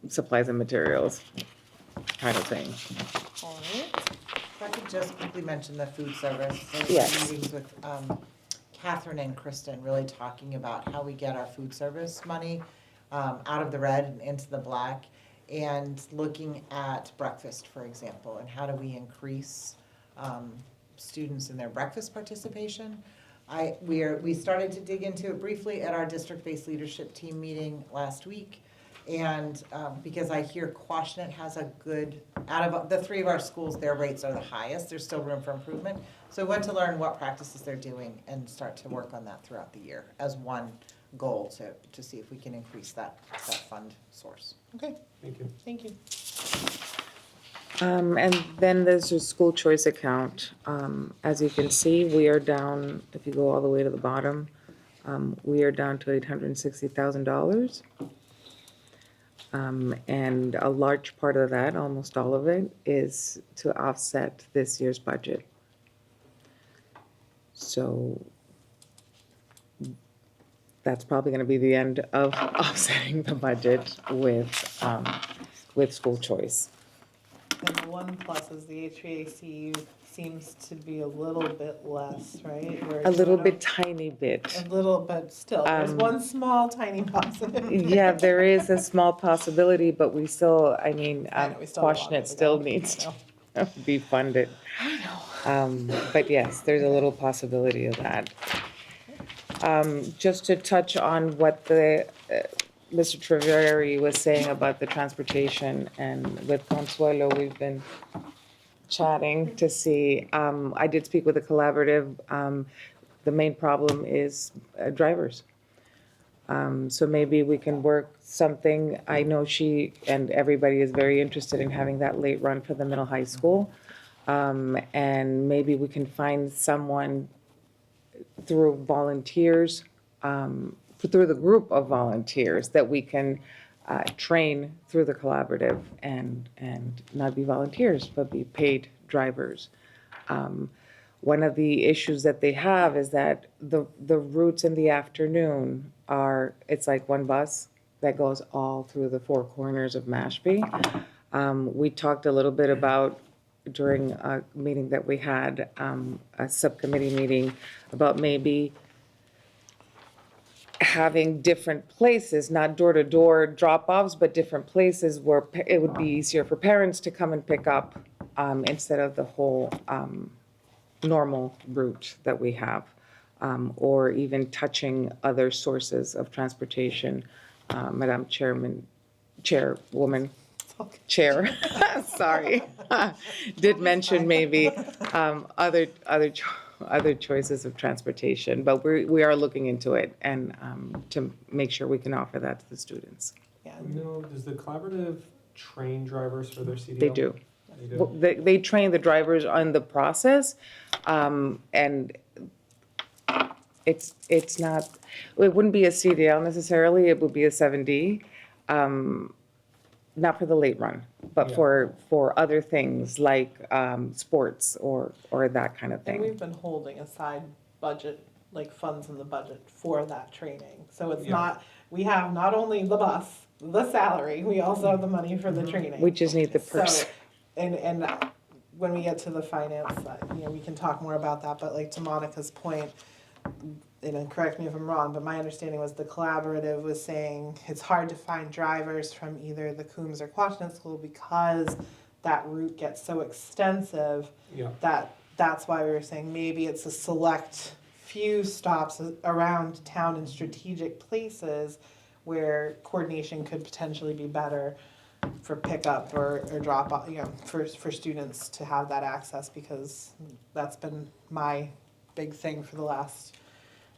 supplies and materials kind of thing. All right. If I could just quickly mention the food service. So we Yes. had meetings with Catherine and Kristen, really talking about how we get our food service money out of the red and into the black, and looking at breakfast, for example, and how do we increase students in their breakfast participation. We started to dig into it briefly at our district-based leadership team meeting last week. And because I hear Quashnet has a good, out of the three of our schools, their rates are the highest. There's still room for improvement. So I went to learn what practices they're doing and start to work on that throughout the year as one goal to see if we can increase that fund source. Okay, Thank you. thank you. And then there's a school choice account. As you can see, we are down, if you go all the way to the bottom, we are down to $860,000. And a large part of that, almost all of it, is to offset this year's budget. So that's probably going to be the end of offsetting the budget with school choice. And the one plus is the HVAC seems to be a little bit less, right? A little bit, tiny bit. A little, but still, there's one small tiny positive. Yeah, there is a small possibility, but we still, I mean, I know, we still have a long way Quashnet to still go. needs I know. to be funded. But yes, there's a little possibility of that. Just to touch on what the Mr. Treveri was saying about the transportation, and with Consuelo, we've been chatting to see, I did speak with the collaborative. The main problem is drivers. So maybe we can work something. I know she and everybody is very interested in having that late run for the middle high school. And maybe we can find someone through volunteers, through the group of volunteers that we can train through the collaborative and not be volunteers, but be paid drivers. One of the issues that they have is that the routes in the afternoon it's like one bus that goes all through the four corners of Mashpee. We talked a little bit about, during a meeting that we had, a subcommittee meeting, about maybe having different places, not door-to-door drop-offs, but different places where it would be easier for parents to come and pick up instead of the whole normal route that we have, or even touching other sources of transportation. Madam Chairwoman, Chair, sorry, did mention maybe other choices of transportation, but we are looking into it and to make sure we can offer that to the students. Yeah, again. No, does the collaborative train drivers for their CDL? They do. They do? Well, they train the drivers on the process, and it's not, it wouldn't be a CDL necessarily, it would be a 7D. Not for the late run, but Yeah. for other things like sports or that kind of And thing. we've been holding aside budget, like funds in the budget for that training. So it's Yeah. not, we have not only the bus, the salary, we also have the money for the training. We just need the person. So, and when we get to the finance side, we can talk more about that, but like to Monica's point, and correct me if I'm wrong, but my understanding was the collaborative was saying it's hard to find drivers from either the Coombs or Quashnet School because that route gets so extensive Yeah. that's why we were saying maybe it's a select few stops around town in strategic places where coordination could potentially be better for pickup or drop off, for students to have that access, because that's been my big thing for the last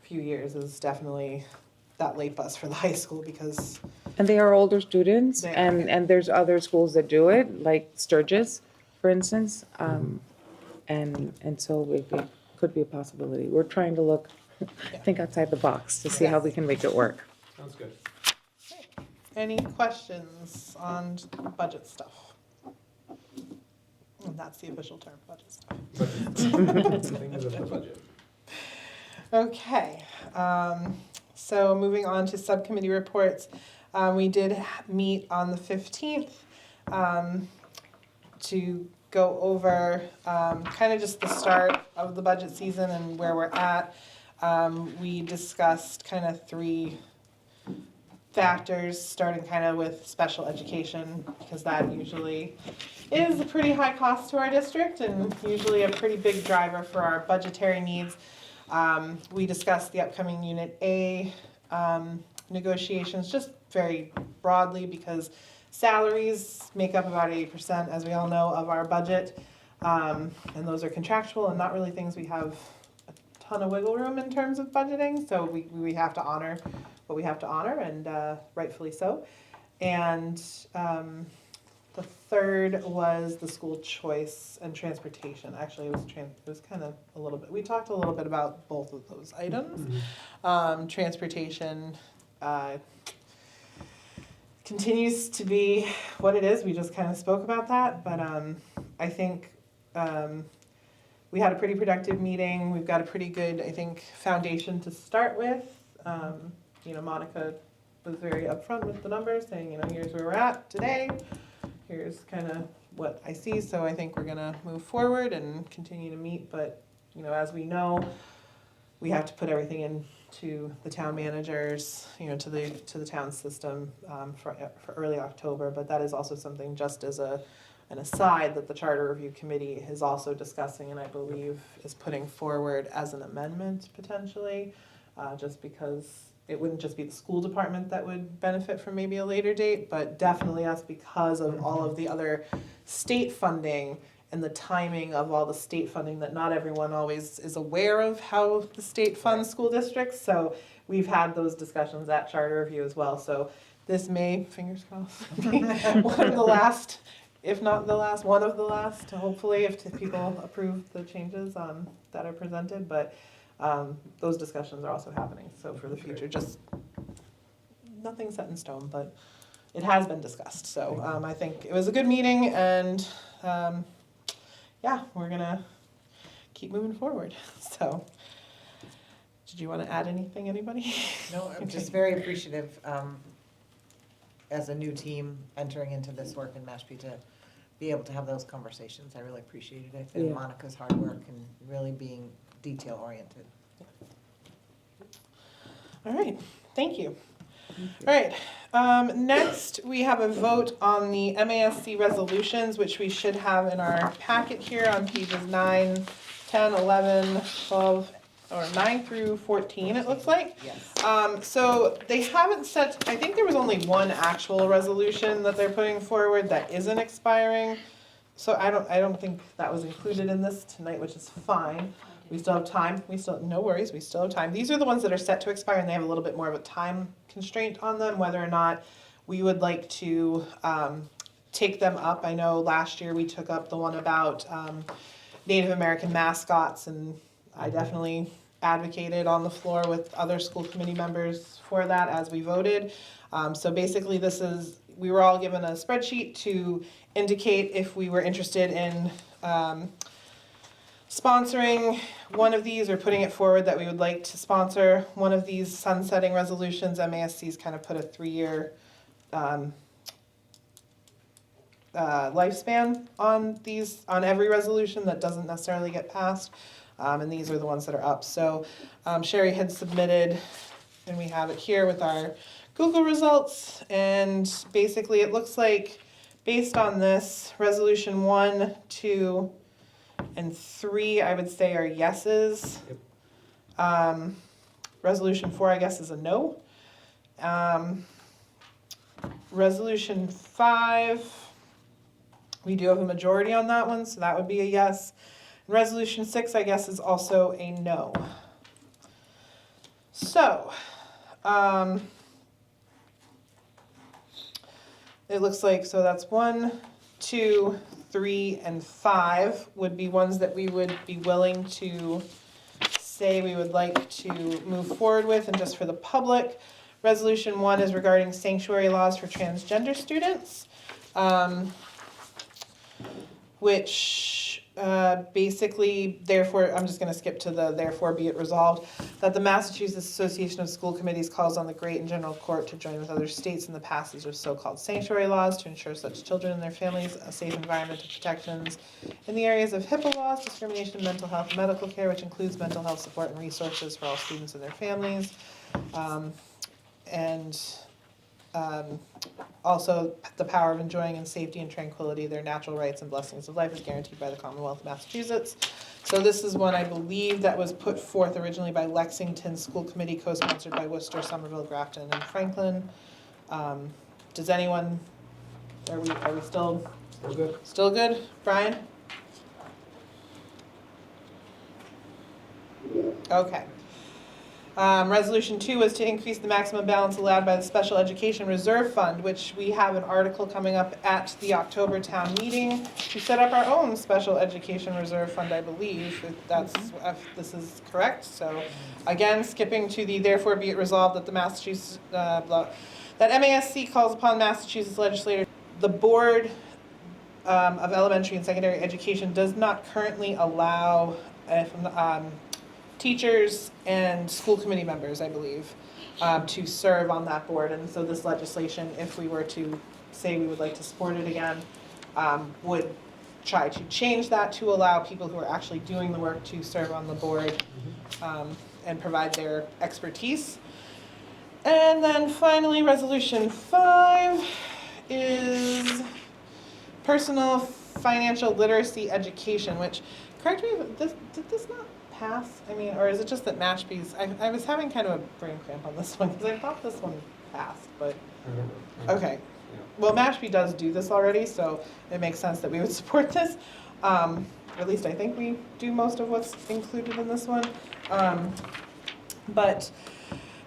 few years is definitely that late bus for the high school, because And they are older students, They are. and there's other schools that do it, like Sturgis, for instance. And so it could be a possibility. We're trying to think outside the box to see how we can make it work. Sounds good. any questions on budget stuff? And that's the official term, budget stuff. Things of the budget. Okay, so moving on to subcommittee reports. We did meet on the 15th to go over kind of just the start of the budget season and where we're at. We discussed kind of 3 factors, starting kind of with special education, because that usually is a pretty high cost to our district and usually a pretty big driver for our budgetary needs. We discussed the upcoming Unit A negotiations just very broadly, because salaries make up about 80%, as we all know, of our budget. And those are contractual and not really things we have a ton of wiggle room in terms of budgeting. So we have to honor what we have to honor, and rightfully so. And the third was the school choice and transportation. Actually, it was kind of a little bit, we talked a little bit about both of those items. Transportation continues to be what it is. We just kind of spoke about that, but I think we had a pretty productive meeting. We've got a pretty good, I think, foundation to start with. Monica was very upfront with the numbers, saying, here's where we're at today. Here's kind of what I see. So I think we're gonna move forward and continue to meet. But, as we know, we have to put everything into the town managers, to the town system for early October. But that is also something, just as an aside, that the Charter Review Committee is also discussing, and I believe is putting forward as an amendment potentially, just because it wouldn't just be the school department that would benefit from maybe a later date, but definitely us, because of all of the other state funding and the timing of all the state funding, that not everyone always is aware of how the state funds school districts. So we've had those discussions at Charter Review as well. So this may, fingers crossed, be one of the last, if not the last, one of the last, hopefully, if people approve the changes that are presented. But those discussions are also happening, so for the future, just nothing set in stone, but it has been discussed. So I think it was a good meeting, and we're gonna keep moving forward. So, did you want to add anything, anybody? No, I'm just very appreciative as a new team entering into this work in Mashpee to be able to have those conversations. I really appreciated it, and Yeah. Monica's hard work and really being detail-oriented. All right, thank you. All right, next we have a vote on the MASC resolutions, which we should have in our packet here on pages 9, 10, 11, 12, or 9 through 14, it looks like. Yes. So they haven't set, I think there was only one actual resolution that they're putting forward that isn't expiring. So I don't think that was included in this tonight, which is fine. We still have time, no worries, we still have time. These are the ones that are set to expire, and they have a little bit more of a time constraint on them, whether or not we would like to take them up. I know last year we took up the one about Native American mascots, and I definitely advocated on the floor with other school committee members for that as we voted. So basically we were all given a spreadsheet to indicate if we were interested in sponsoring one of these or putting it forward that we would like to sponsor one of these sunsetting resolutions. MASC's kind of put a 3-year lifespan on every resolution that doesn't necessarily get passed. And these are the ones that are up. So Sherry had submitted, and we have it here with our Google results. And basically it looks like, based on this, resolution 1, 2, and 3, I would say are yeses. Resolution 4, I guess, is a no. Resolution 5, we do have a majority on that one, so that would be a yes. Resolution 6, I guess, is also a no. So, it looks like, so that's 1, 2, 3, and 5 would be ones that we would be willing to say we would like to move forward with. And just for the public, resolution 1 is regarding sanctuary laws for transgender students, which basically, therefore, I'm just going to skip to the therefore be it resolved, that the Massachusetts Association of School Committees calls on the Great and General Court to join with other states in the passage of so-called sanctuary laws to ensure such children and their families a safe environment of protections in the areas of HIPAA laws, discrimination, mental health, and medical care, which includes mental health support and resources for all students and their families. Also, the power of enjoying in safety and tranquility their natural rights and blessings of life is guaranteed by the Commonwealth of Massachusetts. So this is one I believe that was put forth originally by Lexington School Committee, co-sponsored by Worcester, Somerville, Grafton, and Franklin. Does anyone, are we still good? Still good? Brian? Okay. Resolution 2 was to increase the maximum balance allowed by the Special Education Reserve Fund, which we have an article coming up at the October town meeting to set up our own Special Education Reserve Fund, I believe, if this is correct. So again, skipping to the therefore be it resolved that the Massachusetts, that MASC calls upon Massachusetts legislators. The Board of Elementary and Secondary Education does not currently allow teachers and school committee members, I believe, to serve on that board. And so this legislation, if we were to say we would like to support it again, would try to change that to allow people who are actually doing the work to serve on the board and provide their expertise. And then finally, resolution 5 is personal financial literacy education, which, correct me if did this not pass? I mean, or is it just that Mashpee's, I was having kind of a brain cramp on this one because I thought this one passed, but, okay. Well, Mashpee does do this already, so it makes sense that we would support this. At least I think we do most of what's included in this one. But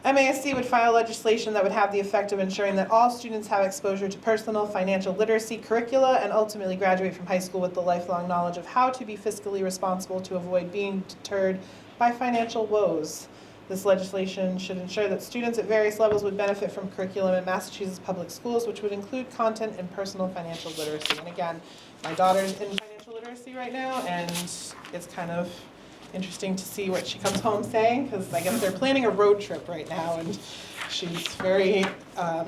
MASC would file legislation that would have the effect of ensuring that all students have exposure to personal financial literacy curricula and ultimately graduate from high school with the lifelong knowledge of how to be fiscally responsible to avoid being deterred by financial woes. This legislation should ensure that students at various levels would benefit from curriculum in Massachusetts public schools, which would include content in personal financial literacy. And again, my daughter's in financial literacy right now, and it's kind of interesting to see what she comes home saying, because I guess they're planning a road trip right now, and she's very, I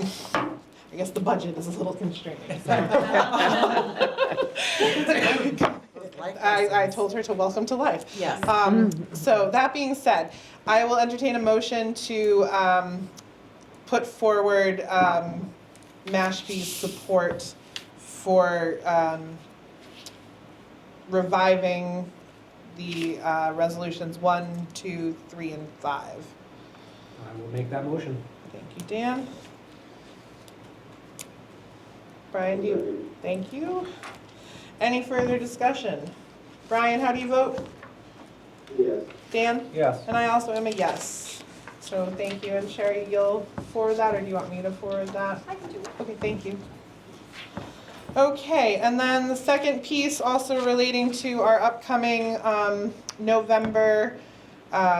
guess the budget is a little constraining. So. I told her to welcome to life. Yes. So that being said, I will entertain a motion to put forward Mashpee's support for reviving the resolutions 1, 2, 3, and 5. I will make that motion. Thank you, Dan. Brian, do you? Thank you. Any further discussion? Brian, how do you vote? Yes. Dan? Yes. And I also am a yes. So thank you, and Sherry, you'll forward that, or do you want me to forward that? I can do it. Okay, thank you. Okay, and then the second piece also relating to our upcoming November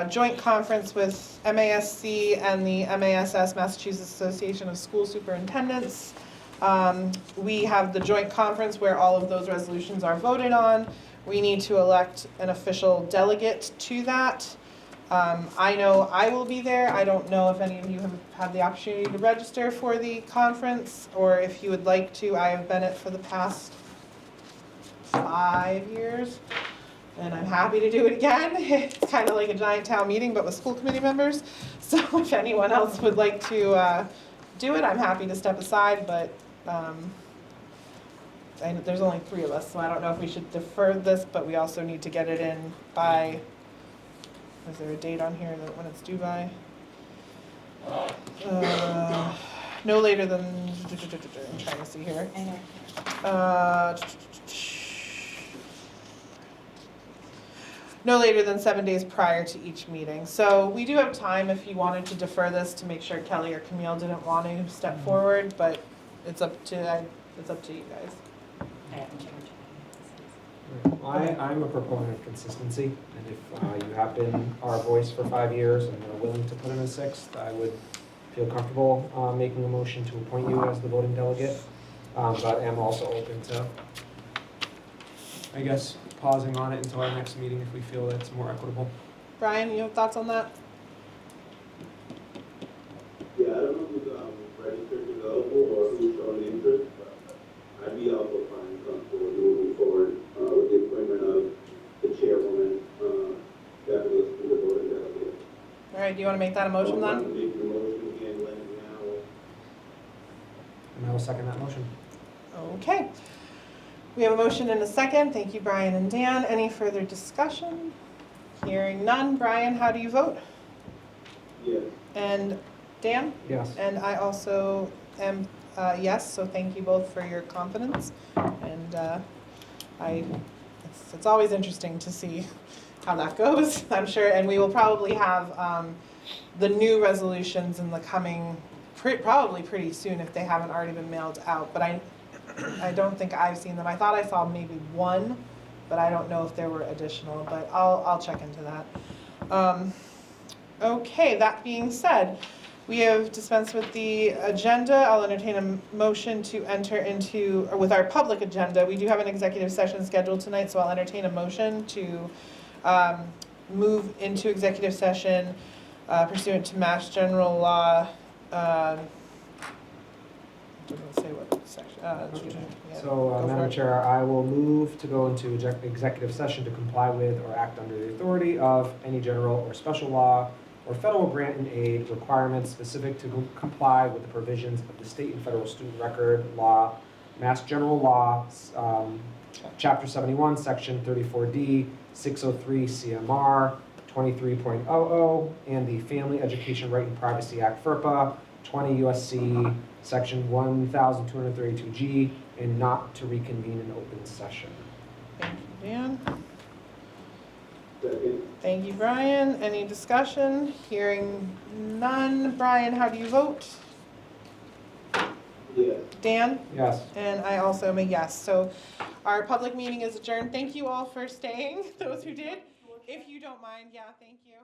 joint conference with MASC and the MASS, Massachusetts Association of School Superintendents. We have the joint conference where all of those resolutions are voted on. We need to elect an official delegate to that. I know I will be there. I don't know if any of you have had the opportunity to register for the conference, or if you would like to. I have been it for the past 5 years, and I'm happy to do it again. It's kind of like a giant town meeting, but with school committee members. So if anyone else would like to do it, I'm happy to step aside, but there's only 3 of us, so I don't know if we should defer this, but we also need to get it in by, is there a date on here that when it's due by? No later than, I'm trying to see here. No later than 7 days prior to each meeting. So we do have time if you wanted to defer this to make sure Kelly or Camille didn't want to step forward, but it's up to you guys. I'm a proponent of consistency, and if you have been our voice for 5 years and are willing to put in a 6th, I would feel comfortable making a motion to appoint you as the voting delegate. But am also open to, I guess, pausing on it until our next meeting if we feel that it's more equitable. Brian, you have thoughts on that? Yeah, I don't know who's registered to go or who's showing interest, but I'd be also fine comfortable moving forward with the appointment of the chairwoman, that was the voting delegate. All right, do you want to make that a motion I'll then? make the motion again, let it now. And I will second that motion. Okay. We have a motion and a second. Thank you, Brian and Dan. Any further discussion? Hearing none. Brian, how do you vote? Yes. And Dan? Yes. And I also am yes, so thank you both for your confidence. And it's always interesting to see how that goes, I'm sure. And we will probably have the new resolutions in the coming, probably pretty soon if they haven't already been mailed out. But I don't think I've seen them. I thought I saw maybe one, but I don't know if there were additional, but I'll check into that. Okay, that being said, we have dispensed with the agenda. I'll entertain a motion to enter into, or with our public agenda, we do have an executive session scheduled tonight, so I'll entertain a motion to move into executive session pursuant to Mass General Law. Say what section. Yeah, So, go for Madam it. Chair, I will move to go into executive session to comply with or act under the authority of any general or special law or federal grant and aid requirements specific to comply with the provisions of the state and federal student record law, Mass General Law, Chapter 71, Section 34D, 603 CMR 23.00, and the Family Education Right and Privacy Act, FERPA, 20 USC Section 1232G, and not to reconvene in open session. Thank you, Dan. Second. Thank you, Brian. Any discussion? Hearing none. Brian, how do you vote? Yes. Dan? Yes. And I also am a yes. So our public meeting is adjourned. Thank you all for staying, those who did. If you don't mind, yeah, thank you.